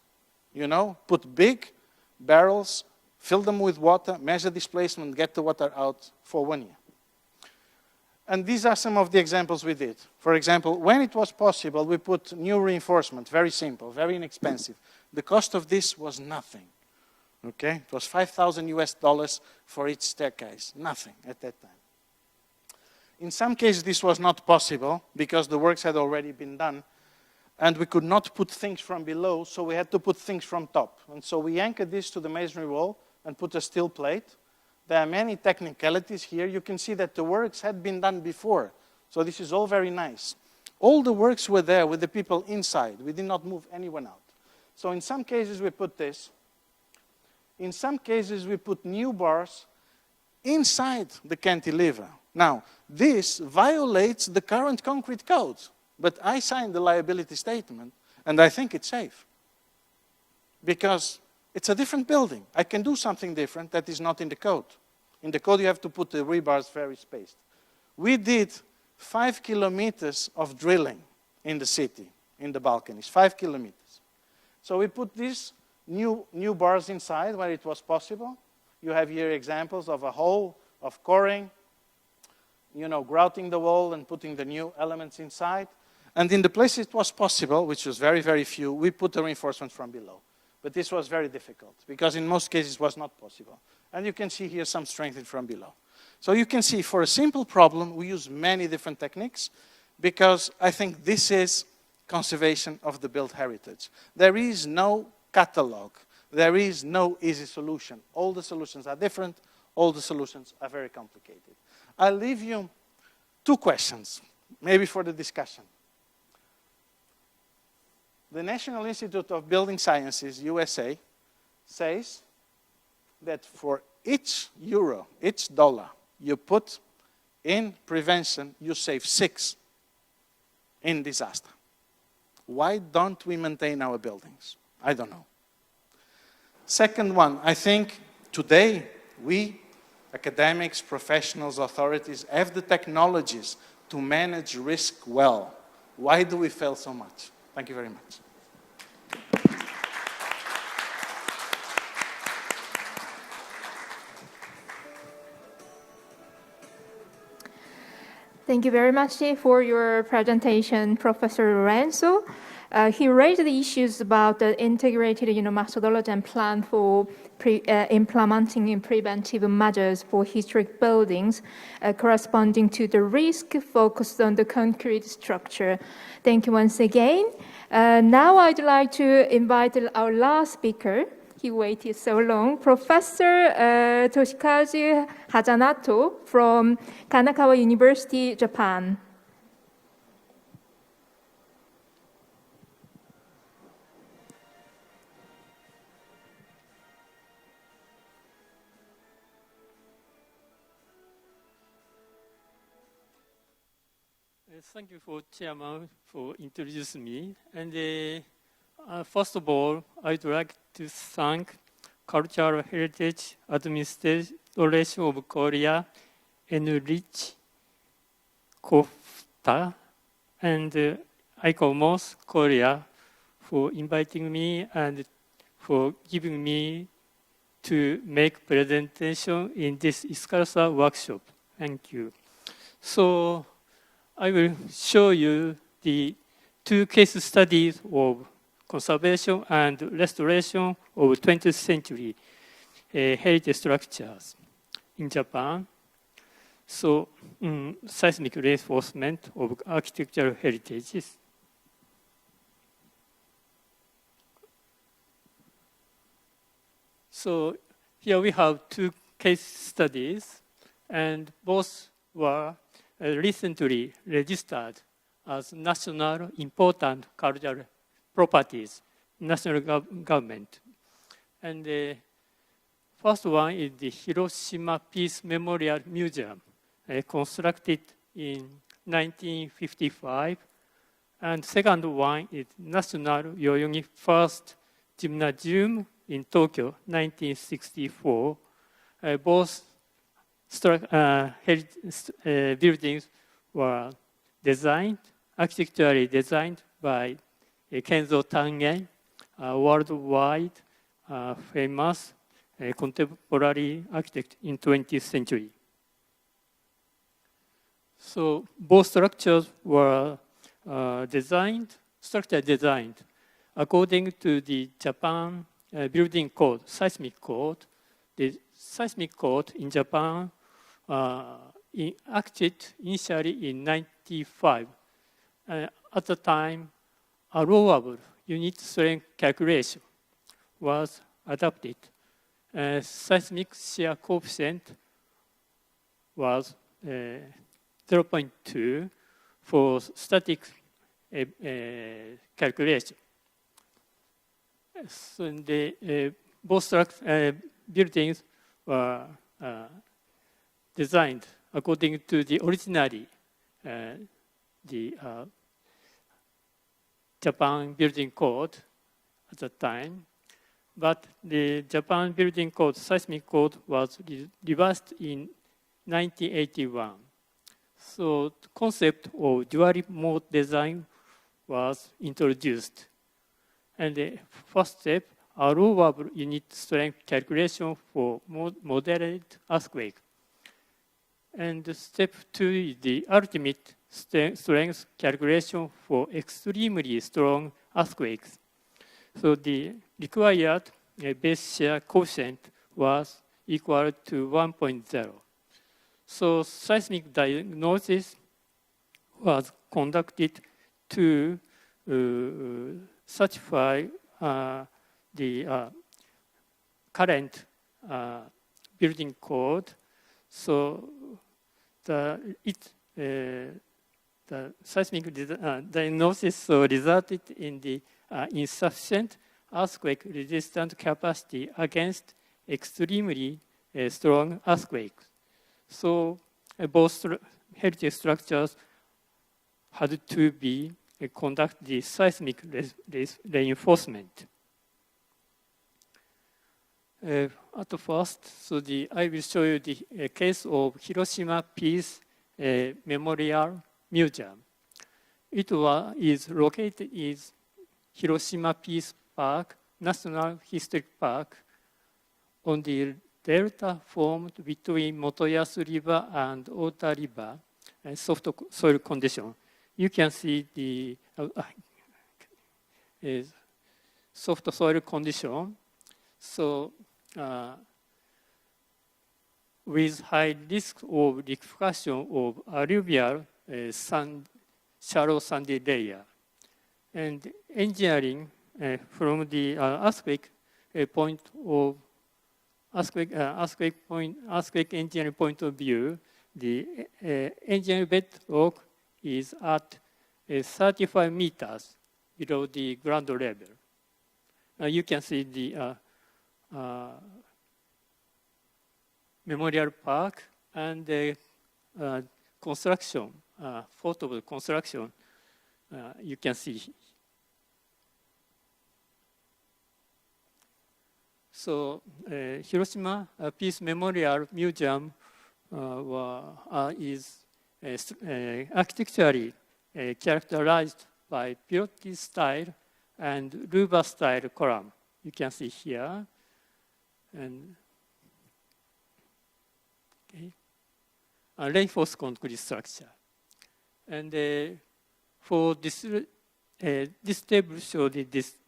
G: You know, put big barrels, fill them with water, measure displacement, get the water out for 1 year. And these are some of the examples we did. For example, when it was possible, we put new reinforcement, very simple, very inexpensive. The cost of this was nothing. Okay? It was 5,000 US dollars for each staircase. Nothing at that time. In some cases, this was not possible because the works had already been done. And we could not put things from below, so we had to put things from top. And so we anchored this to the masonry wall and put a steel plate. There are many technicalities here. You can see that the works had been done before. So this is all very nice. All the works were there with the people inside. We did not move anyone out. So in some cases, we put this. In some cases, we put new bars inside the cantilever. Now, this violates the current concrete code, but I signed the liability statement, and I think it's safe. Because it's a different building. I can do something different that is not in the code. In the code, you have to put the rebars very spaced. We did 5 kilometers of drilling in the city, in the balconies, 5 kilometers. So we put these new bars inside where it was possible. You have here examples of a hole of coring, grouting the wall and putting the new elements inside. And in the places it was possible, which was very, very few, we put the reinforcements from below. But this was very difficult, because in most cases it was not possible. And you can see here some strengthening from below. So you can see for a simple problem, we use many different techniques, because I think this is conservation of the built heritage. There is no catalog. There is no easy solution. All the solutions are different. All the solutions are very complicated. I'll leave you 2 questions, maybe for the discussion. The National Institute of Building Sciences, USA, says that for each euro, each dollar you put in prevention, you save 6 in disaster. Why don't we maintain our buildings? I don't know. Second one, I think today we, academics, professionals, authorities, have the technologies to manage risk well. Why do we fail so much? Thank you very much.
A: Thank you very much for your presentation, Professor Lourenco. He raised the issues about the integrated methodology and plan for implementing preventive measures for historic buildings corresponding to the risk focused on the concrete structure. Thank you once again. Now I'd like to invite our last speaker. He waited so long. Professor Toshikazu Hanazato from Kanagawa University, Japan.
H: Thank you for Chairman for introducing me. And first of all, I'd like to thank Cultural Heritage Administration of Korea, Enrich Kofta, and ICOMOS-KOREA for inviting me and for giving me to make presentation in this ISCARSAH workshop. Thank you. So I will show you the 2 case studies of conservation and restoration of 20th century heritage structures in Japan. So, seismic reinforcement of architectural heritages. So here we have 2 case studies, and both were recently registered as national important cultural properties, national government. And the first one is the Hiroshima Peace Memorial Museum, constructed in 1955. And second one is National Yoyogi First Gymnasium in Tokyo, 1964. Both buildings were designed, architecturally designed by Kenzo Tangen, a worldwide famous contemporary architect in 20th century. So both structures were designed according to the Japan building code, seismic code. The seismic code in Japan acted initially in 1995. At the time, allowable unit strength calculation was adopted. Seismic shear coefficient was 0.2 for static calculation. So both buildings were designed according to the originally the Japan Building Code at the time. But the Japan Building Code, Seismic Code, was reversed in 1981. So the concept of dual mode design was introduced. And the first step, allowable unit strength calculation for moderate earthquake. And step 2 is the ultimate strength calculation for extremely strong earthquakes. So the required base shear coefficient was equal to 1.0. So seismic diagnosis was conducted to certify the current building code. So the seismic diagnosis resulted in the insufficient earthquake-resistant capacity against extremely strong earthquakes. So both heritage structures had to be conduct the seismic reinforcement. At first, so I will show you the case of Hiroshima Peace Memorial Museum. It is located in Hiroshima Peace Park, National Historic Park, on the delta formed between Motoyasu River and Ota River, soft soil condition. You can see the soft soil condition. So with high risk of liquefaction of alluvial shallow sandy layer. And engineering from the earthquake engineering point of view, the engineering bedrock is at 35 meters below the ground level. You can see the Memorial Park and the construction, photo of the construction, you can see. So Hiroshima Peace Memorial Museum is architecturally characterized by pilotis style and louver style column. You can see here. And reinforced concrete structure. And for this, this table shows the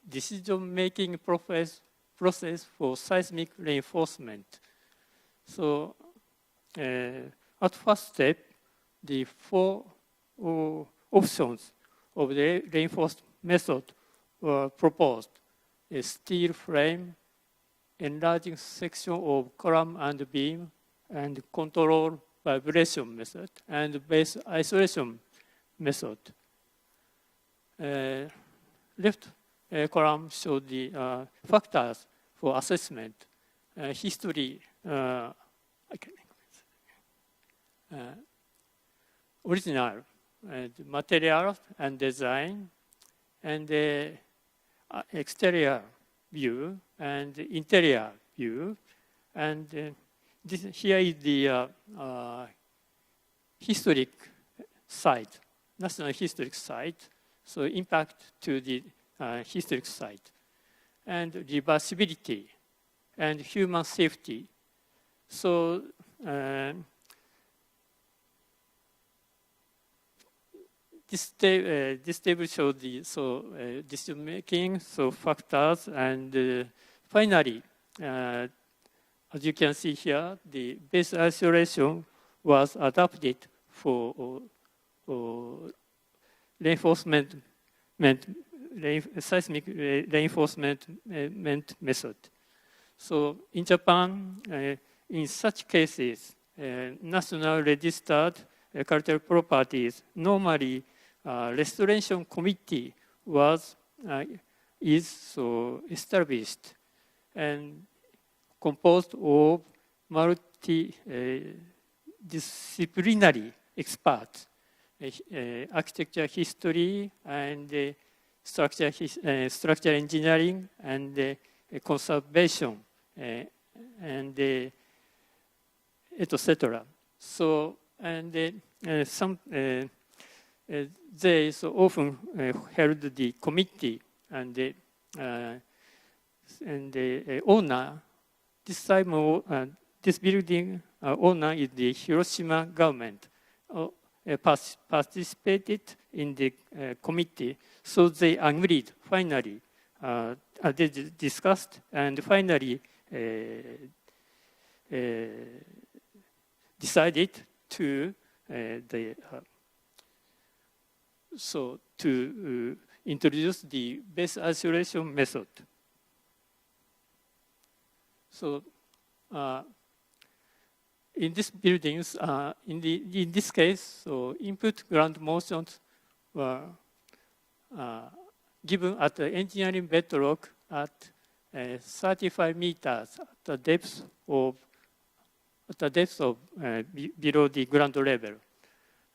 H: decision-making process for seismic reinforcement. So at first step, the 4 options of the reinforced method were proposed: a steel frame, enlarging section of column and beam, and control vibration method, and base isolation method. Left column shows the factors for assessment, history, original material and design, and exterior view and interior view. And here is the historic site, national historic site. So impact to the historic site, and reversibility and human safety. So this table shows the decision making, factors, and finally, as you can see here, the base isolation was adapted for seismic reinforcement method. So in Japan, in such cases, national registered cultural properties, normally restoration committee is established and composed of multidisciplinary multidisciplinary experts, architecture history and structure engineering and conservation and etc. So they so often held the committee and the owner. This time, this building owner is the Hiroshima government. Participated in the committee, so they agreed finally. They discussed and finally decided to introduce the base isolation method. So in these buildings, in this case, so input ground motions were given at the engineering bedrock at 35 meters at the depth of below the ground level,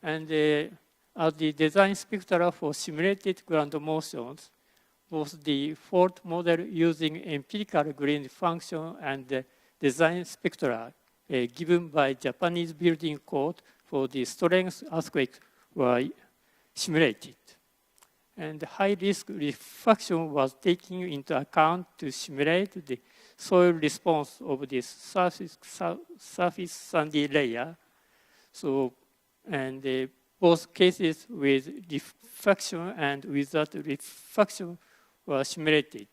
H: and as the design spectra for simulated ground motions, both the fault model using empirical Green function and the design spectra given by Japanese building code for the strength earthquake were simulated. And high-risk refraction was taken into account to simulate the soil response of this surface sandy layer. So, and both cases with refraction and without refraction were simulated.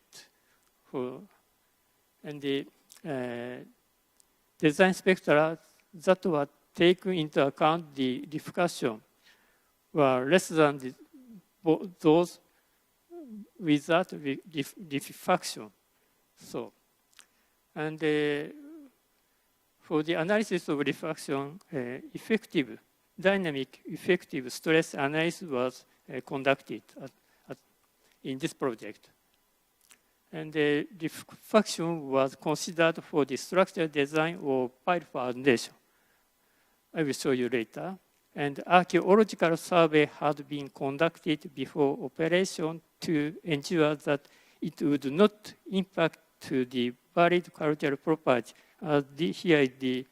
H: And the design spectra that were taken into account the refraction were less than those without refraction. So, and for the analysis of refraction, dynamic effective stress analysis was conducted in this project. And the refraction was considered for the structural design of pile foundation. I will show you later. And archaeological survey had been conducted before operation to ensure that it would not impact to the valid cultural property. Here is the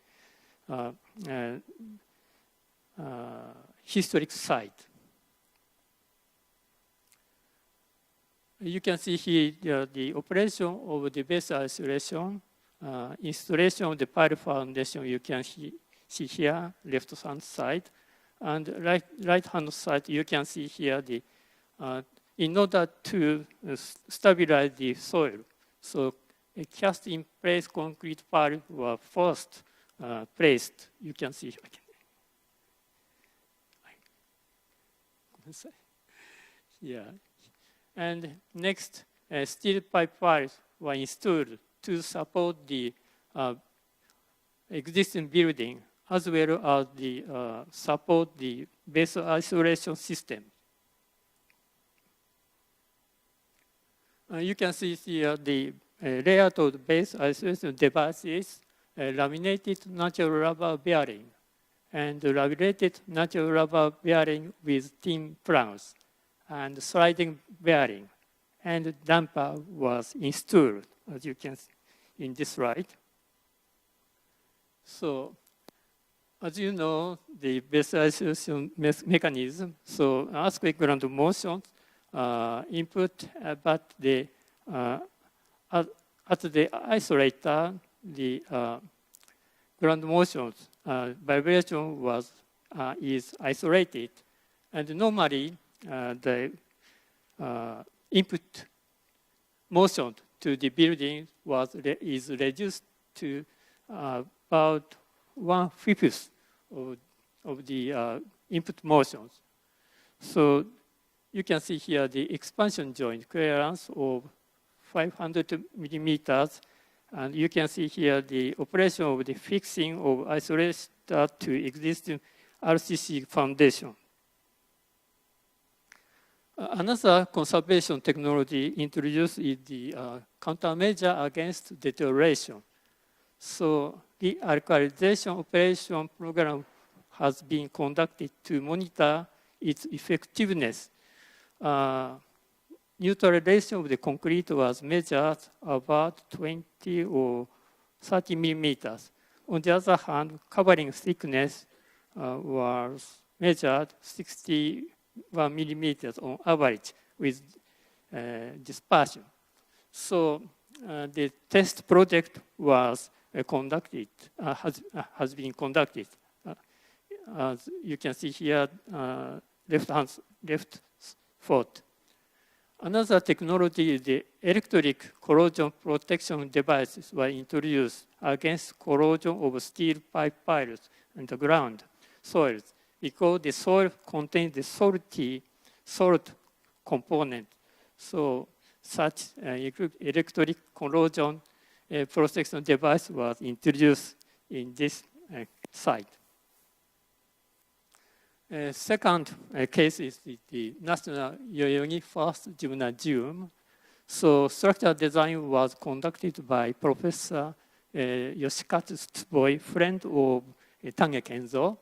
H: historic site. You can see here the operation of the base isolation, installation of the pile foundation. You can see here, left-hand side, and right-hand side. You can see here the in order to stabilize the soil. So a cast-in-place concrete pile were first placed. You can see. Yeah. And next, steel pipe piles were installed to support the existing building, as well as the support the base isolation system. You can see here the layout of the base isolation devices, laminated natural rubber bearing, and laminated natural rubber bearing with thin planks, and sliding bearing, and damper was installed, as you can see in this slide. So, as you know, the base isolation mechanism, so earthquake ground motion input, but the at the isolator, the ground motions vibration is isolated, and normally the input motion to the building is reduced to about 1/5 of the input motions. So you can see here the expansion joint clearance of 500 millimeters, and you can see here the operation of the fixing of isolator to existing RCC foundation. Another conservation technology introduced is the countermeasure against deterioration. So the alkalization operation program has been conducted to monitor its effectiveness. Neutral relation of the concrete was measured about 20 or 30 millimeters. On the other hand, covering thickness was measured 61 millimeters on average with dispersion. So the test project was conducted, has been conducted. As you can see here, left foot. Another technology is the electric corrosion protection devices were introduced against corrosion of steel pipe piles underground soils because the soil contains the salt component. So such electric corrosion protection device was introduced in this site. Second case is the National Yoyogi First Gymnasium. So structural design was conducted by Professor Yoshikazu Tsuboi, friend of Tange Kenzo,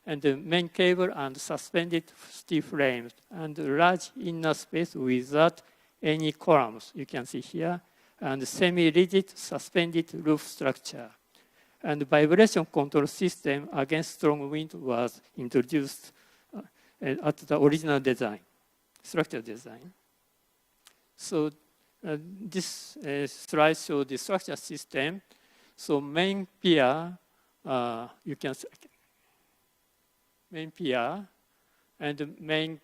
H: and the main cable and suspended steel frames and large inner space without any columns, you can see here, and semi-rigid suspended roof structure. And vibration control system against strong wind was introduced at the original design, structural design. So this slide shows the structure system. So main pier, you can see, main pier, and main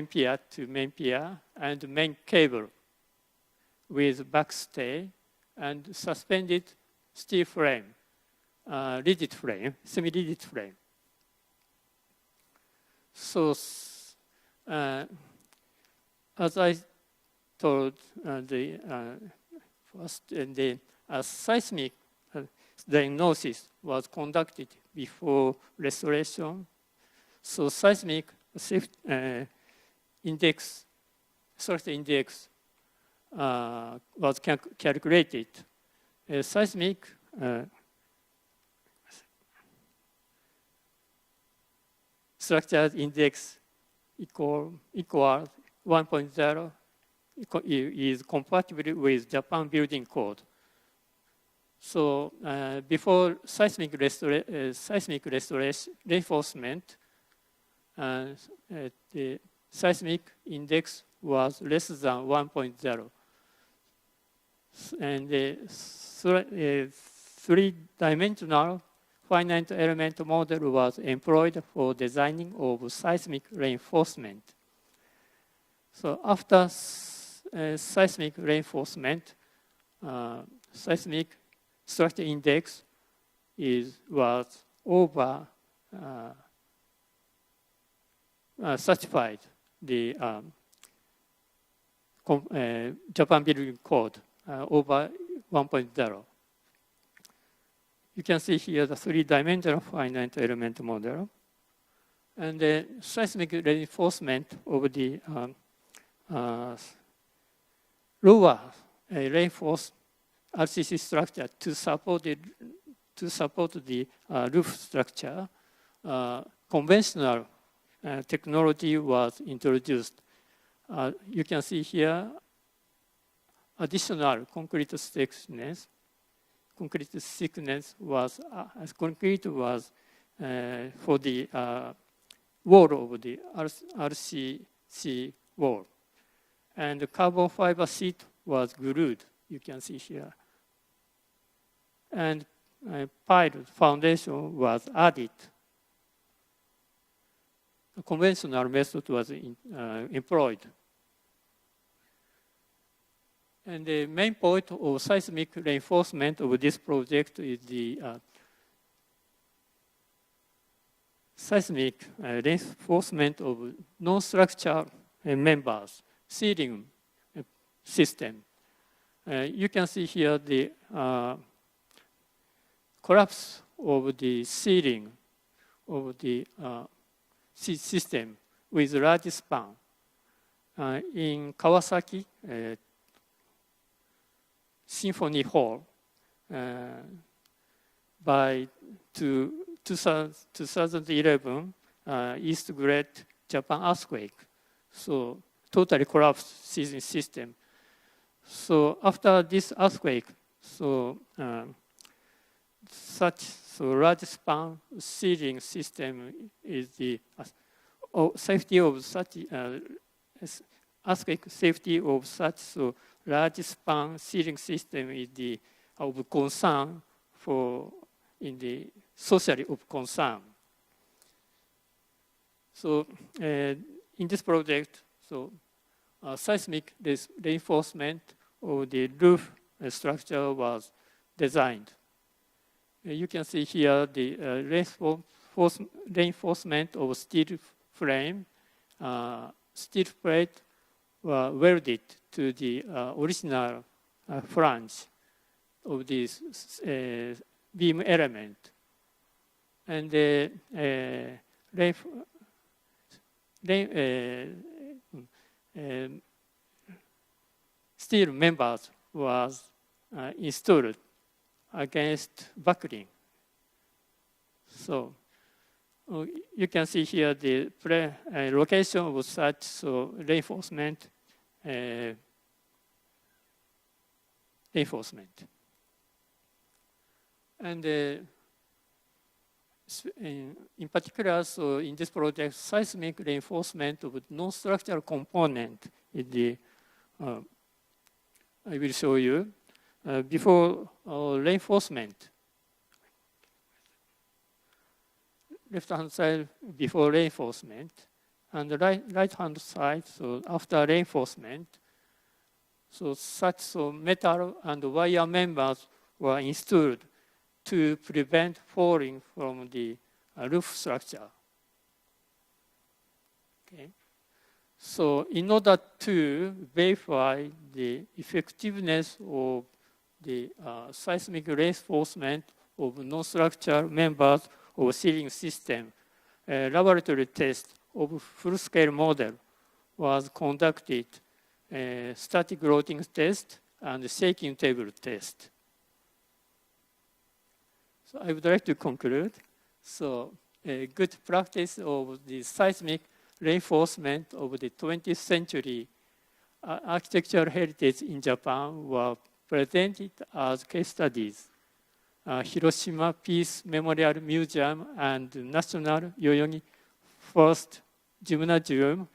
H: pier to main pier, and main cable with backstay and suspended steel frame, rigid frame, semi-rigid frame. So, as I told, the seismic diagnosis was conducted before restoration. So seismic index, structure index was calculated. Seismic structure index equal 1.0 is compatible with Japan Building Code. So before seismic restoration reinforcement, the seismic index was less than 1.0. And the three-dimensional finite element model was employed for designing of seismic reinforcement. So after seismic reinforcement, seismic structure index was over certified the Japan Building Code over 1.0. You can see here the three-dimensional finite element model. And the seismic reinforcement of the lower reinforced RCC structure to support the roof structure, conventional technology was introduced. You can see here additional concrete thickness. Concrete thickness was concrete was for the wall of the RCC wall, and the carbon fiber sheet was glued. You can see here, and piled foundation was added. A conventional method was employed. And the main point of seismic reinforcement of this project is the seismic reinforcement of non-structural members, ceiling system. You can see here the collapse of the ceiling of the system with large span. In Kawasaki, Symphony Hall, to 2011 East Great Japan earthquake. So totally collapsed seismic system. So after this earthquake, large span sealing system is the safety of such earthquake safety of such large span sealing system is the of concern for in the socially of concern. So in this project, seismic reinforcement of the roof structure was designed. You can see here the reinforcement of steel frame. Steel plate were welded to the original flange of this beam element. And the steel members was installed against buckling. So you can see here the location of such reinforcement. And in particular, in this project, seismic reinforcement of non-structural component is the I will show you. Before reinforcement, left-hand side before reinforcement, and the right-hand side, after reinforcement. Such metal and wire members were installed to prevent falling from the roof structure. Okay. So in order to verify the effectiveness of the seismic reinforcement of non-structural members of sealing system, a laboratory test of full-scale model was conducted, a static loading test and shaking table test. So I would like to conclude. So a good practice of the seismic reinforcement of the 20th century architectural heritage in Japan were presented as case studies. Hiroshima Peace Memorial Museum and National Yoyogi First Gymnasium,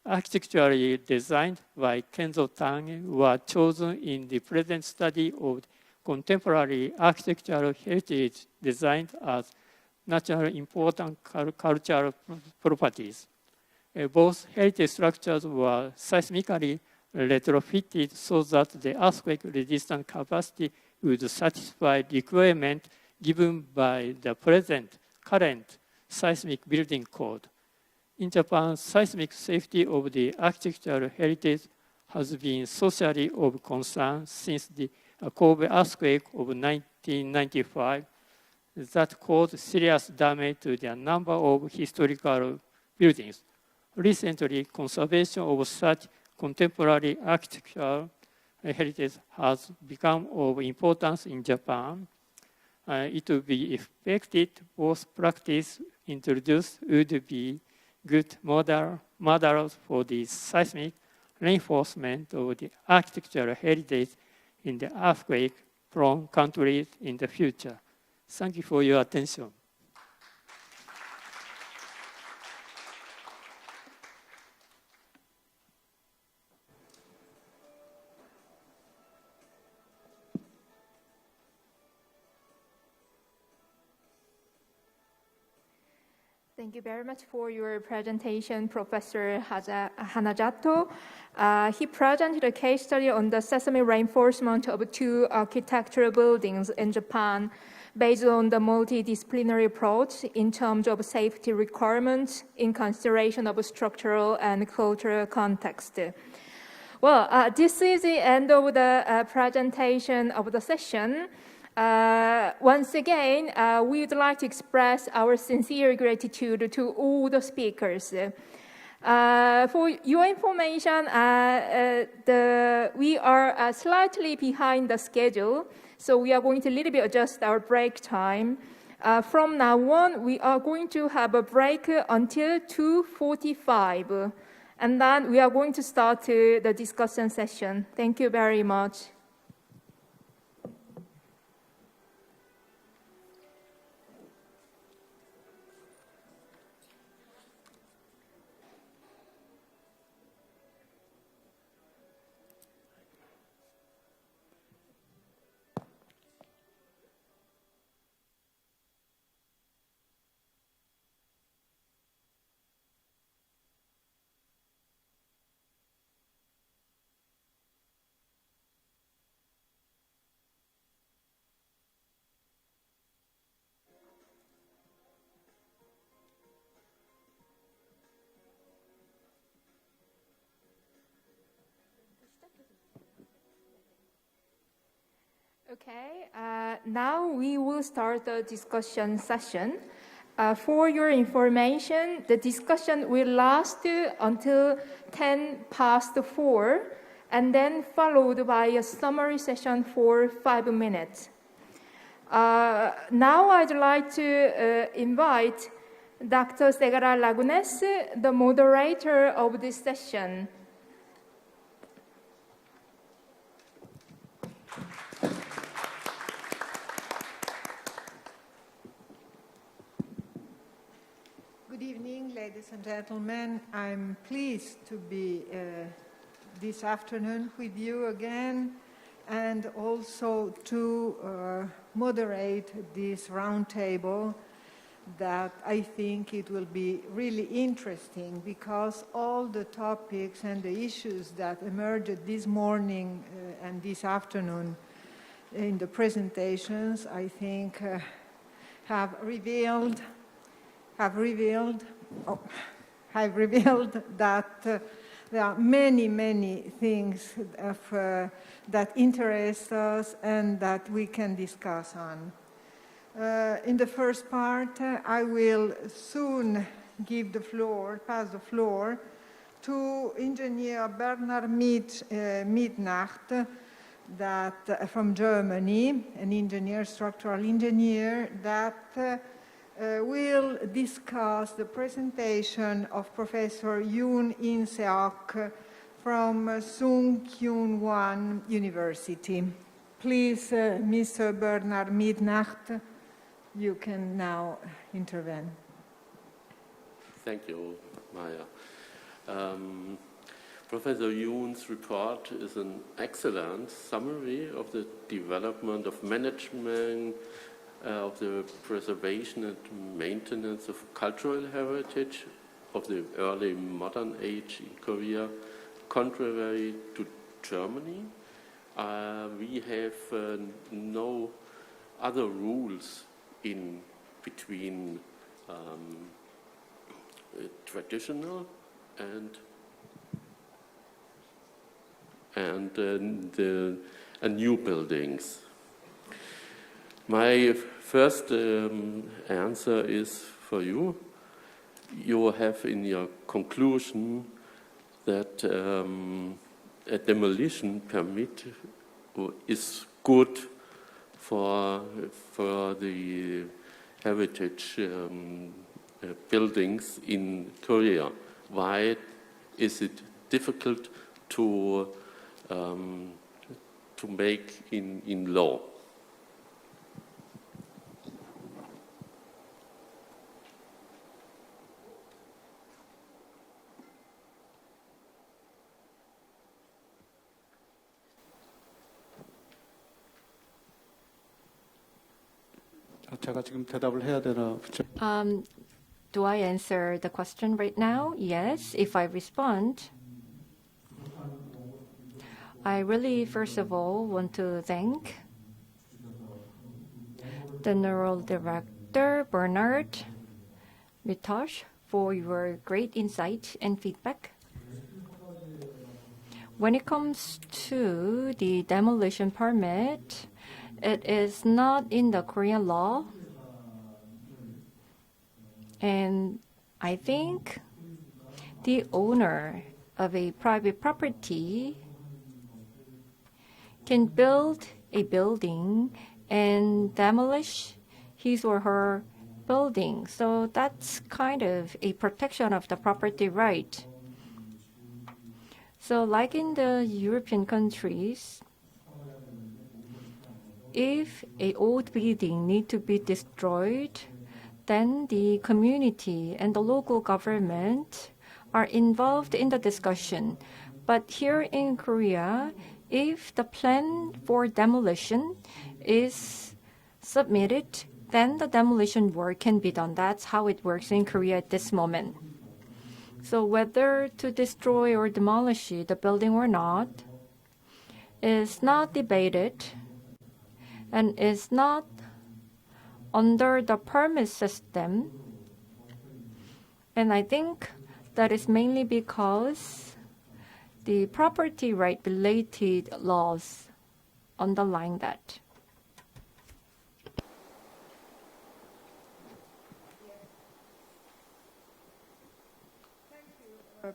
H: architecturally designed by Kenzo Tange, were chosen in the present study of contemporary architectural heritage designed as naturally important cultural properties. Both heritage structures were seismically retrofitted so that the earthquake-resistant capacity would satisfy requirement given by the current seismic building code. In Japan, seismic safety of the architectural heritage has been socially of concern since the Kobe earthquake of 1995 that caused serious damage to the number of historical buildings. Recently, conservation of such contemporary architectural heritage has become of importance in Japan. It would be expected both practice introduced would be good models for the seismic reinforcement of the architectural heritage in the earthquake-prone countries in the future. Thank you for your attention.
A: Thank you very much for your presentation, Professor Hanazato. He presented a case study on the seismic reinforcement of two architectural buildings in Japan based on the multidisciplinary approach in terms of safety requirements in consideration of structural and cultural context. Well, this is the end of the presentation of the session. Once again, we would like to express our sincere gratitude to all the speakers. For your information, we are slightly behind the schedule, so we are going to a little bit adjust our break time. From now on, we are going to have a break until 2:45, and then we are going to start the discussion session. Thank you very much. Okay, now we will start the discussion session. For your information, the discussion will last until 4:10, and then followed by a summary session for 5 minutes. Now I'd like to invite Dr. Segarra Lagunes, the moderator of this session.
B: Good evening, ladies and gentlemen. I'm pleased to be this afternoon with you again, and also to moderate this roundtable that I think it will be really interesting, because all the topics and the issues that emerged this morning and this afternoon in the presentations, I think have revealed that there are many things that interest us and that we can discuss on. In the first part, I will soon pass the floor to Engineer Bernhard Midnacht, from Germany, an structural engineer, that will discuss the presentation of Professor In-seok from Sungkyunkwan University. Please, Mr. Bernhard Midnacht, you can now intervene.
I: Thank you, Maya. Professor Yoon's report is an excellent summary of the development of management of the preservation and maintenance of cultural heritage of the early modern age in Korea, contrary to Germany. We have no other rules in between traditional and new buildings. My first answer is for you. You have in your conclusion that a demolition permit is good for the heritage buildings in Korea. Why is it difficult to make in law?
J: 제가 지금 대답을 해야 되나?
D: Do I answer the question right now? Yes. If I respond, I really, first of all, want to thank the General Director, Bernhard Midnacht, for your great insight and feedback. When it comes to the demolition permit, it is not in the Korean law. And I think the owner of a private property can build a building and demolish his or her building. So that's kind of a protection of the property right. So like in the European countries, if an old building needs to be destroyed, then the community and the local government are involved in the discussion. But here in Korea, if the plan for demolition is submitted, then the demolition work can be done. That's how it works in Korea at this moment. So whether to destroy or demolish the building or not is not debated and is not under the permit system. And I think that is mainly because the property right related laws underline that.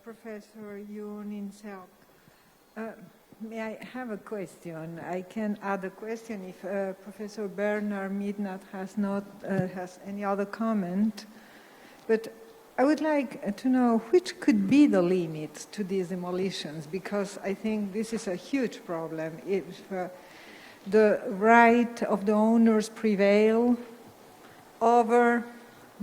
B: Professor In-seok. May I have a question? I can add a question if Professor Bernard Mehrdad has any other comment. But I would like to know which could be the limit to these demolitions, because I think this is a huge problem. If the right of the owners prevail over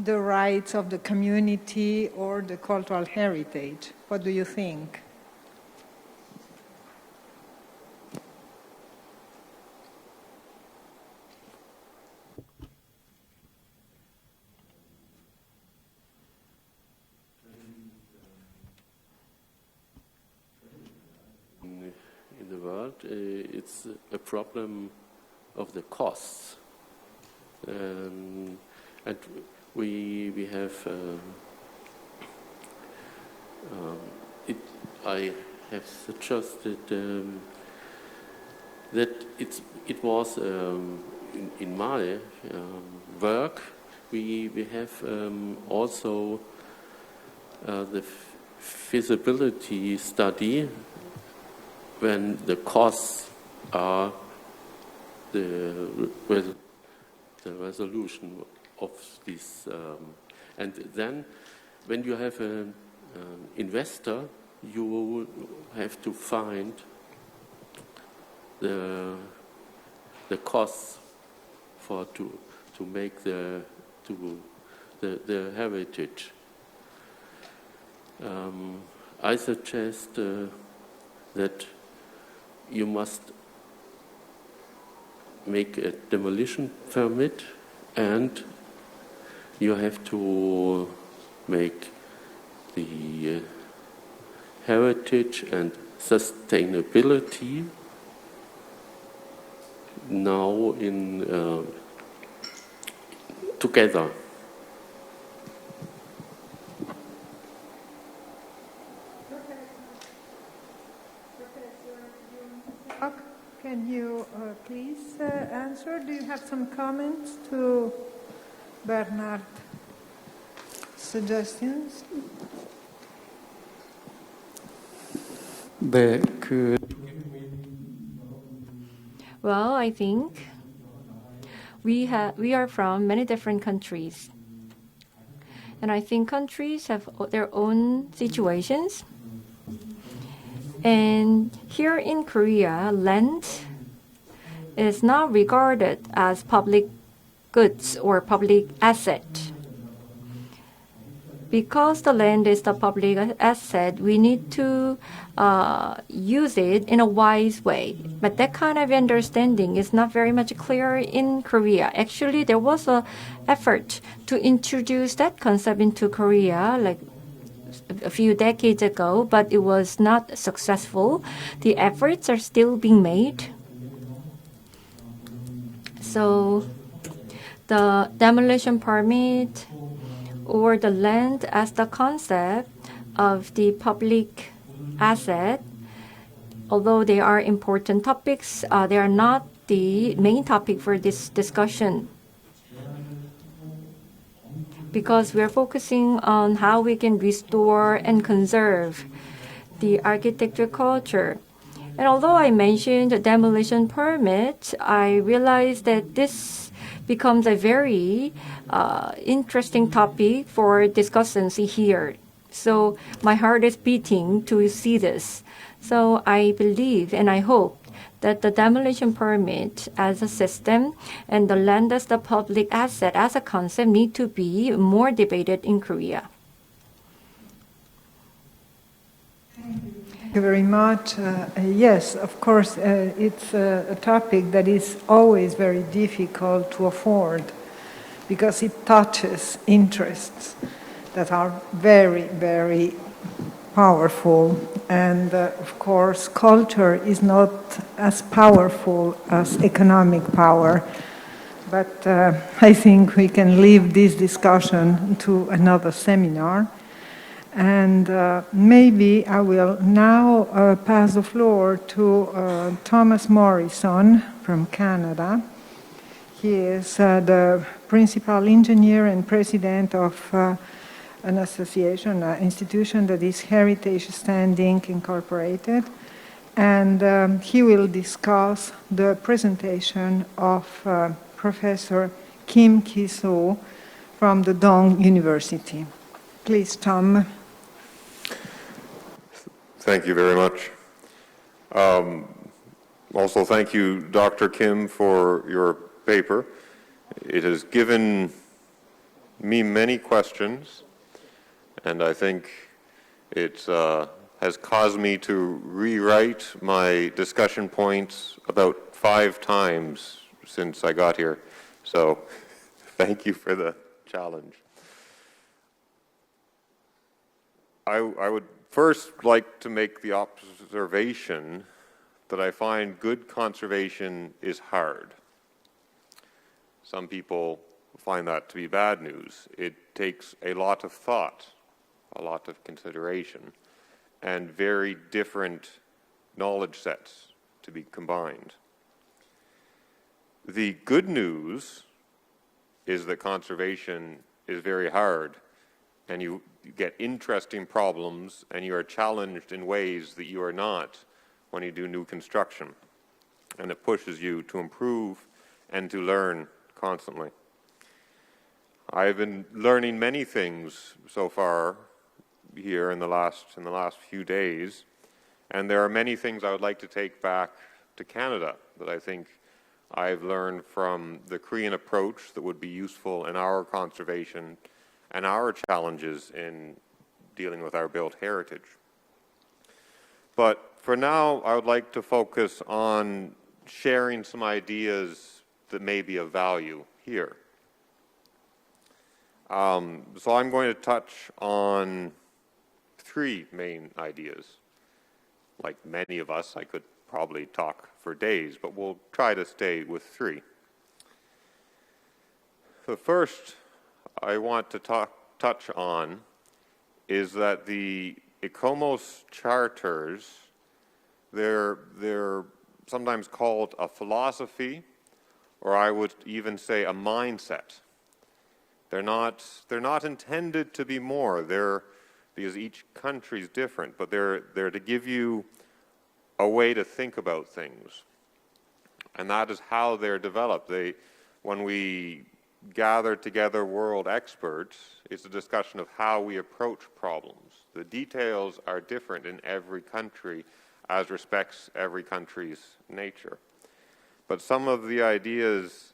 B: the rights of the community or the cultural heritage. What do you think?
I: In the world, it's a problem of the costs. And we have I have suggested that it was in my work we have also the feasibility study when the costs are the resolution of this, and then when you have an investor, you have to find the costs for to make the heritage. I suggest that you must make a demolition permit, and you have to make the heritage and sustainability now in together.
B: Can you please answer? Do you have some comments to Bernard's suggestions?
J: 네,
D: Well, I think we are from many different countries. And I think countries have their own situations. And here in Korea, land is not regarded as public goods or public asset. Because the land is the public asset, we need to use it in a wise way. But that kind of understanding is not very much clear in Korea. Actually, there was an effort to introduce that concept into Korea, like a few decades ago, but it was not successful. The efforts are still being made. So the demolition permit or the land as the concept of the public asset, although they are important topics, they are not the main topic for this discussion. Because we are focusing on how we can restore and conserve the architecture culture. And although I mentioned the demolition permit, I realized that this becomes a very interesting topic for discussions here. So my heart is beating to see this. So I believe and I hope that the demolition permit as a system and the land as the public asset as a concept need to be more debated in Korea.
B: Thank you very much. Yes, of course, it's a topic that is always very difficult to afford because it touches interests that are very, very powerful. And of course, culture is not as powerful as economic power. But I think we can leave this discussion to another seminar. And maybe I will now pass the floor to Thomas Morrison from Canada. He is the principal engineer and president of an association, an institution that is Heritage Standing Incorporated. And he will discuss the presentation of Professor Kim Ki-soo from the Dong University. Please, Tom.
K: Thank you very much. Also, thank you, Dr. Kim, for your paper. It has given me many questions, and I think it has caused me to rewrite my discussion points about 5 times since I got here. So, thank you for the challenge. I would first like to make the observation that I find good conservation is hard. Some people find that to be bad news. It takes a lot of thought, a lot of consideration, and very different knowledge sets to be combined. The good news is that conservation is very hard, and you get interesting problems, and you are challenged in ways that you are not when you do new construction. And it pushes you to improve and to learn constantly. I've been learning many things so far here in the last few days, and there are many things I would like to take back to Canada that I think I've learned from the Korean approach that would be useful in our conservation and our challenges in dealing with our built heritage. But for now, I would like to focus on sharing some ideas that may be of value here. So I'm going to touch on 3 main ideas. Like many of us, I could probably talk for days, but we'll try to stay with 3. The first I want to touch on is that the ICOMOS charters, they're sometimes called a philosophy, or I would even say a mindset. They're not intended to be more. Because each country is different, but they're to give you a way to think about things. And that is how they're developed. When we gather together world experts, it's a discussion of how we approach problems. The details are different in every country as respects every country's nature. But some of the ideas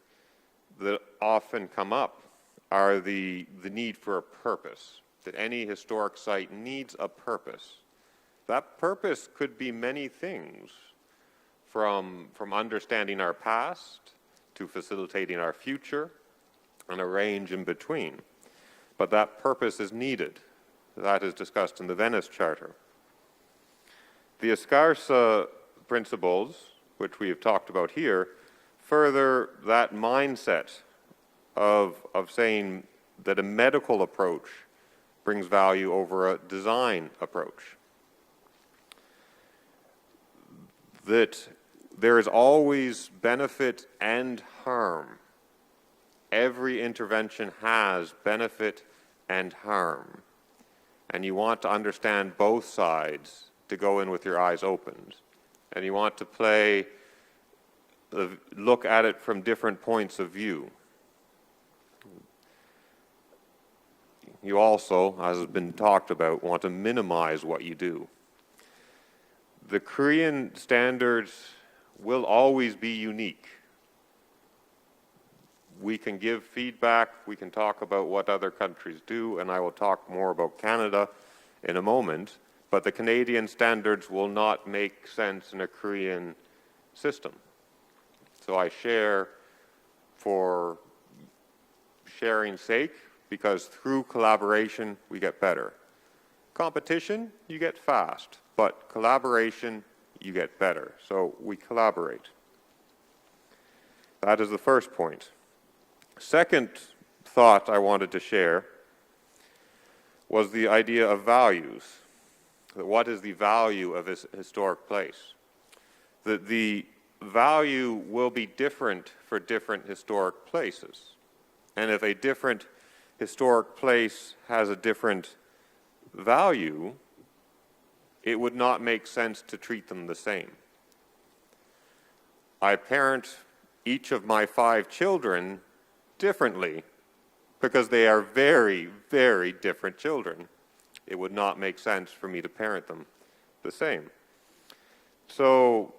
K: that often come up are the need for a purpose, that any historic site needs a purpose. That purpose could be many things, from understanding our past to facilitating our future, and a range in between. But that purpose is needed. That is discussed in the Venice Charter. The ISCARSAH principles, which we have talked about here, further that mindset of saying that a medical approach brings value over a design approach. That there is always benefit and harm. Every intervention has benefit and harm. And you want to understand both sides to go in with your eyes opened. And you want to look at it from different points of view. you also, as has been talked about, want to minimize what you do. The Korean standards will always be unique. We can give feedback, we can talk about what other countries do, and I will talk more about Canada in a moment, but the Canadian standards will not make sense in a Korean system. So I share for sharing's sake, because through collaboration, we get better. Competition, you get fast, but collaboration, you get better. So we collaborate. That is the first point. Second thought I wanted to share was the idea of values. What is the value of this historic place? The value will be different for different historic places. And if a different historic place has a different value, it would not make sense to treat them the same. I parent each of my 5 children differently because they are very, very different children. It would not make sense for me to parent them the same. So,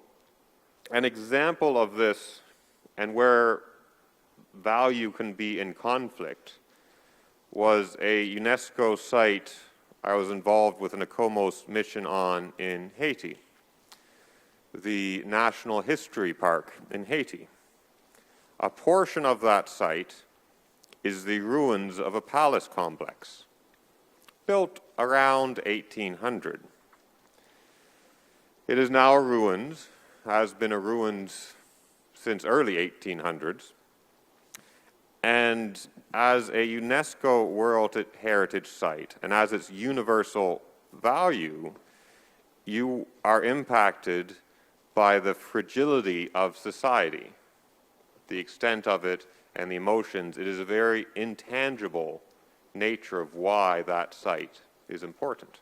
K: an example of this and where value can be in conflict was a UNESCO site I was involved with an ICOMOS mission on in Haiti, the National History Park in Haiti. A portion of that site is the ruins of a palace complex built around 1800. It is now a ruins, has been a ruins since early 1800s, and as a UNESCO World Heritage Site and as its universal value, you are impacted by the fragility of society, the extent of it and the emotions. It is a very intangible nature of why that site is important.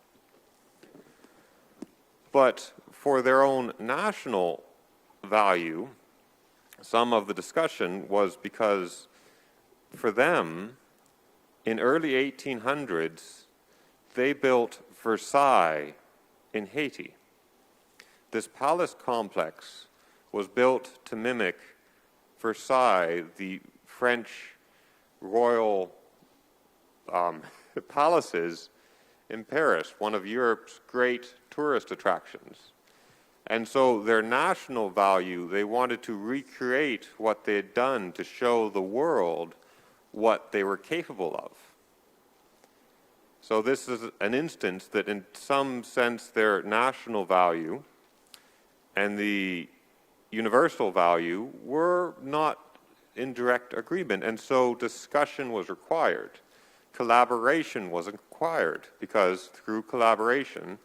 K: But for their own national value, some of the discussion was because for them, in early 1800s, they built Versailles in Haiti. This palace complex was built to mimic Versailles, the French royal palaces in Paris, one of Europe's great tourist attractions. And so their national value, they wanted to recreate what they had done to show the world what they were capable of. So this is an instance that in some sense their national value and the universal value were not in direct agreement, and so discussion was required. Collaboration was required, because through collaboration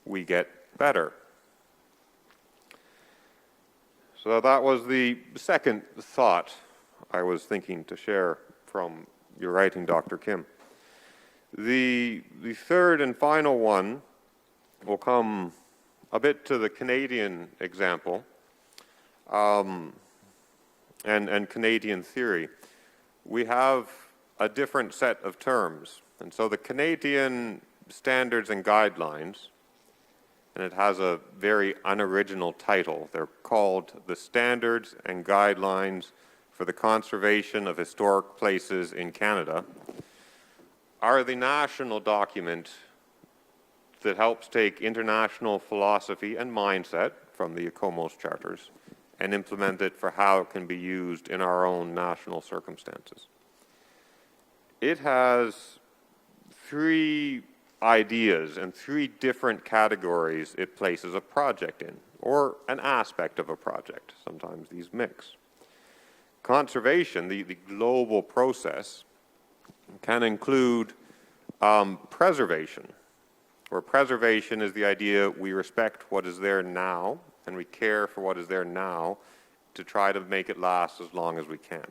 K: we get better. So that was the second thought I was thinking to share from your writing, Dr. Kim. The third and final one will come a bit to the Canadian example and Canadian theory. We have a different set of terms. And so the Canadian standards and guidelines, and it has a very unoriginal title. They're called the Standards and Guidelines for the Conservation of Historic Places in Canada, are the national document that helps take international philosophy and mindset from the ICOMOS charters and implement it for how it can be used in our own national circumstances. It has 3 ideas and 3 different categories it places a project in, or an aspect of a project. Sometimes these mix. Conservation, the global process, can include preservation, where preservation is the idea we respect what is there now and we care for what is there now to try to make it last as long as we can.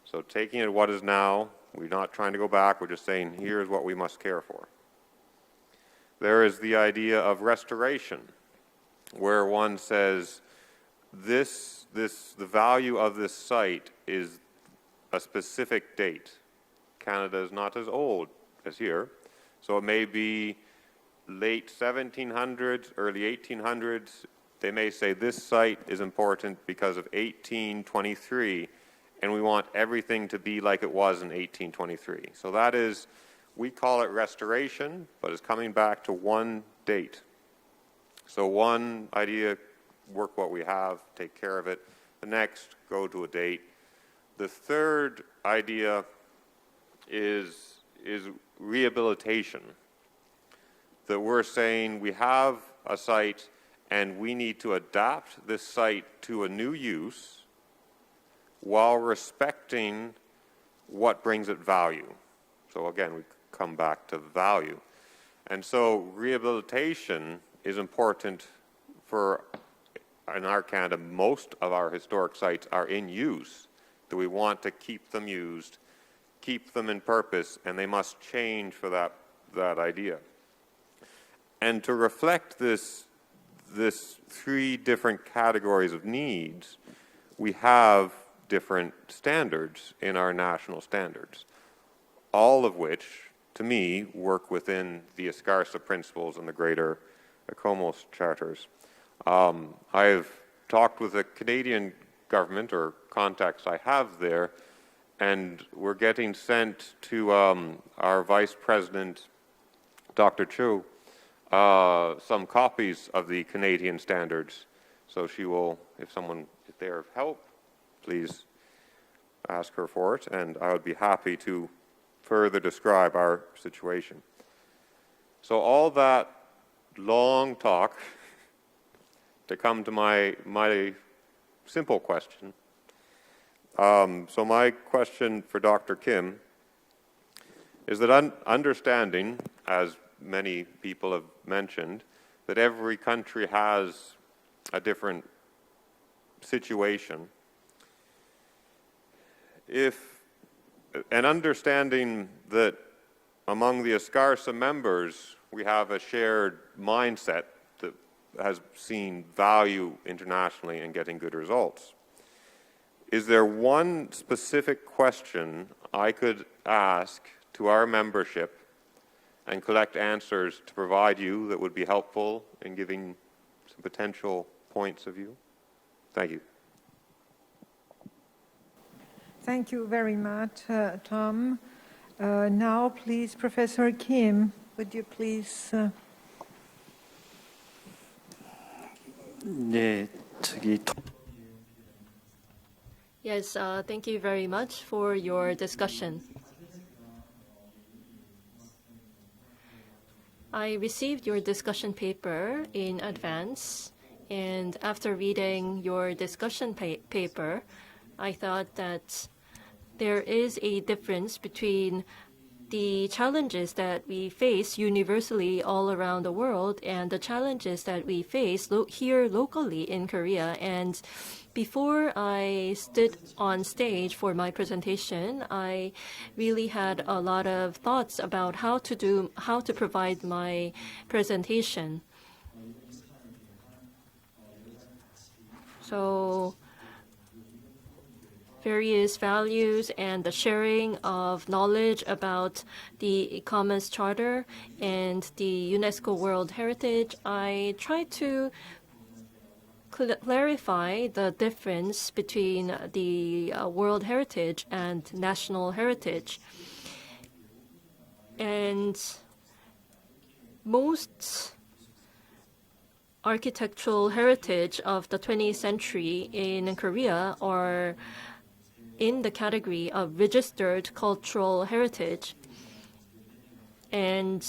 K: So taking it what is now, we're not trying to go back, we're just saying here's what we must care for. There is the idea of restoration, where one says the value of this site is a specific date. Canada is not as old as here. So it may be late 1700s, early 1800s. They may say this site is important because of 1823, and we want everything to be like it was in 1823. So that is, we call it restoration, but it's coming back to one date. So one idea, work what we have, take care of it. The next, go to a date. The third idea is rehabilitation. That we're saying we have a site and we need to adapt this site to a new use while respecting what brings it value. So again, we come back to value. And so rehabilitation is important for, in our Canada, most of our historic sites are in use, that we want to keep them used, keep them in purpose, and they must change for that idea. And to reflect this three different categories of needs, we have different standards in our national standards, all of which, to me, work within the ISCARSAH principles and the greater ICOMOS charters. I've talked with the Canadian government, or contacts I have there, and we're getting sent to our Vice President, Dr. Chu, some copies of the Canadian standards. So she will, if they're of help, please ask her for it, and I would be happy to further describe our situation. So all that long talk to come to my simple question. So my question for Dr. Kim is that understanding, as many people have mentioned, that every country has a different situation. And understanding that among the ISCARSAH members, we have a shared mindset that has seen value internationally in getting good results. Is there one specific question I could ask to our membership and collect answers to provide you that would be helpful in giving some potential points of view? Thank you.
B: Thank you very much, Tom. Now, please, Professor Kim, would you please...
E: Yes, thank you very much for your discussion. I received your discussion paper in advance, and after reading your discussion paper, I thought that there is a difference between the challenges that we face universally all around the world and the challenges that we face here locally in Korea. And before I stood on stage for my presentation, I really had a lot of thoughts about how to provide my presentation. So various values and the sharing of knowledge about the ICOMOS Charter and the UNESCO World Heritage, I tried to clarify the difference between the World Heritage and National Heritage. And most architectural heritage of the 20th century in Korea are in the category of registered cultural heritage. And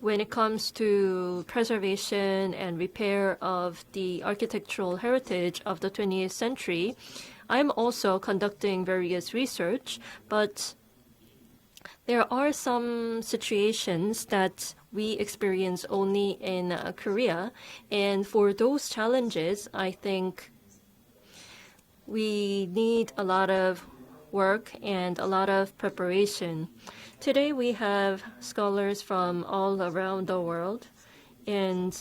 E: when it comes to preservation and repair of the architectural heritage of the 20th century, I'm also conducting various research, but there are some situations that we experience only in Korea. And for those challenges, I think we need a lot of work and a lot of preparation. Today we have scholars from all around the world, and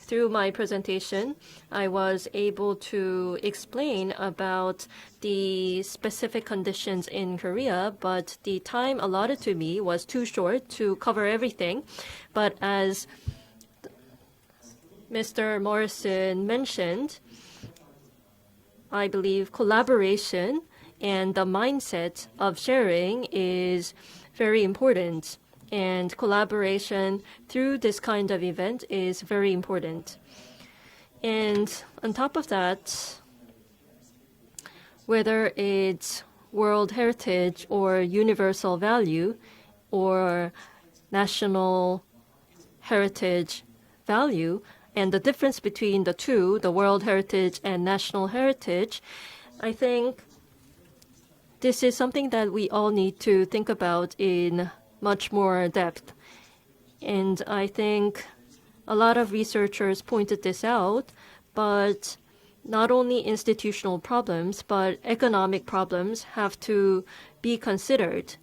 E: through my presentation, I was able to explain about the specific conditions in Korea, but the time allotted to me was too short to cover everything. But as Mr. Morrison mentioned, I believe collaboration and the mindset of sharing is very important. And collaboration through this kind of event is very important. And on top of that, whether it's World Heritage or Universal Value or National Heritage Value, and the difference between the two, the World Heritage and National Heritage, I think this is something that we all need to think about in much more depth. And I think a lot of researchers pointed this out, but not only institutional problems, but economic problems have to be considered.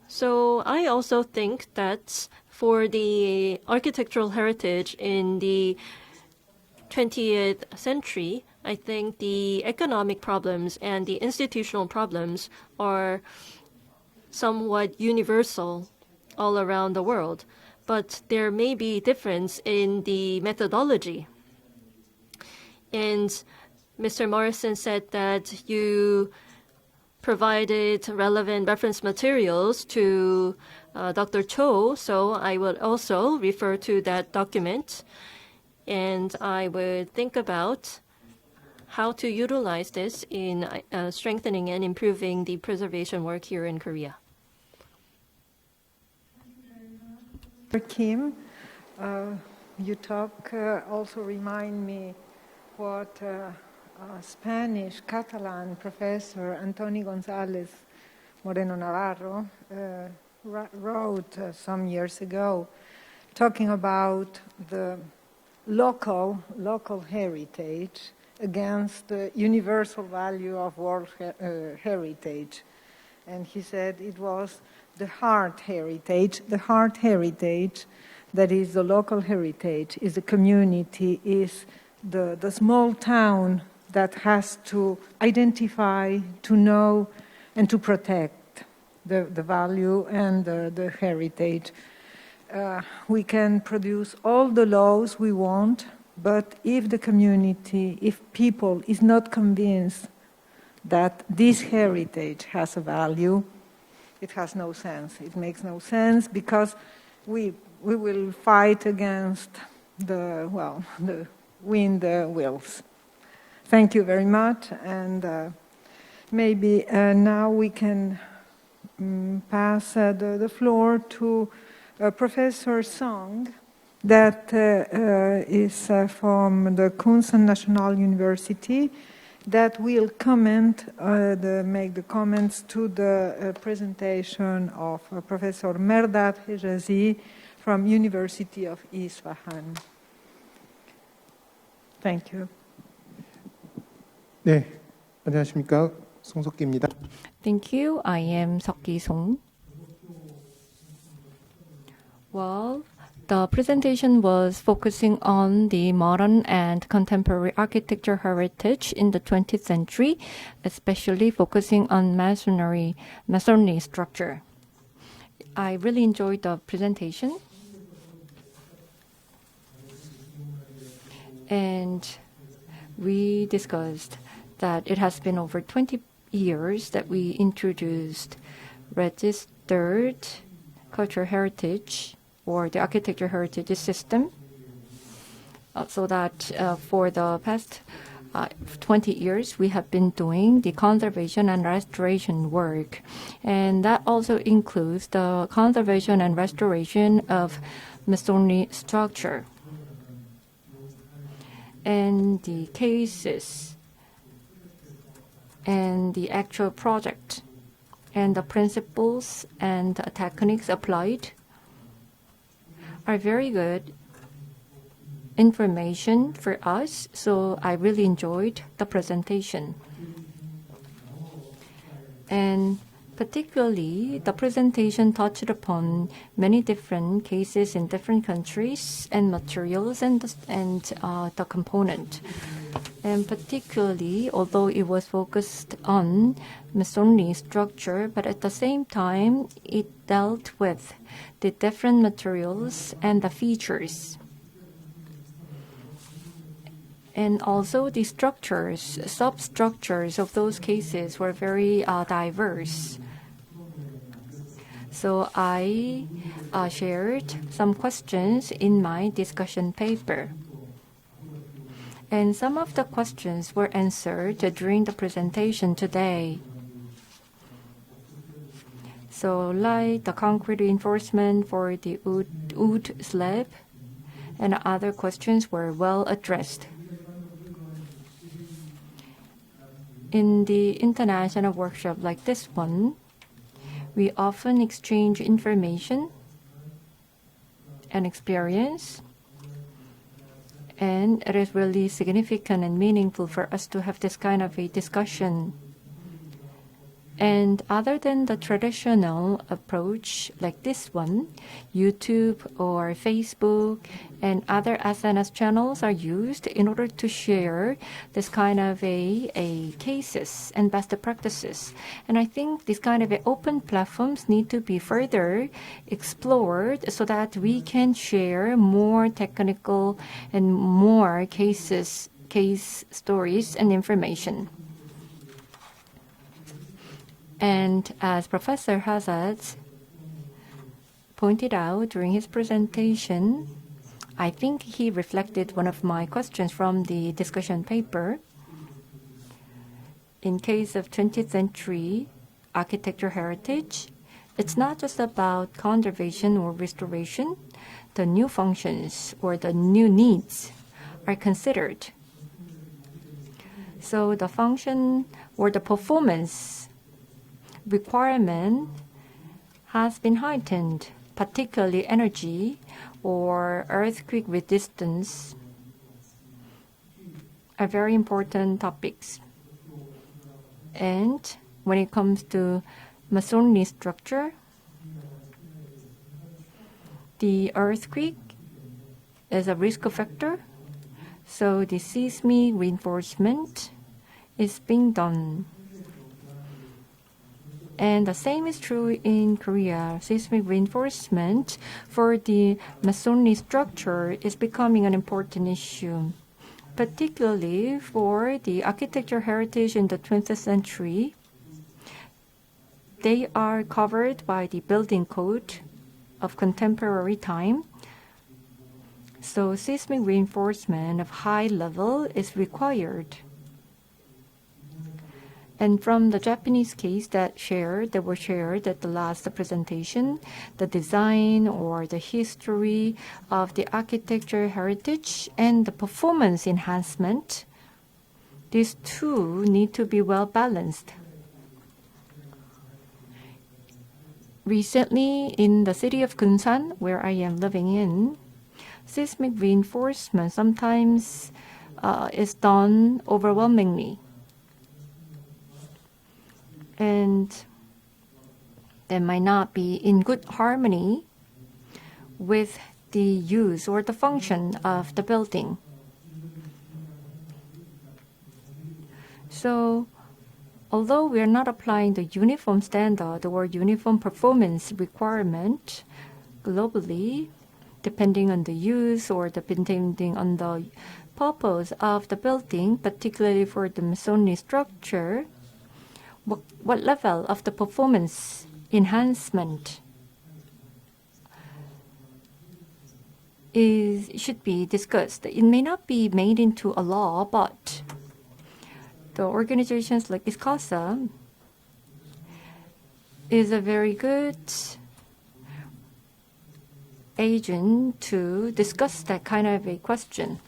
E: So I also think that for the architectural heritage in the 20th century, I think the economic problems and the institutional problems are somewhat universal all around the world, but there may be difference in the methodology. And Mr. Morrison said that you provided relevant reference materials to Dr. Cho, so I would also refer to that document, and I would think about how to utilize this in strengthening and improving the preservation work here in Korea.
B: Kim, you talk also remind me what Spanish Catalan professor Antonio González Moreno Navarro wrote some years ago, talking about the local heritage against the universal value of world heritage. And he said it was the heart heritage. The heart heritage, that is the local heritage, is the community, is the small town that has to identify, to know, and to protect the value and the heritage. We can produce all the laws we want, but if the community, if people is not convinced that this heritage has a value, it has no sense. It makes no sense because we will fight against the wind wheels. Thank you very much, and maybe now we can pass the floor to Professor Sung, that is from the Kunsan National University, that will comment, make the comments to the presentation of Professor Mehrdad Hejazi from University of Isfahan. Thank you.
L: 네, 안녕하십니까, 송석기입니다.
D: Thank you. I am Ki-soo. Well, the presentation was focusing on the modern and contemporary architecture heritage in the 20th century, especially focusing on masonry structure. I really enjoyed the presentation. And we discussed that it has been over 20 years that we introduced registered cultural heritage or the architecture heritage system, so that for the past 20 years we have been doing the conservation and restoration work, and that also includes the conservation and restoration of Masonry structure and the cases and the actual project and the principles and the techniques applied are very good information for us, so I really enjoyed the presentation. And Particularly, the presentation touched upon many different cases in different countries and materials and the component. And particularly, although it was focused on Masonry structure, but at the same time, it dealt with the different materials and the features. And also the structures, substructures of those cases were very diverse. So I shared some questions in my discussion paper. And some of the questions were answered during the presentation today. So like the concrete reinforcement for the wood slab and other questions were well addressed. In the international workshop like this one, we often exchange information and experience, and it is really significant and meaningful for us to have this kind of a discussion. And other than the traditional approach like this one, YouTube or Facebook and other SNS channels are used in order to share this kind of a cases and best practices. And I think these kind of open platforms need to be further explored so that we can share more technical and more case stories and information. And as Professor Hazard pointed out during his presentation, I think he reflected one of my questions from the discussion paper. In case of 20th century architecture heritage, it's not just about conservation or restoration. The new functions or the new needs are considered. So the function or the performance requirement has been heightened, particularly energy or earthquake resistance are very important topics. And when it comes to Masonry structure, the earthquake is a risk factor, so the seismic reinforcement is being done. And the same is true in Korea. Seismic reinforcement for the Masonry structure is becoming an important issue, particularly for the architecture heritage in the 20th century. They are covered by the building code of contemporary time. So seismic reinforcement of high level is required. And from the Japanese case that were shared at the last presentation, the design or the history of the architecture heritage and the performance enhancement, these two need to be well balanced. Recently, in the city of Gunsan, where I am living in, seismic reinforcement sometimes is done overwhelmingly. And they might not be in good harmony with the use or the function of the building. So, although we are not applying the uniform standard or uniform performance requirement globally, depending on the use or depending on the purpose of the building, particularly for the Masonry structure, what level of the performance enhancement should be discussed. It may not be made into a law, but the organizations like ISCARSAH is a very good agent to discuss that kind of a question.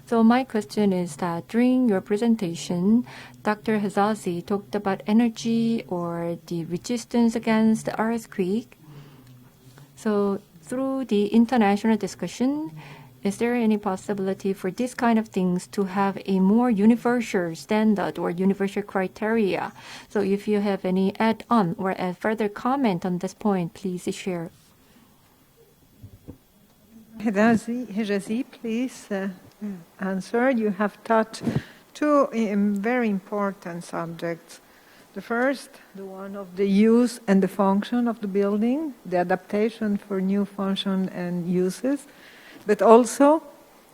D: So my question is that during your presentation, Dr. Hejazi talked about energy or the resistance against the earthquake. So through the international discussion, is there any possibility for this kind of things to have a more universal standard or universal criteria? So if you have any add-on or a further comment on this point, please share.
B: Hejazi, please answer. You have touched two very important subjects. The first, the one of the use and the function of the building, the adaptation for new function and uses. But also,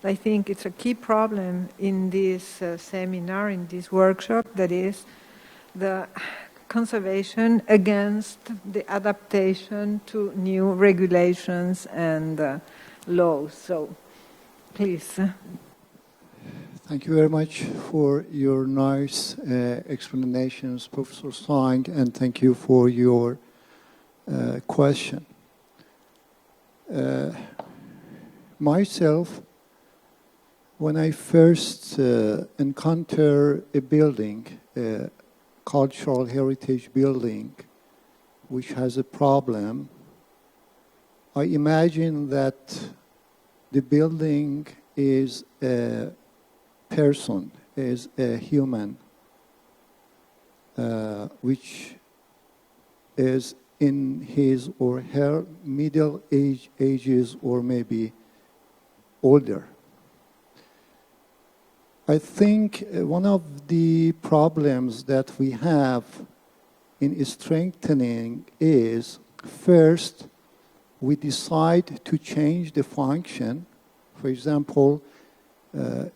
B: I think it's a key problem in this seminar, in this workshop, that is the conservation against the adaptation to new regulations and laws. So, please.
F: Thank you very much for your nice explanations, Professor Sung, and thank you for your question. Myself, when I first encounter a building, a cultural heritage building, which has a problem, I imagine that the building is a person, is a human, which is in his or her middle ages or maybe older. I think one of the problems that we have in strengthening is, first, we decide to change the function. For example,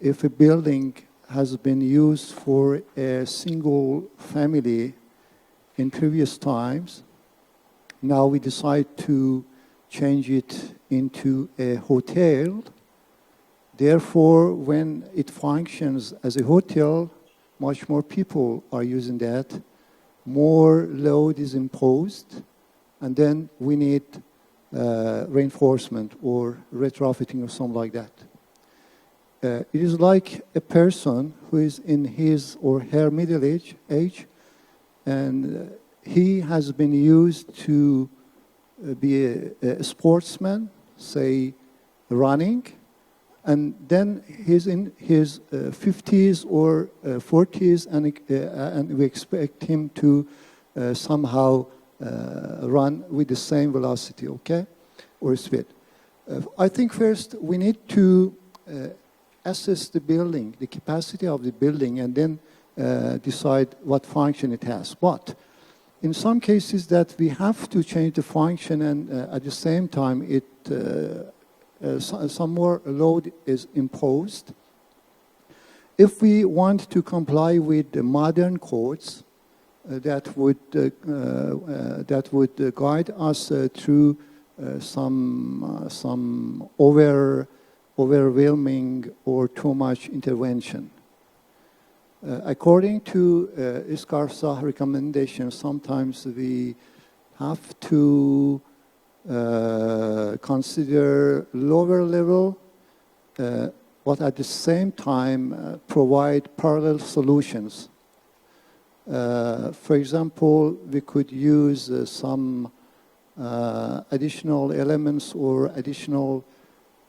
F: if a building has been used for a single family in previous times, now we decide to change it into a hotel. Therefore, when it functions as a hotel, much more people are using that, more load is imposed, and then we need reinforcement or retrofitting or something like that. It is like a person who is in his or her middle age and he has been used to be a sportsman, say running, and then he's in his 50s or 40s, and we expect him to somehow run with the same velocity, okay, or speed. I think first we need to assess the building, the capacity of the building, and then decide what function it has. But in some cases that we have to change the function, and at the same time it some more load is imposed. If we want to comply with the modern codes that would guide us through some overwhelming or too much intervention. According to ISCARSAH recommendations, sometimes we have to consider lower level, but at the same time provide parallel solutions. For example, we could use some additional elements or additional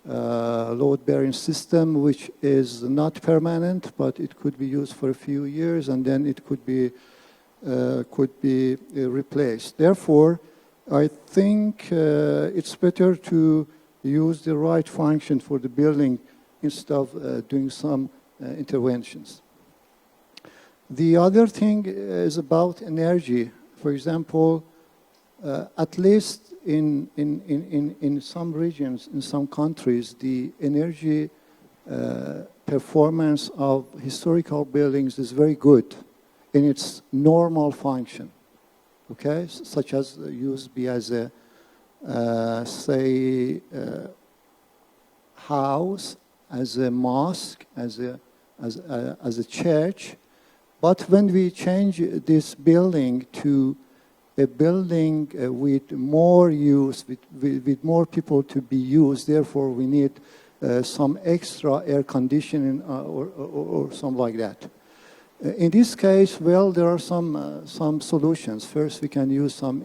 F: load-bearing system, which is not permanent, but it could be used for a few years, and then it could be replaced. Therefore, I think it's better to use the right function for the building instead of doing some interventions. The other thing is about energy. For example, at least in some regions, in some countries, the energy performance of historical buildings is very good in its normal function, okay? Such as used be as a, say, house, as a mosque, as a church. But when we change this building to a building with more use, with more people to be used, therefore we need some extra air conditioning or something like that. In this case, well, there are some solutions. First, we can use some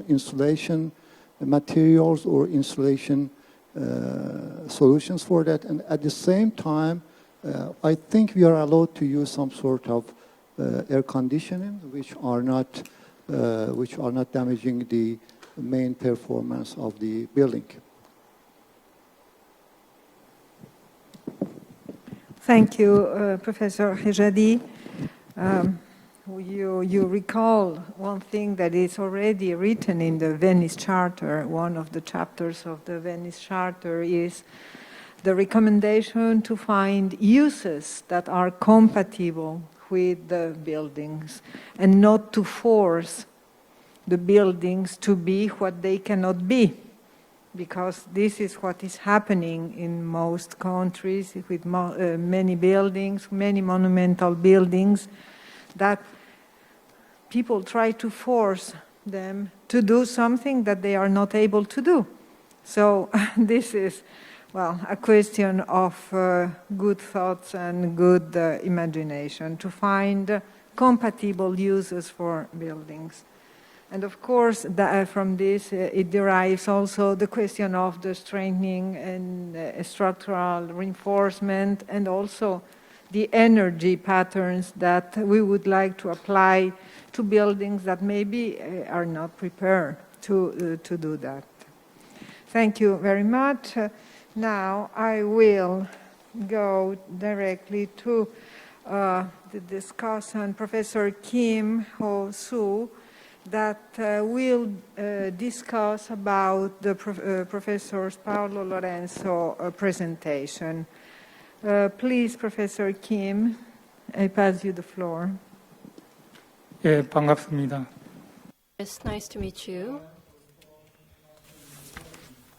F: insulation materials or insulation solutions for that. And at the same time, I think we are allowed to use some sort of air conditioning, which are not damaging the main performance of the building.
B: Thank you, Professor Hejazi. You recall one thing that is already written in the Venice Charter. One of the chapters of the Venice Charter is the recommendation to find uses that are compatible with the buildings and not to force the buildings to be what they cannot be, because this is what is happening in most countries with many buildings, many monumental buildings, that people try to force them to do something that they are not able to do. So this is, well, a question of good thoughts and good imagination to find compatible uses for buildings. And of course, from this, it derives also the question of the strengthening and structural reinforcement, and also the energy patterns that we would like to apply to buildings that maybe are not prepared to do that. Thank you very much. Now I will go directly to the discussant, Professor Kim-Ho-soo, that will discuss about the Professor Paulo Lourenco presentation. Please, Professor Kim, I pass you the floor.
H: 예, 반갑습니다.
E: It's nice to meet you.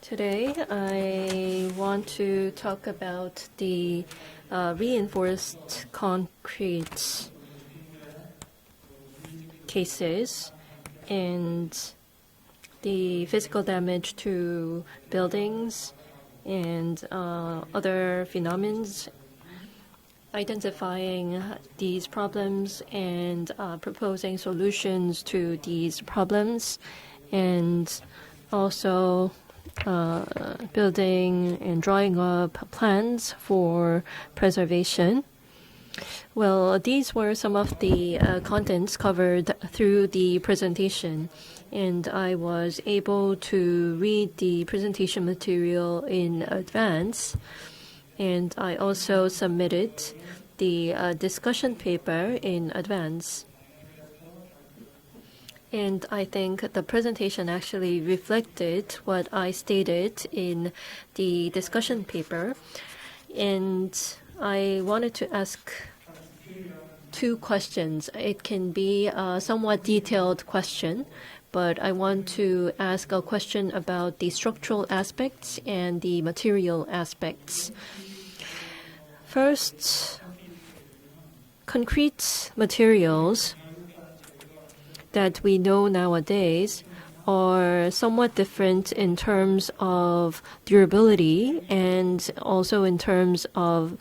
E: Today, I want to talk about the reinforced concrete cases and the physical damage to buildings and other phenomena, identifying these problems and proposing solutions to these problems, and also building and drawing up plans for preservation. Well, these were some of the contents covered through the presentation, and I was able to read the presentation material in advance, and I also submitted the discussion paper in advance. And I think the presentation actually reflected what I stated in the discussion paper. And I wanted to ask two questions. It can be a somewhat detailed question, but I want to ask a question about the structural aspects and the material aspects. First, concrete materials that we know nowadays are somewhat different in terms of durability and also in terms of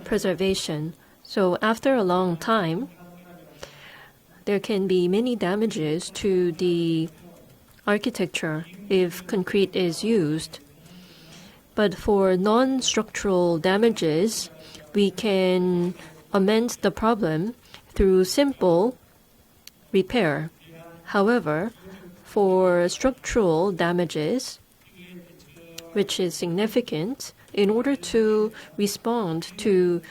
E: preservation. So after a long time, there can be many damages to the architecture if concrete is used. But for non-structural damages, we can amend the problem through simple repair. However, for structural damages, which is significant, in order to respond to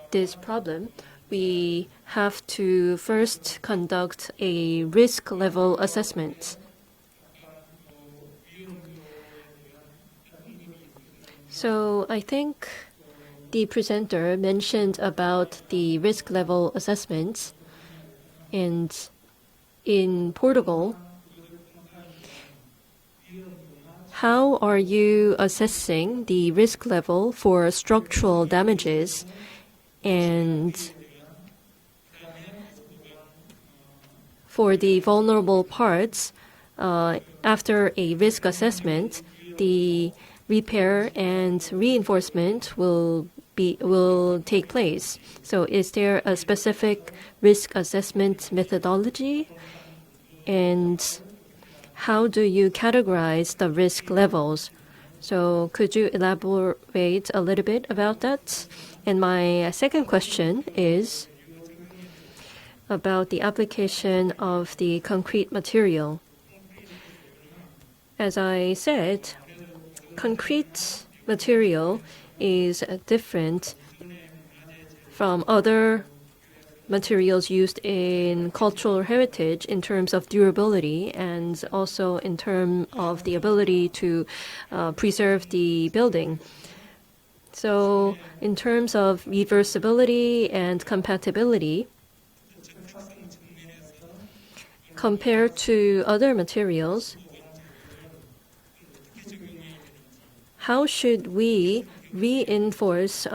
E: this problem, we have to first conduct a risk level assessment. So I think the presenter mentioned about the risk level assessments, and in Portugal, how are you assessing the risk level for structural damages, and for the vulnerable parts, after a risk assessment, the repair and reinforcement will take place. So is there a specific risk assessment methodology? And how do you categorize the risk levels? So could you elaborate a little bit about that? And my second question is about the application of the concrete material. As I said, concrete material is different from other materials used in cultural heritage in terms of durability and also in terms of the ability to preserve the building. So in terms of reversibility and compatibility, compared to other materials, how should we reinforce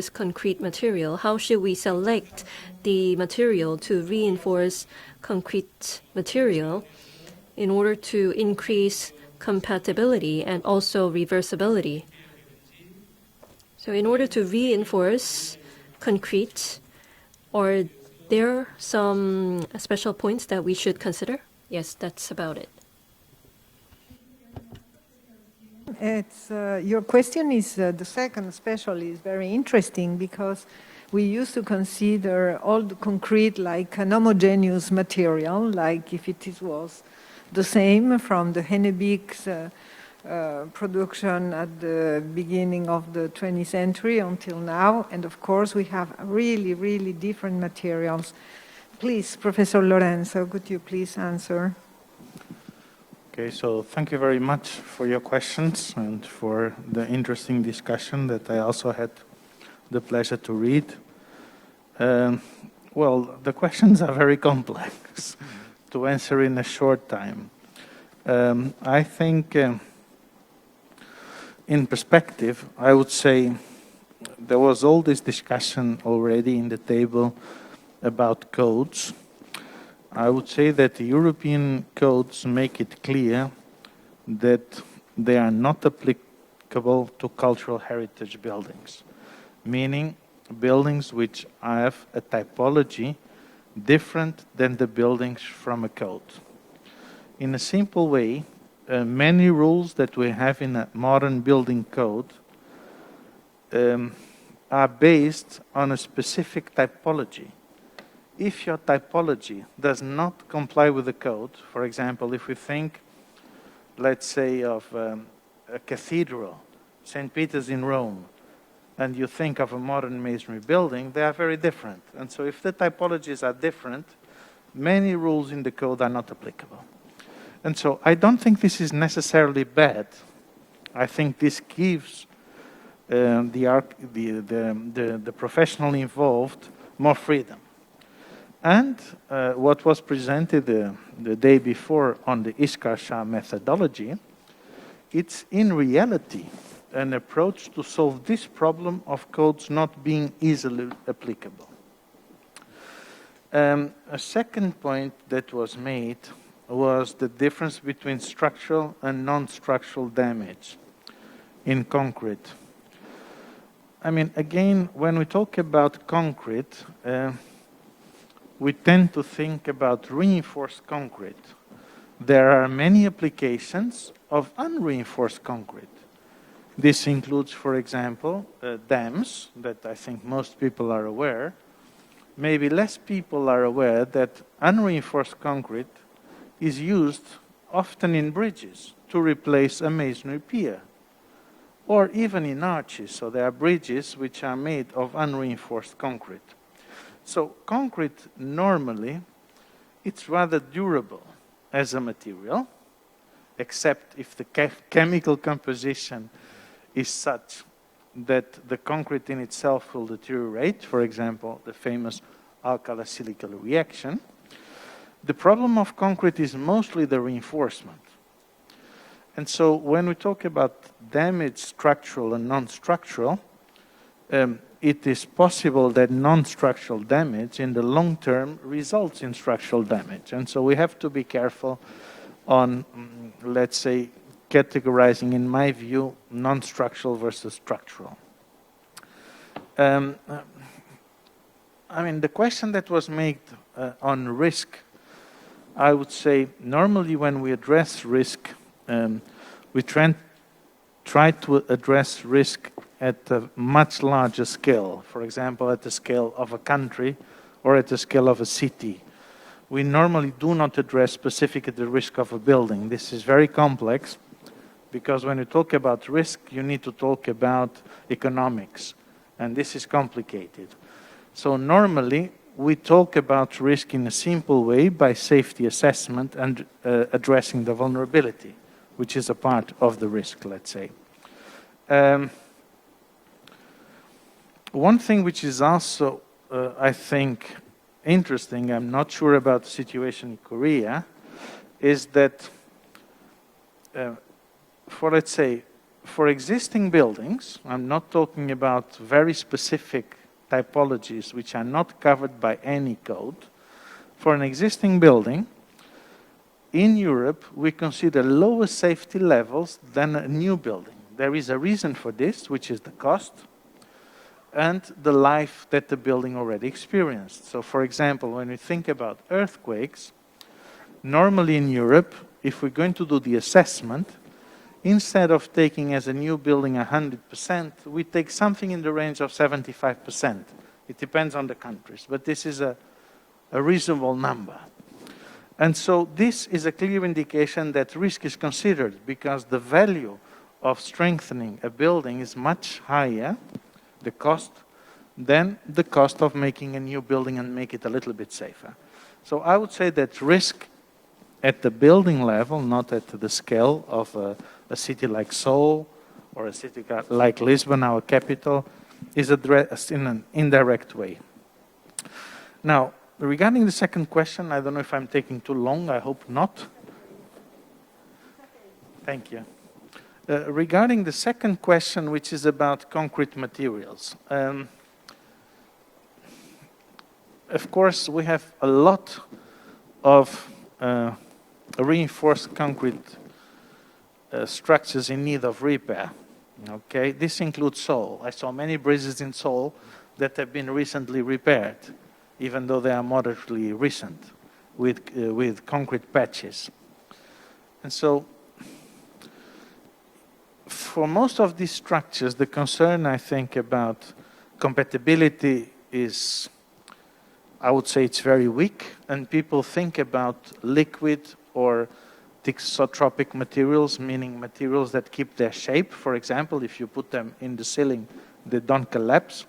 E: concrete material? How should we select the material to reinforce concrete material in order to increase compatibility and also reversibility? So in order to reinforce concrete, are there some special points that we should consider? Yes, that's about it.
B: Your question is, the second especially, is very interesting because we used to consider all the concrete like an homogeneous material, like if it was the same from the Hennebeek's production at the beginning of the 20th century until now. And of course, we have really, really different materials. Please, Professor Lourenco, could you please answer?
G: Okay, so thank you very much for your questions and for the interesting discussion that I also had the pleasure to read. Well, the questions are very complex to answer in a short time. I think in perspective, I would say there was all this discussion already in the table about codes. I would say that the European codes make it clear that they are not applicable to cultural heritage buildings, meaning buildings which have a typology different than the buildings from a code. In a simple way, many rules that we have in a modern building code are based on a specific typology. If your typology does not comply with the code, for example, if we think, let's say, of a cathedral, St. Peter's in Rome, and you think of a modern masonry building, they are very different. And so if the typologies are different, many rules in the code are not applicable. And so I don't think this is necessarily bad. I think this gives the professional involved more freedom. And what was presented the day before on the ISCARSAH methodology, it's in reality an approach to solve this problem of codes not being easily applicable. A second point that was made was the difference between structural and non-structural damage in concrete. I mean, again, when we talk about concrete, we tend to think about reinforced concrete. There are many applications of unreinforced concrete. This includes, for example, dams, that I think most people are aware. Maybe less people are aware that unreinforced concrete is used often in bridges to replace a masonry pier, or even in arches. So there are bridges which are made of unreinforced concrete. So concrete, normally, it's rather durable as a material, except if the chemical composition is such that the concrete in itself will deteriorate, for example, the famous alkali-silicate reaction. The problem of concrete is mostly the reinforcement. And so when we talk about damage, structural and non-structural, it is possible that non-structural damage in the long term results in structural damage. And so we have to be careful on, let's say, categorizing, in my view, non-structural versus structural. I mean, the question that was made on risk, I would say normally when we address risk,
M: we try to address risk at a much larger scale, for example, at the scale of a country or at the scale of a city. We normally do not address specifically the risk of a building. This is very complex because when you talk about risk, you need to talk about economics, and this is complicated. So normally, we talk about risk in a simple way by safety assessment and addressing the vulnerability, which is a part of the risk, let's say. One thing which is also, I think, interesting, I'm not sure about the situation in Korea, is that let's say, for existing buildings, I'm not talking about very specific typologies which are not covered by any code. For an existing building, in Europe, we consider lower safety levels than a new building. There is a reason for this, which is the cost and the life that the building already experienced. So, for example, when we think about earthquakes, normally in Europe, if we're going to do the assessment, instead of taking as a new building 100%, we take something in the range of 75%. It depends on the countries, but this is a reasonable number. And so this is a clear indication that risk is considered because the value of strengthening a building is much higher, the cost, than the cost of making a new building and make it a little bit safer. So I would say that risk at the building level, not at the scale of a city like Seoul or a city like Lisbon, our capital, is addressed in an indirect way. Now, regarding the second question, I don't know if I'm taking too long, I hope not. Thank you. Regarding the second question, which is about concrete materials. Of course, we have a lot of reinforced concrete structures in need of repair. Okay, this includes Seoul. I saw many bridges in Seoul that have been recently repaired, even though they are moderately recent, with concrete patches. And so, for most of these structures, the concern, I think, about compatibility is, I would say it's very weak, and people think about liquid or thixotropic materials, meaning materials that keep their shape. For example, if you put them in the ceiling, they don't collapse.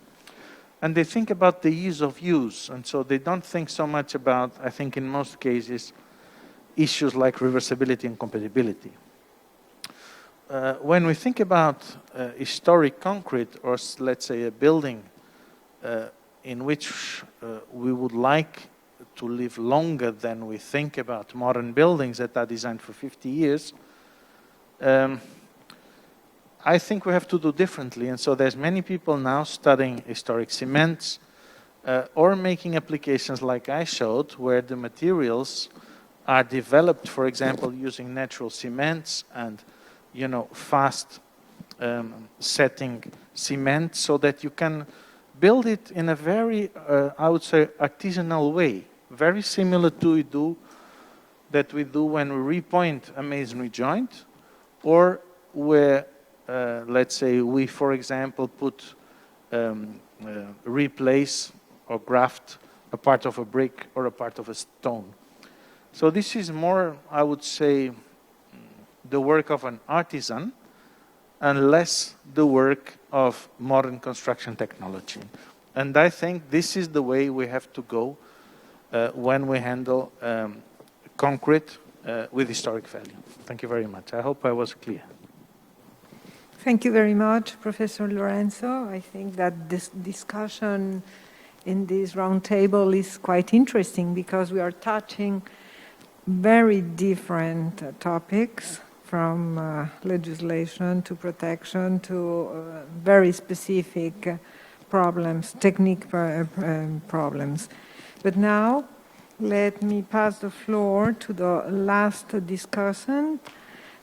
M: And they think about the ease of use, and so they don't think so much about, I think in most cases, issues like reversibility and compatibility. When we think about historic concrete, or let's say a building in which we would like to live longer than we think about modern buildings that are designed for 50 years, I think we have to do differently. And so there's many people now studying historic cements or making applications like I showed, where the materials are developed, for example, using natural cements and fast setting cement, so that you can build it in a very, I would say, artisanal way, very similar to that we do when we repoint a masonry joint, or where, let's say, we, for example, replace or graft a part of a brick or a part of a stone. So this is more, I would say, the work of an artisan and less the work of modern construction technology. And I think this is the way we have to go when we handle concrete with historic value. Thank you very much. I hope I was clear.
B: Thank you very much, Professor Lourenco. I think that this discussion in this roundtable is quite interesting because we are touching very different topics, from legislation to protection to very specific problems, technique problems. But now, let me pass the floor to the last discussant,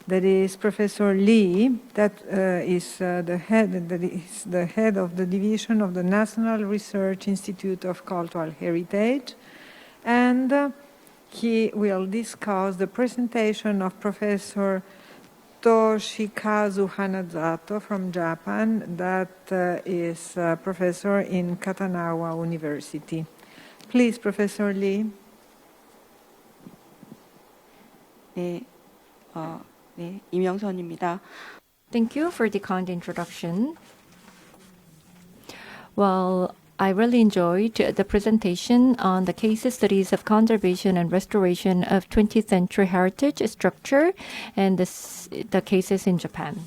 B: that is Professor Lee, that is the head of the division of the National Research Institute of Cultural Heritage, and he will discuss the presentation of Professor Toshikazu Hanazato from Japan, that is a professor in Kanagawa University. Please, Professor Lee.
N: 네, 임영선입니다.
D: Thank you for the kind introduction. Well, I really enjoyed the presentation on the case studies of conservation and restoration of 20th century heritage structure and the cases in Japan.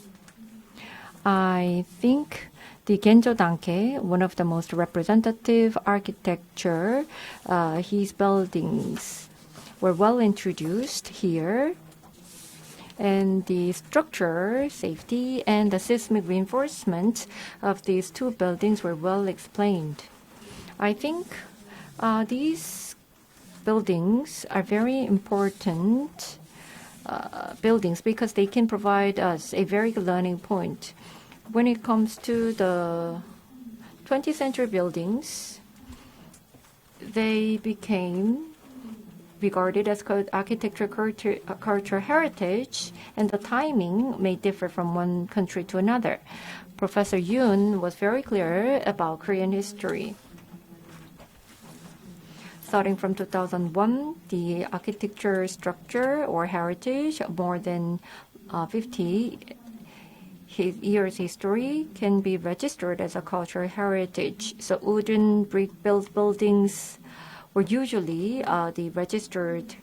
D: I think the Genjo Danke, one of the most representative architecture, his buildings were well introduced here. And the structure, safety, and the seismic reinforcement of these two buildings were well explained. I think these buildings are very important buildings because they can provide us a very good learning point. When it comes to the 20th century buildings, they became regarded as architecture culture heritage, and the timing may differ from one country to another. Professor Yoon was very clear about Korean history. Starting from 2001, the architecture structure or heritage, more than 50 years history, can be registered as a cultural heritage. So wooden brick-built buildings were usually the registered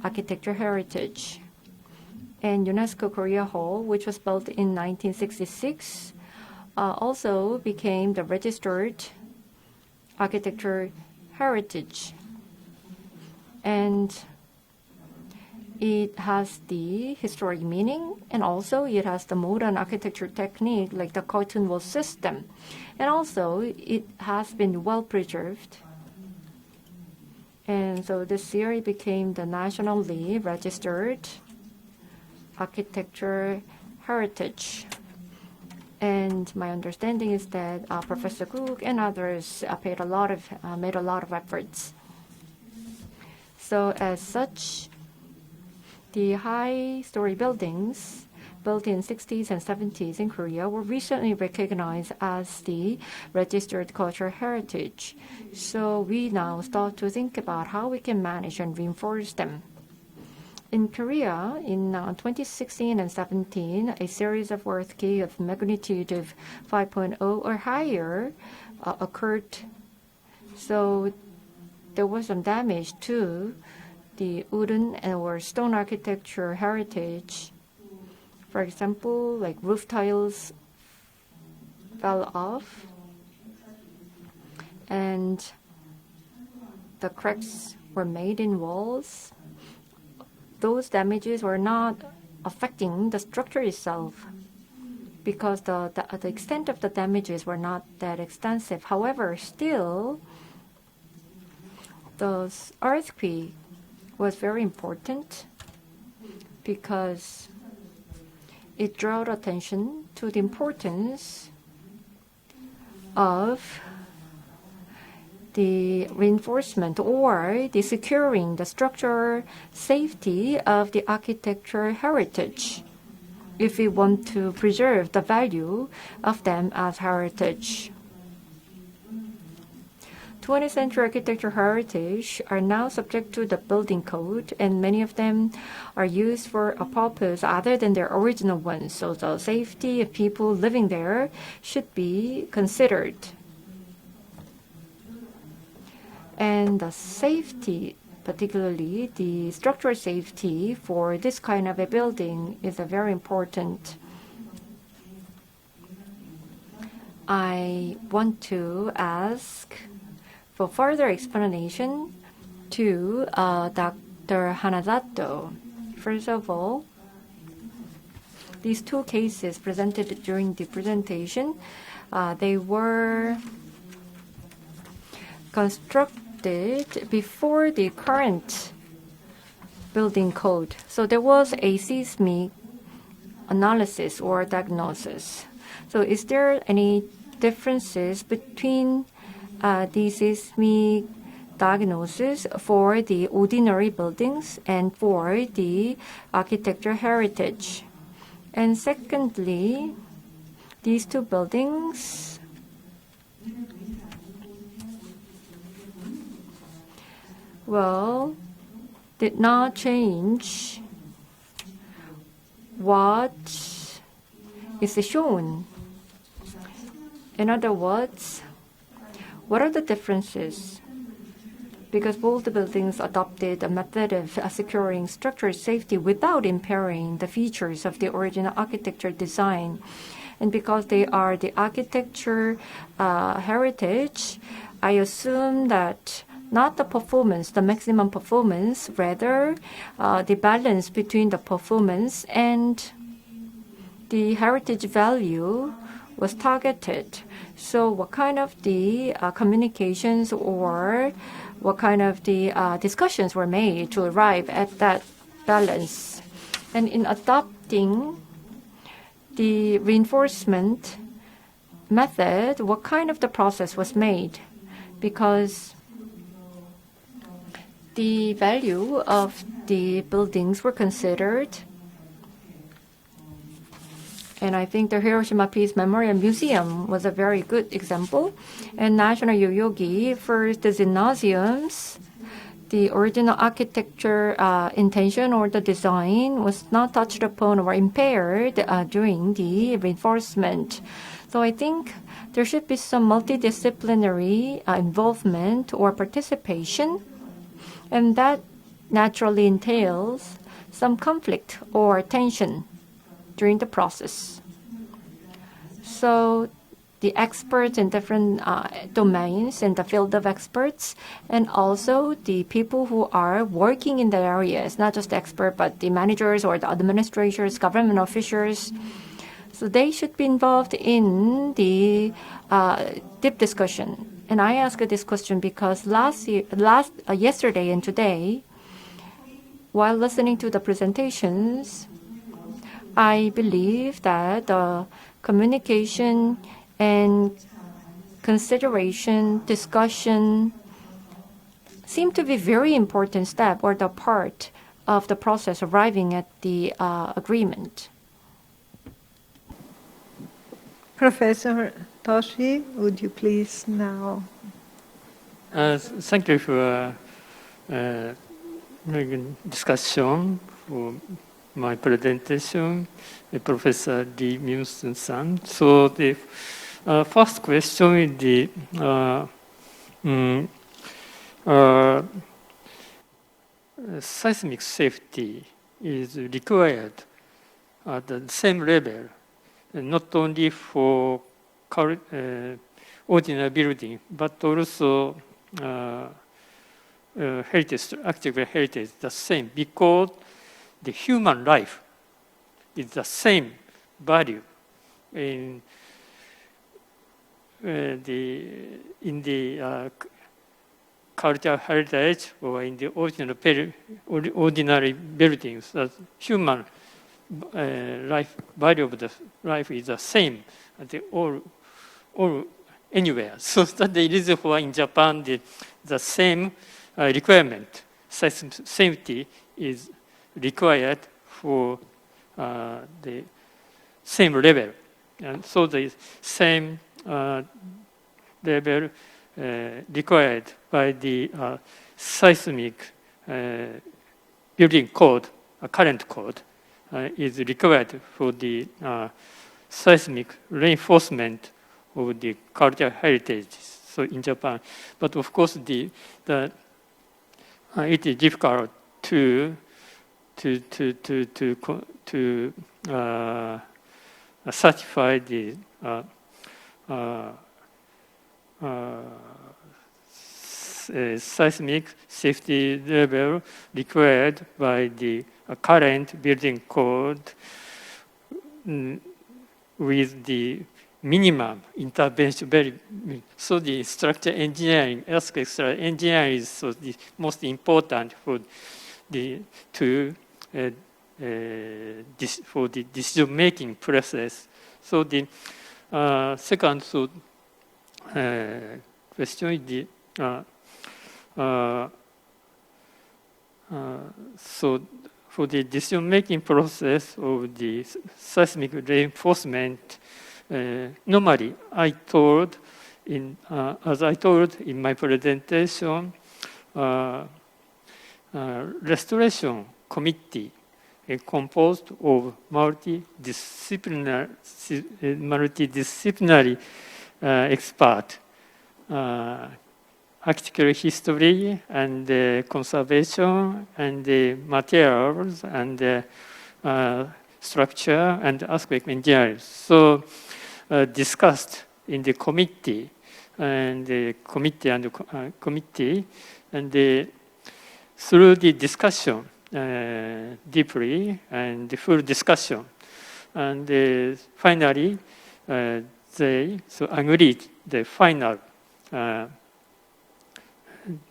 D: architecture heritage. And UNESCO Korea Hall, which was built in 1966, also became the registered architecture heritage. And it has the historic meaning, and also it has the modern architecture technique like the curtain wall system. And also it has been well preserved. And so this year it became the nationally registered architecture heritage. And my understanding is that Professor Cook and others made a lot of efforts. So as such, the high-story buildings built in 60s and 70s in Korea were recently recognized as the registered cultural heritage. So we now start to think about how we can manage and reinforce them. In Korea, in 2016 and 17, a series of earthquakes of magnitude of 5.0 or higher occurred. So there was some damage to the wooden or stone architecture heritage. For example, like roof tiles fell off, and the cracks were made in walls. Those damages were not affecting the structure itself because the extent of the damages were not that extensive. However, still, the earthquake was very important because it drew attention to the importance of the reinforcement or the securing the structural safety of the architecture heritage if we want to preserve the value of them as heritage. 20th century architecture heritage are now subject to the building code, and many of them are used for a purpose other than their original ones. So the safety of people living there should be considered. And the safety, particularly the structural safety for this kind of a building, is very important. I want to ask for further explanation to Dr. Hanazato. First of all, these two cases presented during the presentation, they were constructed before the current building code. So there was a seismic analysis or diagnosis. So is there any differences between the seismic diagnosis for the ordinary buildings and for the architecture heritage? And secondly, these two buildings did not change what is shown. In other words, what are the differences? Because both the buildings adopted a method of securing structural safety without impairing the features of the original architecture design. And because they are the architecture heritage, I assume that not the performance, the maximum performance, rather the balance between the performance and the heritage value was targeted. So what kind of the communications or what kind of the discussions were made to arrive at that balance? And in adopting the reinforcement method, what kind of the process was made? Because the value of the buildings were considered. And I think the Hiroshima Peace Memorial Museum was a very good example. And National Yoyogi, first the gymnasiums, the original architecture intention or the design was not touched upon or impaired during the reinforcement. So I think there should be some multidisciplinary involvement or participation, and that naturally entails some conflict or tension during the process. So the experts in different domains in the field of experts, and also the people who are working in the areas, not just the expert, but the managers or the administrators, government officials. So they should be involved in the deep discussion. And I ask this question because yesterday and today, while listening to the presentations, I believe that the communication and consideration, discussion seem to be very important step or the part of the process arriving at the agreement.
B: Professor Toshi, would you please now?
H: Thank you for discussion for my presentation, Professor Lee Myung-sun. So the first question is the seismic safety is required at the same level, not only for ordinary building, but also heritage, active heritage, the same, because the human life is the same value in the cultural heritage or in the ordinary buildings. The human life value of the life is the same all anywhere. So that the reason why in Japan the same requirement, safety is required for the same level, and so the same level required by the seismic building code, current code, is required for the seismic reinforcement of the cultural heritage. So in Japan, but of course it is difficult to certify the seismic safety level required by the current building code with the minimum intervention. So the structural engineering, earthquake structural engineering is so the most important for the for the decision-making process. So the second question is the so for the decision-making process of the seismic reinforcement, normally as I told in my presentation, restoration committee composed of multidisciplinary expert, architectural history and conservation and materials and structure and earthquake engineering. So discussed in the committee and through the discussion deeply and the full discussion, and finally they agreed the final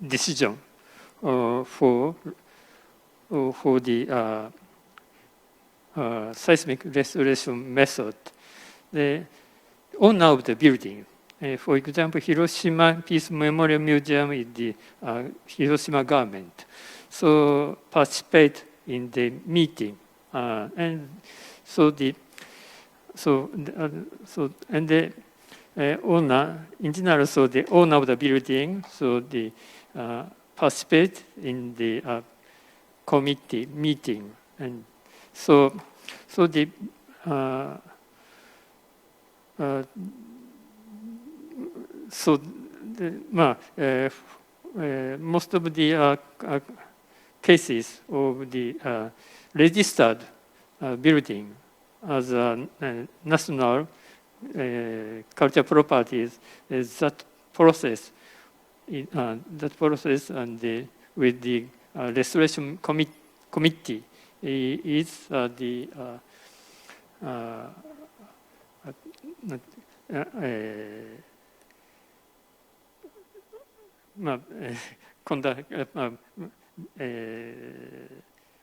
H: decision for the seismic restoration method. The owner of the building, for example, Hiroshima Peace Memorial Museum is the Hiroshima government, so participate in the meeting, and the owner, in general, so the owner of the building, so the participate in the committee meeting, and so the most of the cases of the registered building as a national cultural properties, is that process and with the restoration committee is the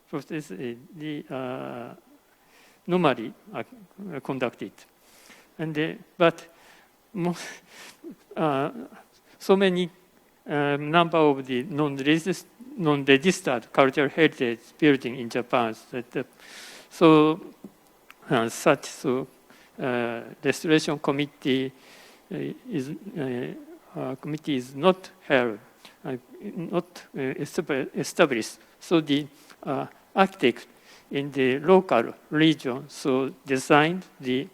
H: process normally conducted, and but so many number of the non-registered cultural heritage building in Japan that restoration committee is not held, not established. So the architect in the local region so designed the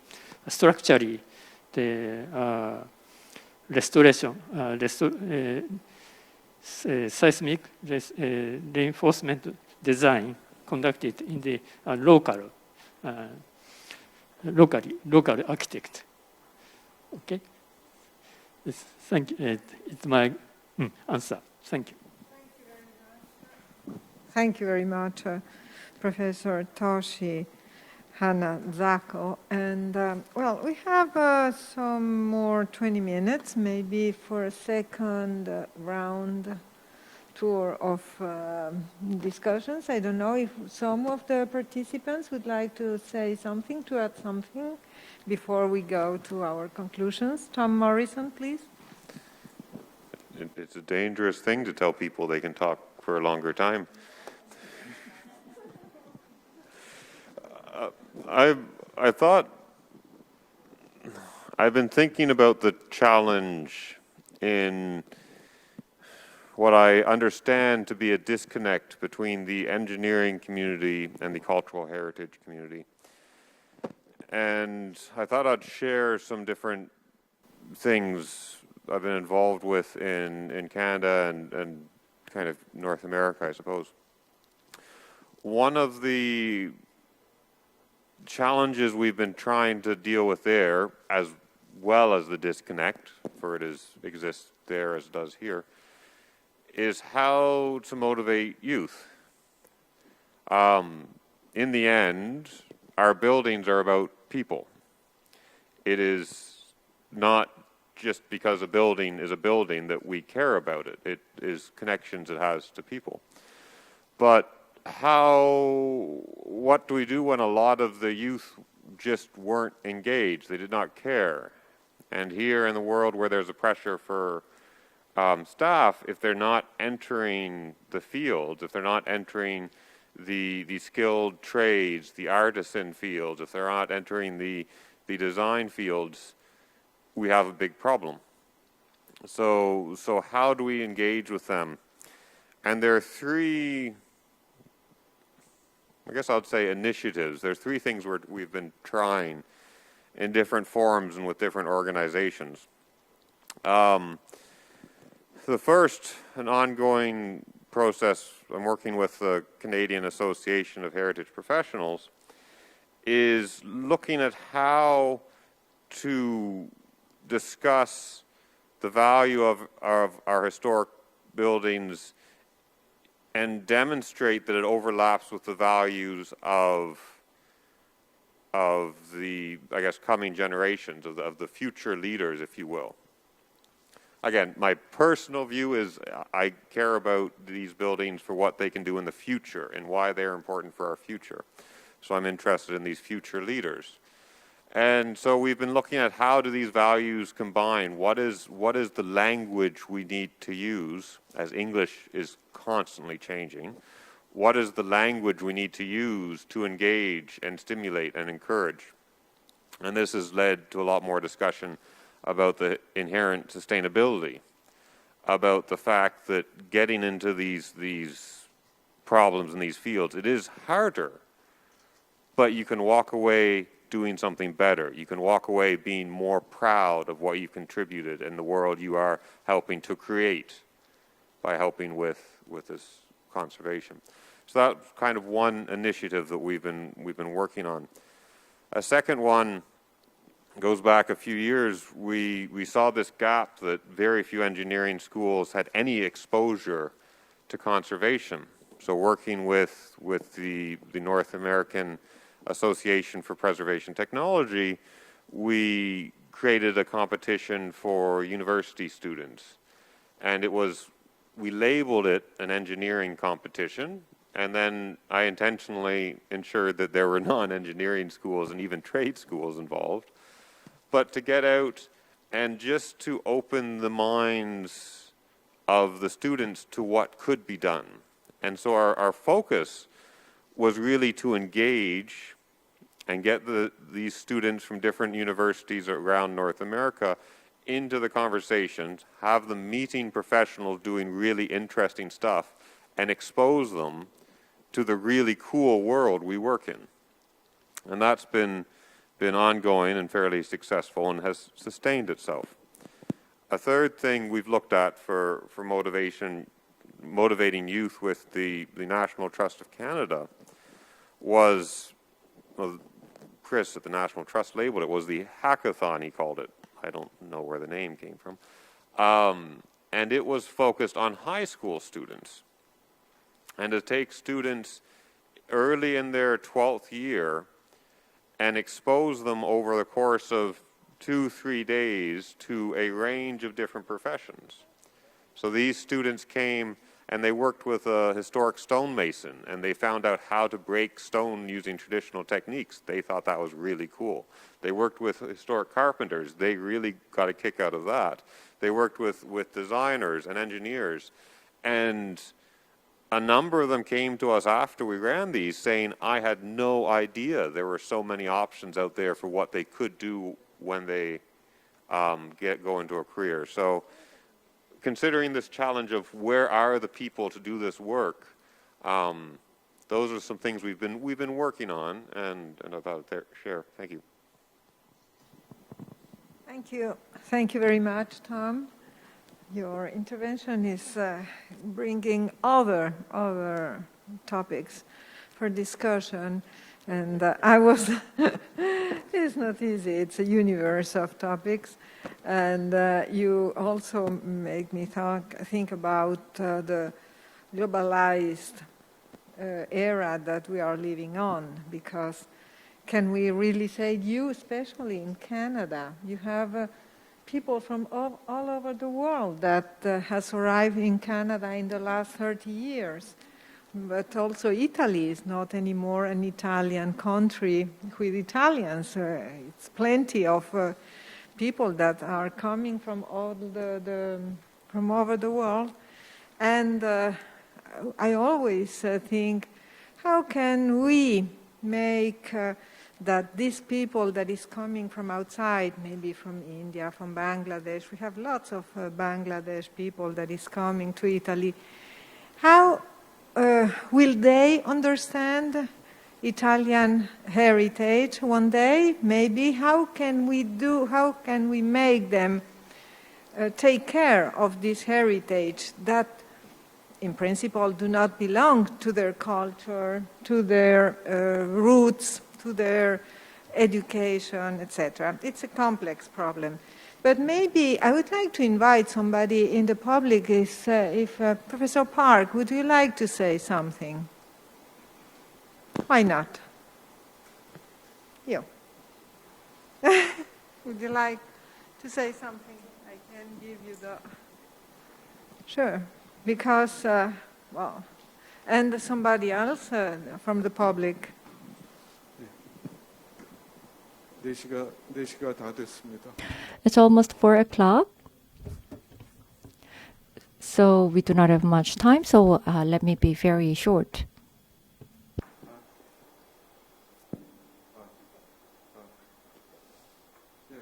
H: structurally the restoration seismic reinforcement design conducted in the local architect. Okay. Thank you. It's my answer. Thank you.
B: Thank you very much, Professor Toshi Hanazato. And well, we have some more 20 minutes, maybe for a second round tour of discussions. I don't know if some of the participants would like to say something, to add something before we go to our conclusions. Tom Morrison, please.
K: It's a dangerous thing to tell people they can talk for a longer time. I thought I've been thinking about the challenge in what I understand to be a disconnect between the engineering community and the cultural heritage community. And I thought I'd share some different things I've been involved with in Canada and kind of North America, I suppose. One of the challenges we've been trying to deal with there, as well as the disconnect, for it exists there as it does here, is how to motivate youth. In the end, our buildings are about people. It is not just because a building is a building that we care about it. It is connections it has to people. But what do we do when a lot of the youth just weren't engaged? They did not care. And here in the world where there's a pressure for staff, if they're not entering the fields, if they're not entering the skilled trades, the artisan fields, if they're not entering the design fields, we have a big problem. So how do we engage with them? And there are three, I guess I would say, initiatives. There's three things we've been trying in different forums and with different organizations. The first, an ongoing process, I'm working with the Canadian Association of Heritage Professionals, is looking at how to discuss the value of our historic buildings and demonstrate that it overlaps with the values of the, I guess, coming generations, of the future leaders, if you will. Again, my personal view is I care about these buildings for what they can do in the future and why they're important for our future. So I'm interested in these future leaders. And so we've been looking at how do these values combine? What is the language we need to use, as English is constantly changing? What is the language we need to use to engage and stimulate and encourage? And this has led to a lot more discussion about the inherent sustainability, about the fact that getting into these problems in these fields, it is harder, but you can walk away doing something better. You can walk away being more proud of what you've contributed in the world you are helping to create by helping with this conservation. So that's kind of one initiative that we've been working on. A second one goes back a few years. We saw this gap that very few engineering schools had any exposure to conservation. So working with the North American Association for Preservation Technology, we created a competition for university students. And we labeled it an engineering competition, and then I intentionally ensured that there were non-engineering schools and even trade schools involved. But to get out and just to open the minds of the students to what could be done. And so our focus was really to engage and get these students from different universities around North America into the conversations, have them meeting professionals doing really interesting stuff, and expose them to the really cool world we work in. And that's been ongoing and fairly successful and has sustained itself. A third thing we've looked at for motivating youth with the National Trust of Canada was, well, Chris at the National Trust labeled it, was the hackathon, he called it. I don't know where the name came from. And it was focused on high school students. And to take students early in their 12th year and expose them over the course of 2-3 days to a range of different professions. So these students came and they worked with a historic stonemason, and they found out how to break stone using traditional techniques. They thought that was really cool. They worked with historic carpenters. They really got a kick out of that. They worked with designers and engineers. And a number of them came to us after we ran these saying, I had no idea there were so many options out there for what they could do when they go into a career. So considering this challenge of where are the people to do this work, those are some things we've been working on, and I thought I'd share. Thank you.
B: Thank you very much, Tom. Your intervention is bringing other topics for discussion, and it's not easy. It's a universe of topics, and you also make me think about the globalized era that we are living on, because can we really say, you especially in Canada, you have people from all over the world that has arrived in Canada in the last 30 years. But also Italy is not anymore an Italian country with Italians. It's plenty of people that are coming from from over the world. And I always think how can we make that these people that is coming from outside, maybe from India, from Bangladesh, we have lots of Bangladesh people that is coming to Italy, how will they understand Italian heritage one day? Maybe how can we make them take care of this heritage that in principle do not belong to their culture, to their roots, to their education, etc. It's a complex problem. But maybe I would like to invite somebody in the public, if Professor Park, would you like to say something? Why not? You. Would you like to say something? I can give you the... Sure, because, well, and somebody else from the public.
J: 4시가 다 됐습니다.
D: It's almost 4 o'clock. So we do not have much time, so let me be very short.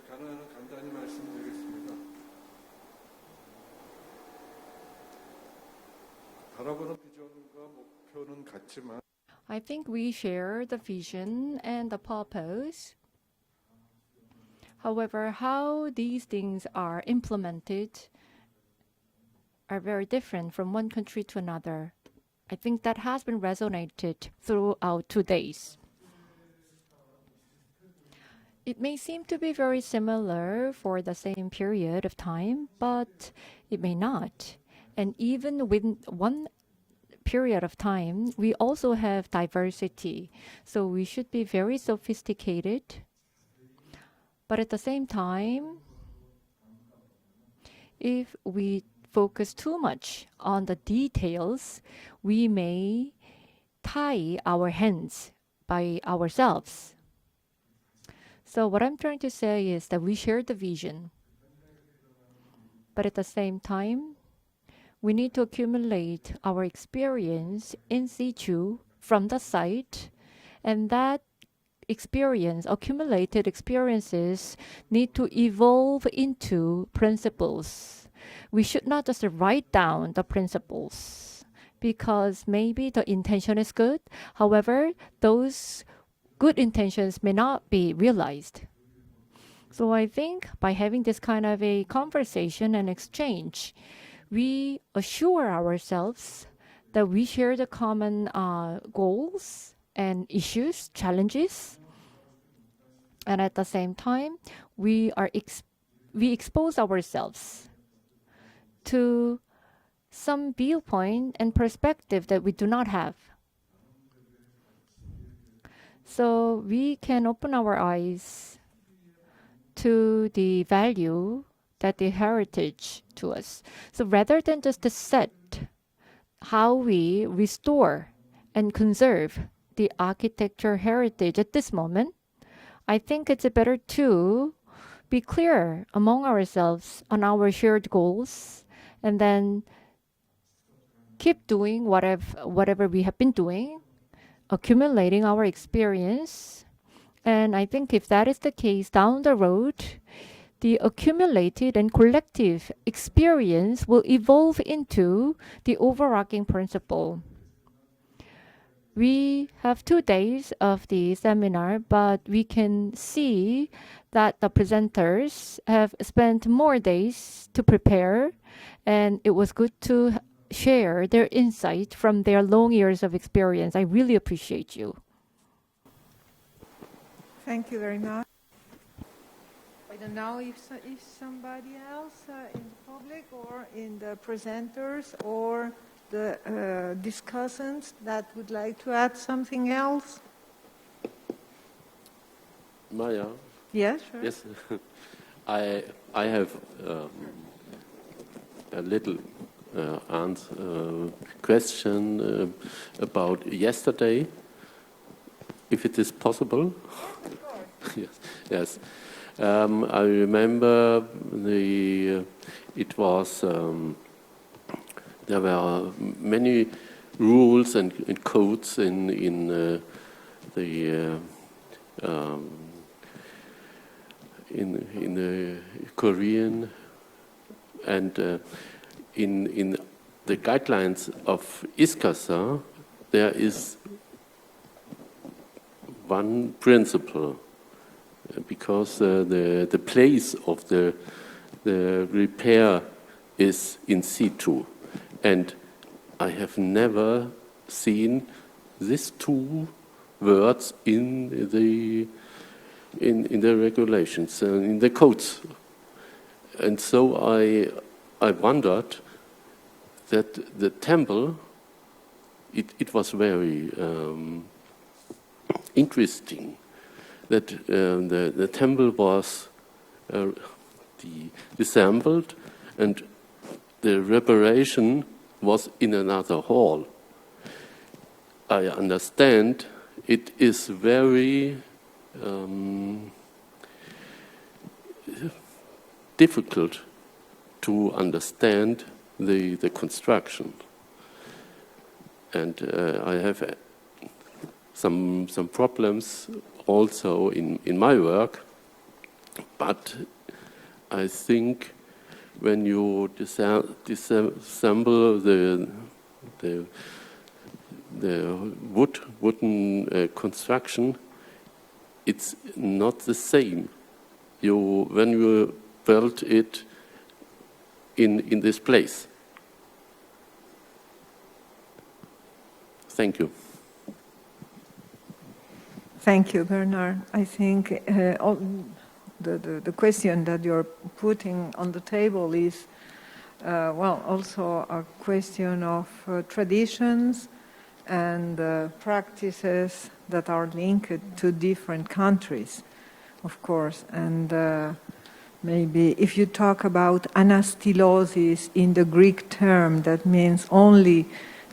J: 간단히 말씀드리겠습니다. 바라보는 비전과 목표는 같지만
D: I think we share the vision and the purpose. However, how these things are implemented are very different from one country to another. I think that has been resonated throughout 2 days. It may seem to be very similar for the same period of time, but it may not. And even within one period of time, we also have diversity. So we should be very sophisticated. But at the same time, if we focus too much on the details, we may tie our hands by ourselves. So what I'm trying to say is that we share the vision. But at the same time, we need to accumulate our experience in situ from the site, and that experience, accumulated experiences, need to evolve into principles. We should not just write down the principles because maybe the intention is good. However, those good intentions may not be realized. So I think by having this kind of a conversation and exchange, we assure ourselves that we share the common goals and issues, challenges, and at the same time, we expose ourselves to some viewpoint and perspective that we do not have. So we can open our eyes to the value that the heritage to us. So rather than just to set how we restore and conserve the architecture heritage at this moment, I think it's better to be clear among ourselves on our shared goals and then keep doing whatever we have been doing, accumulating our experience. And I think if that is the case down the road, the accumulated and collective experience will evolve into the overarching principle. We have 2 days of the seminar, but we can see that the presenters have spent more days to prepare, and it was good to share their insight from their long years of experience. I really appreciate you.
B: Thank you very much. I don't know if somebody else in the public or in the presenters or the discussants that would like to add something else.
I: Maya?
B: Yes, sure.
I: Yes. I have a little question about yesterday, if it is possible. Yes. Yes. I remember it was there were many rules and codes in the Korean, and in the guidelines of ISCARSAH, there is one principle, because the place of the repair is in situ, and I have never seen these two words in the regulations, in the codes, and so I wondered that the temple, it was very interesting that the temple was disassembled and the reparation was in another hall. I understand it is very difficult to understand the construction, and I have some problems also in my work, but I think when you disassemble the wooden construction, it's not the same. When you build it in this place. Thank you.
B: Thank you, Bernard. I think the question that you're putting on the table is, well, also a question of traditions and practices that are linked to different countries, of course. And maybe if you talk about anastylosis in the Greek term, that means only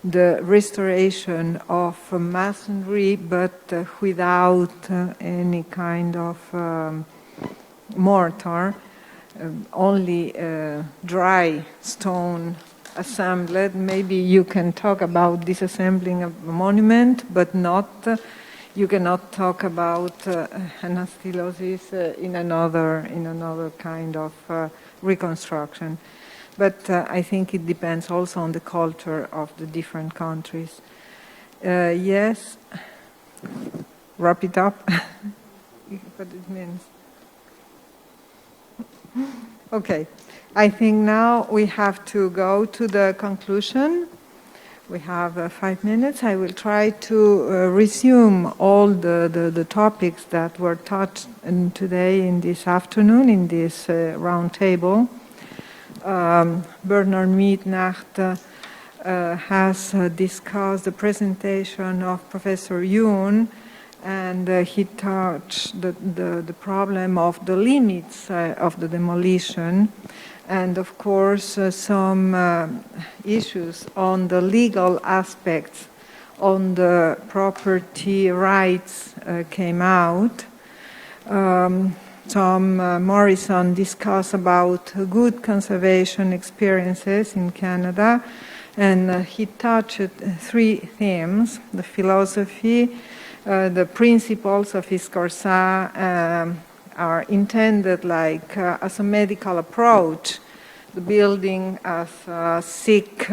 B: the restoration of masonry, but without any kind of mortar, only dry stone assembled. Maybe you can talk about disassembling a monument, but not. You cannot talk about anastylosis in another kind of reconstruction. But I think it depends also on the culture of the different countries. Yes, wrap it up. What it means. Okay, I think now we have to go to the conclusion. We have 5 minutes. I will try to resume all the topics that were touched today in this afternoon in this round table. Bernard Midnacht has discussed the presentation of Professor Yoon, and he touched the problem of the limits of the demolition, and of course some issues on the legal aspects, on the property rights came out. Tom Morrison discussed about good conservation experiences in Canada, and he touched 3 themes: the philosophy, the principles of ISCARSAH are intended like as a medical approach, the building as a sick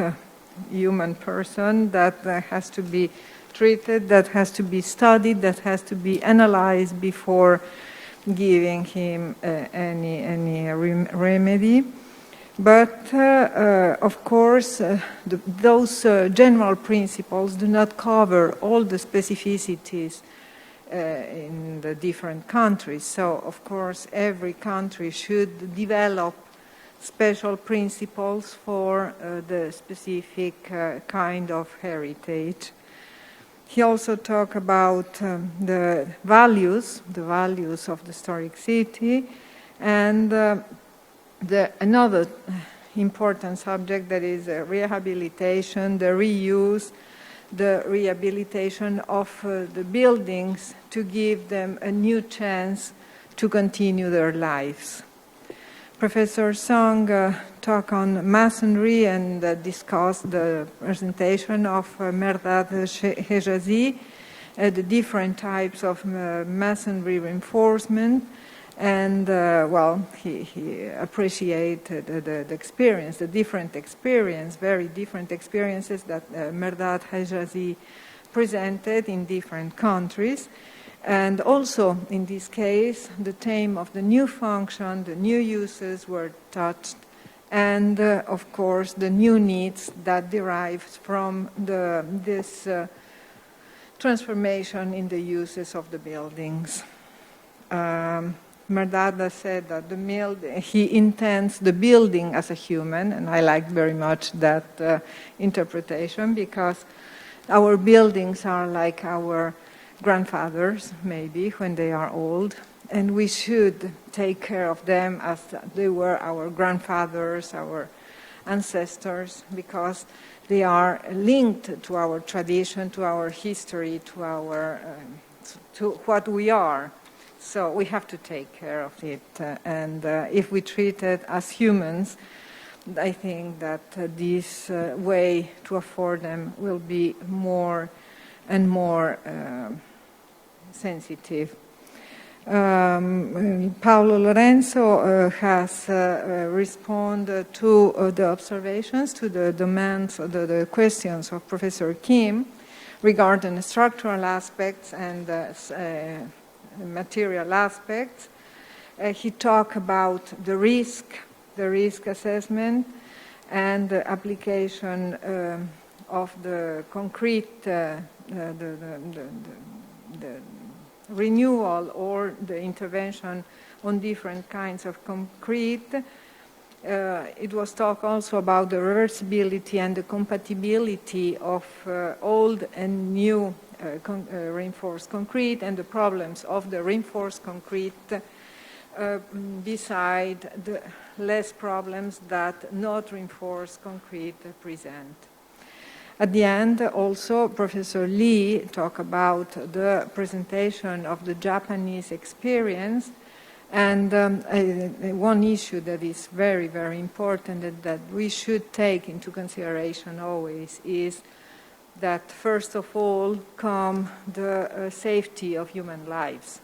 B: human person that has to be treated, that has to be studied, that has to be analyzed before giving him any remedy. But of course, those general principles do not cover all the specificities in the different countries. So, of course, every country should develop special principles for the specific kind of heritage. He also talked about the values of the historic city, and another important subject, that is rehabilitation, the reuse, the rehabilitation of the buildings to give them a new chance to continue their lives. Professor Sung talked on Masonry and discussed the presentation of Mehrdad Hejazi, the different types of Masonry reinforcement, and well, he appreciated the experience, the different experience, very different experiences that Mehrdad Hejazi presented in different countries. And also, in this case, the theme of the new function, the new uses were touched, and of course, the new needs that derive from this transformation in the uses of the buildings. Mehrdad said that he intends the building as a human, and I like very much that interpretation, because our buildings are like our grandfathers, maybe, when they are old, and we should take care of them as they were our grandfathers, our ancestors, because they are linked to our tradition, to our history, to what we are. So we have to take care of it, and if we treat it as humans, I think that this way to afford them will be more and more sensitive. Paulo Lourenco has responded to the observations, to the demands, the questions of Professor Kim regarding structural aspects and material aspects. He talked about the risk assessment and the application of the concrete, the renewal or the intervention on different kinds of concrete. It was talked also about the reversibility and the compatibility of old and new reinforced concrete, and the problems of the reinforced concrete beside the less problems that not reinforced concrete present. At the end, also, Professor Lee talked about the presentation of the Japanese experience, and one issue that is very, very important and that we should take into consideration always is that, first of all, come the safety of human lives.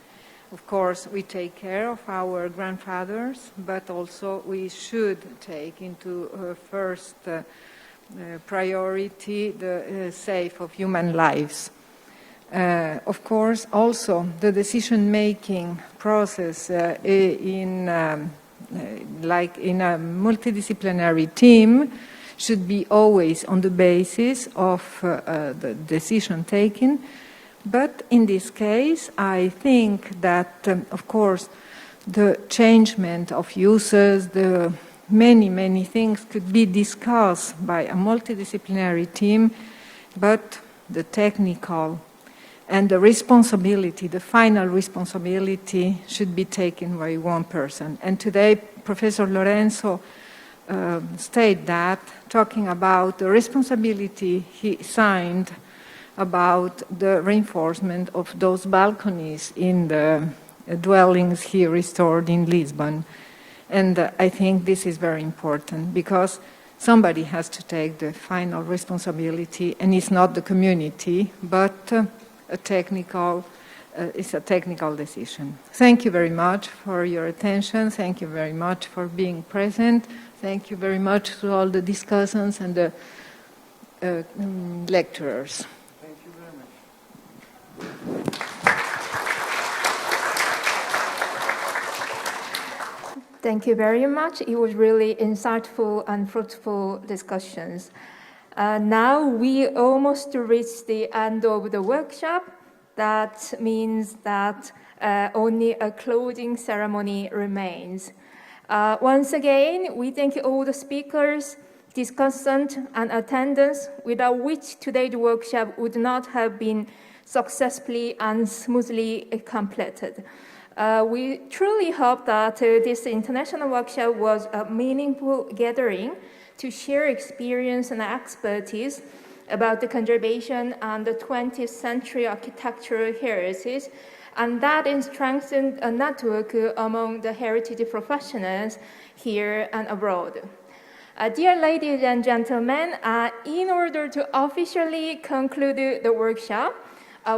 B: Of course, we take care of our grandfathers, but also we should take into first priority the safe of human lives. Of course, also the decision-making process like in a multidisciplinary team should be always on the basis of the decision taken. But in this case, I think that, of course, the changement of uses, the many things could be discussed by a multidisciplinary team, but the technical and the responsibility, the final responsibility, should be taken by one person. And today, Professor Lourenco stated that, talking about the responsibility he signed about the reinforcement of those balconies in the dwellings he restored in Lisbon. And I think this is very important, because somebody has to take the final responsibility, and it's not the community, but it's a technical decision. Thank you very much for your attention. Thank you very much for being present. Thank you very much to all the discussants and the lecturers.
F: Thank you very much.
A: Thank you very much. It was really insightful and fruitful discussions. Now we almost reached the end of the workshop. That means that only a closing ceremony remains. Once again, we thank all the speakers, discussants, and attendants, without which today's workshop would not have been successfully and smoothly completed. We truly hope that this international workshop was a meaningful gathering to share experience and expertise about the conservation and the 20th century architectural heritage, and that is strengthened a network among the heritage professionals here and abroad. Dear ladies and gentlemen, in order to officially conclude the workshop,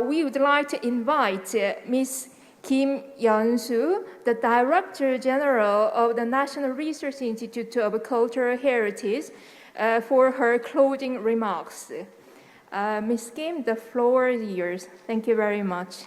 A: we would like to invite Ms. Kim Yeon-su, the Director General of the National Research Institute of Cultural Heritage, for her closing remarks. Ms. Kim, the floor is yours. Thank you very much.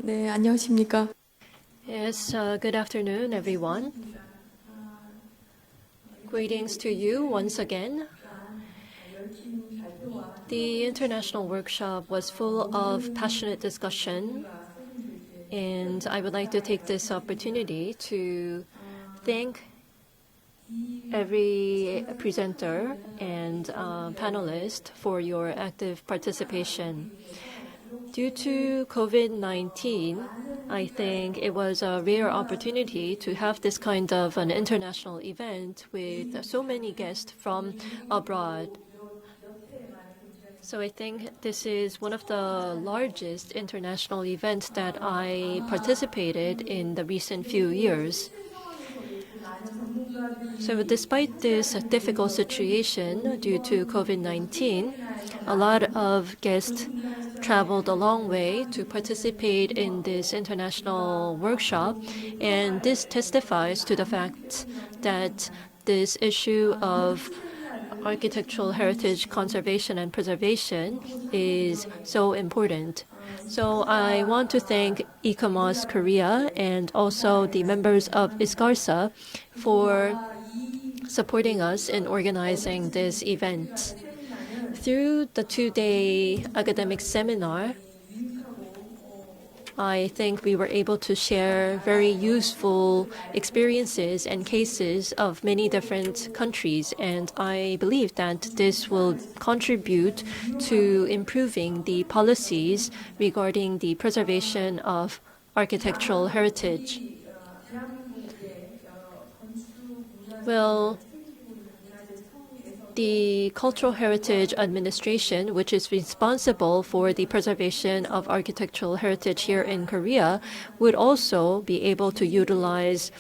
O: 네, 안녕하십니까?
E: Yes, good afternoon, everyone. Greetings to you once again. The international workshop was full of passionate discussion, and I would like to take this opportunity to thank every presenter and panelist for your active participation. Due to COVID-19, I think it was a rare opportunity to have this kind of an international event with so many guests from abroad. So I think this is one of the largest international events that I participated in the recent few years. So despite this difficult situation due to COVID-19, a lot of guests traveled a long way to participate in this international workshop, and this testifies to the fact that this issue of architectural heritage conservation and preservation is so important. So I want to thank ICOMOS-KOREA and also the members of ISCARSAH for supporting us in organizing this event. Through the two-day academic seminar, I think we were able to share very useful experiences and cases of many different countries, and I believe that this will contribute to improving the policies regarding the preservation of architectural heritage. Well, the Cultural Heritage Administration, which is responsible for the preservation of architectural heritage here in Korea, would also be able to utilize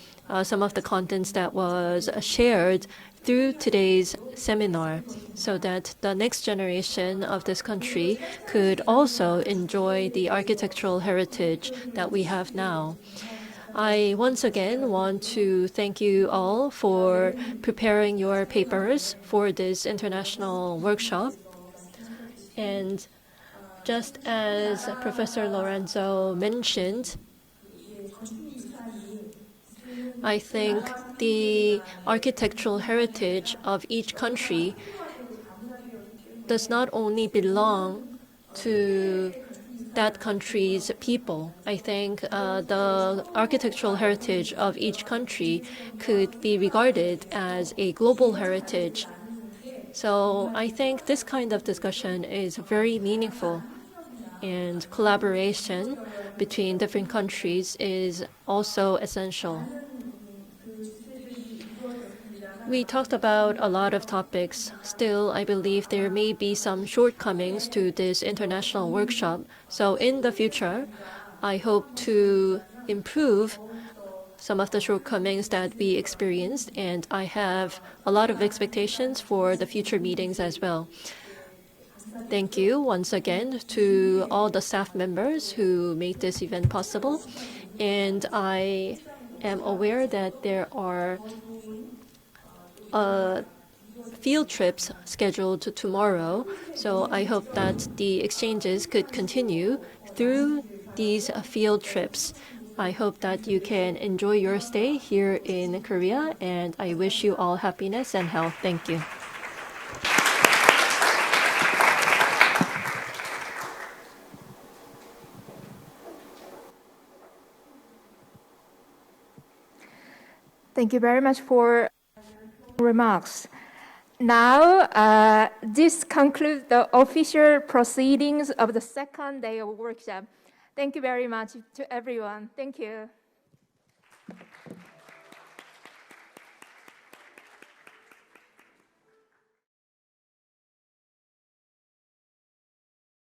E: some of the contents that was shared through today's seminar, so that the next generation of this country could also enjoy the architectural heritage that we have now. I once again want to thank you all for preparing your papers for this international workshop. And just as Professor LOURENCO mentioned, I think the architectural heritage of each country does not only belong to that country's people. I think the architectural heritage of each country could be regarded as a global heritage. So I think this kind of discussion is very meaningful, and collaboration between different countries is also essential. We talked about a lot of topics. Still, I believe there may be some shortcomings to this international workshop. So in the future, I hope to improve some of the shortcomings that we experienced, and I have a lot of expectations for the future meetings as well. Thank you once again to all the staff members who made this event possible. And I am aware that there are field trips scheduled tomorrow, so I hope that the exchanges could continue through these field trips. I hope that you can enjoy your stay here in Korea, and I wish you all happiness and health. Thank you.
A: Thank you very much for remarks. Now, this concludes the official proceedings of the second day of workshop. Thank you very much to everyone. Thank you.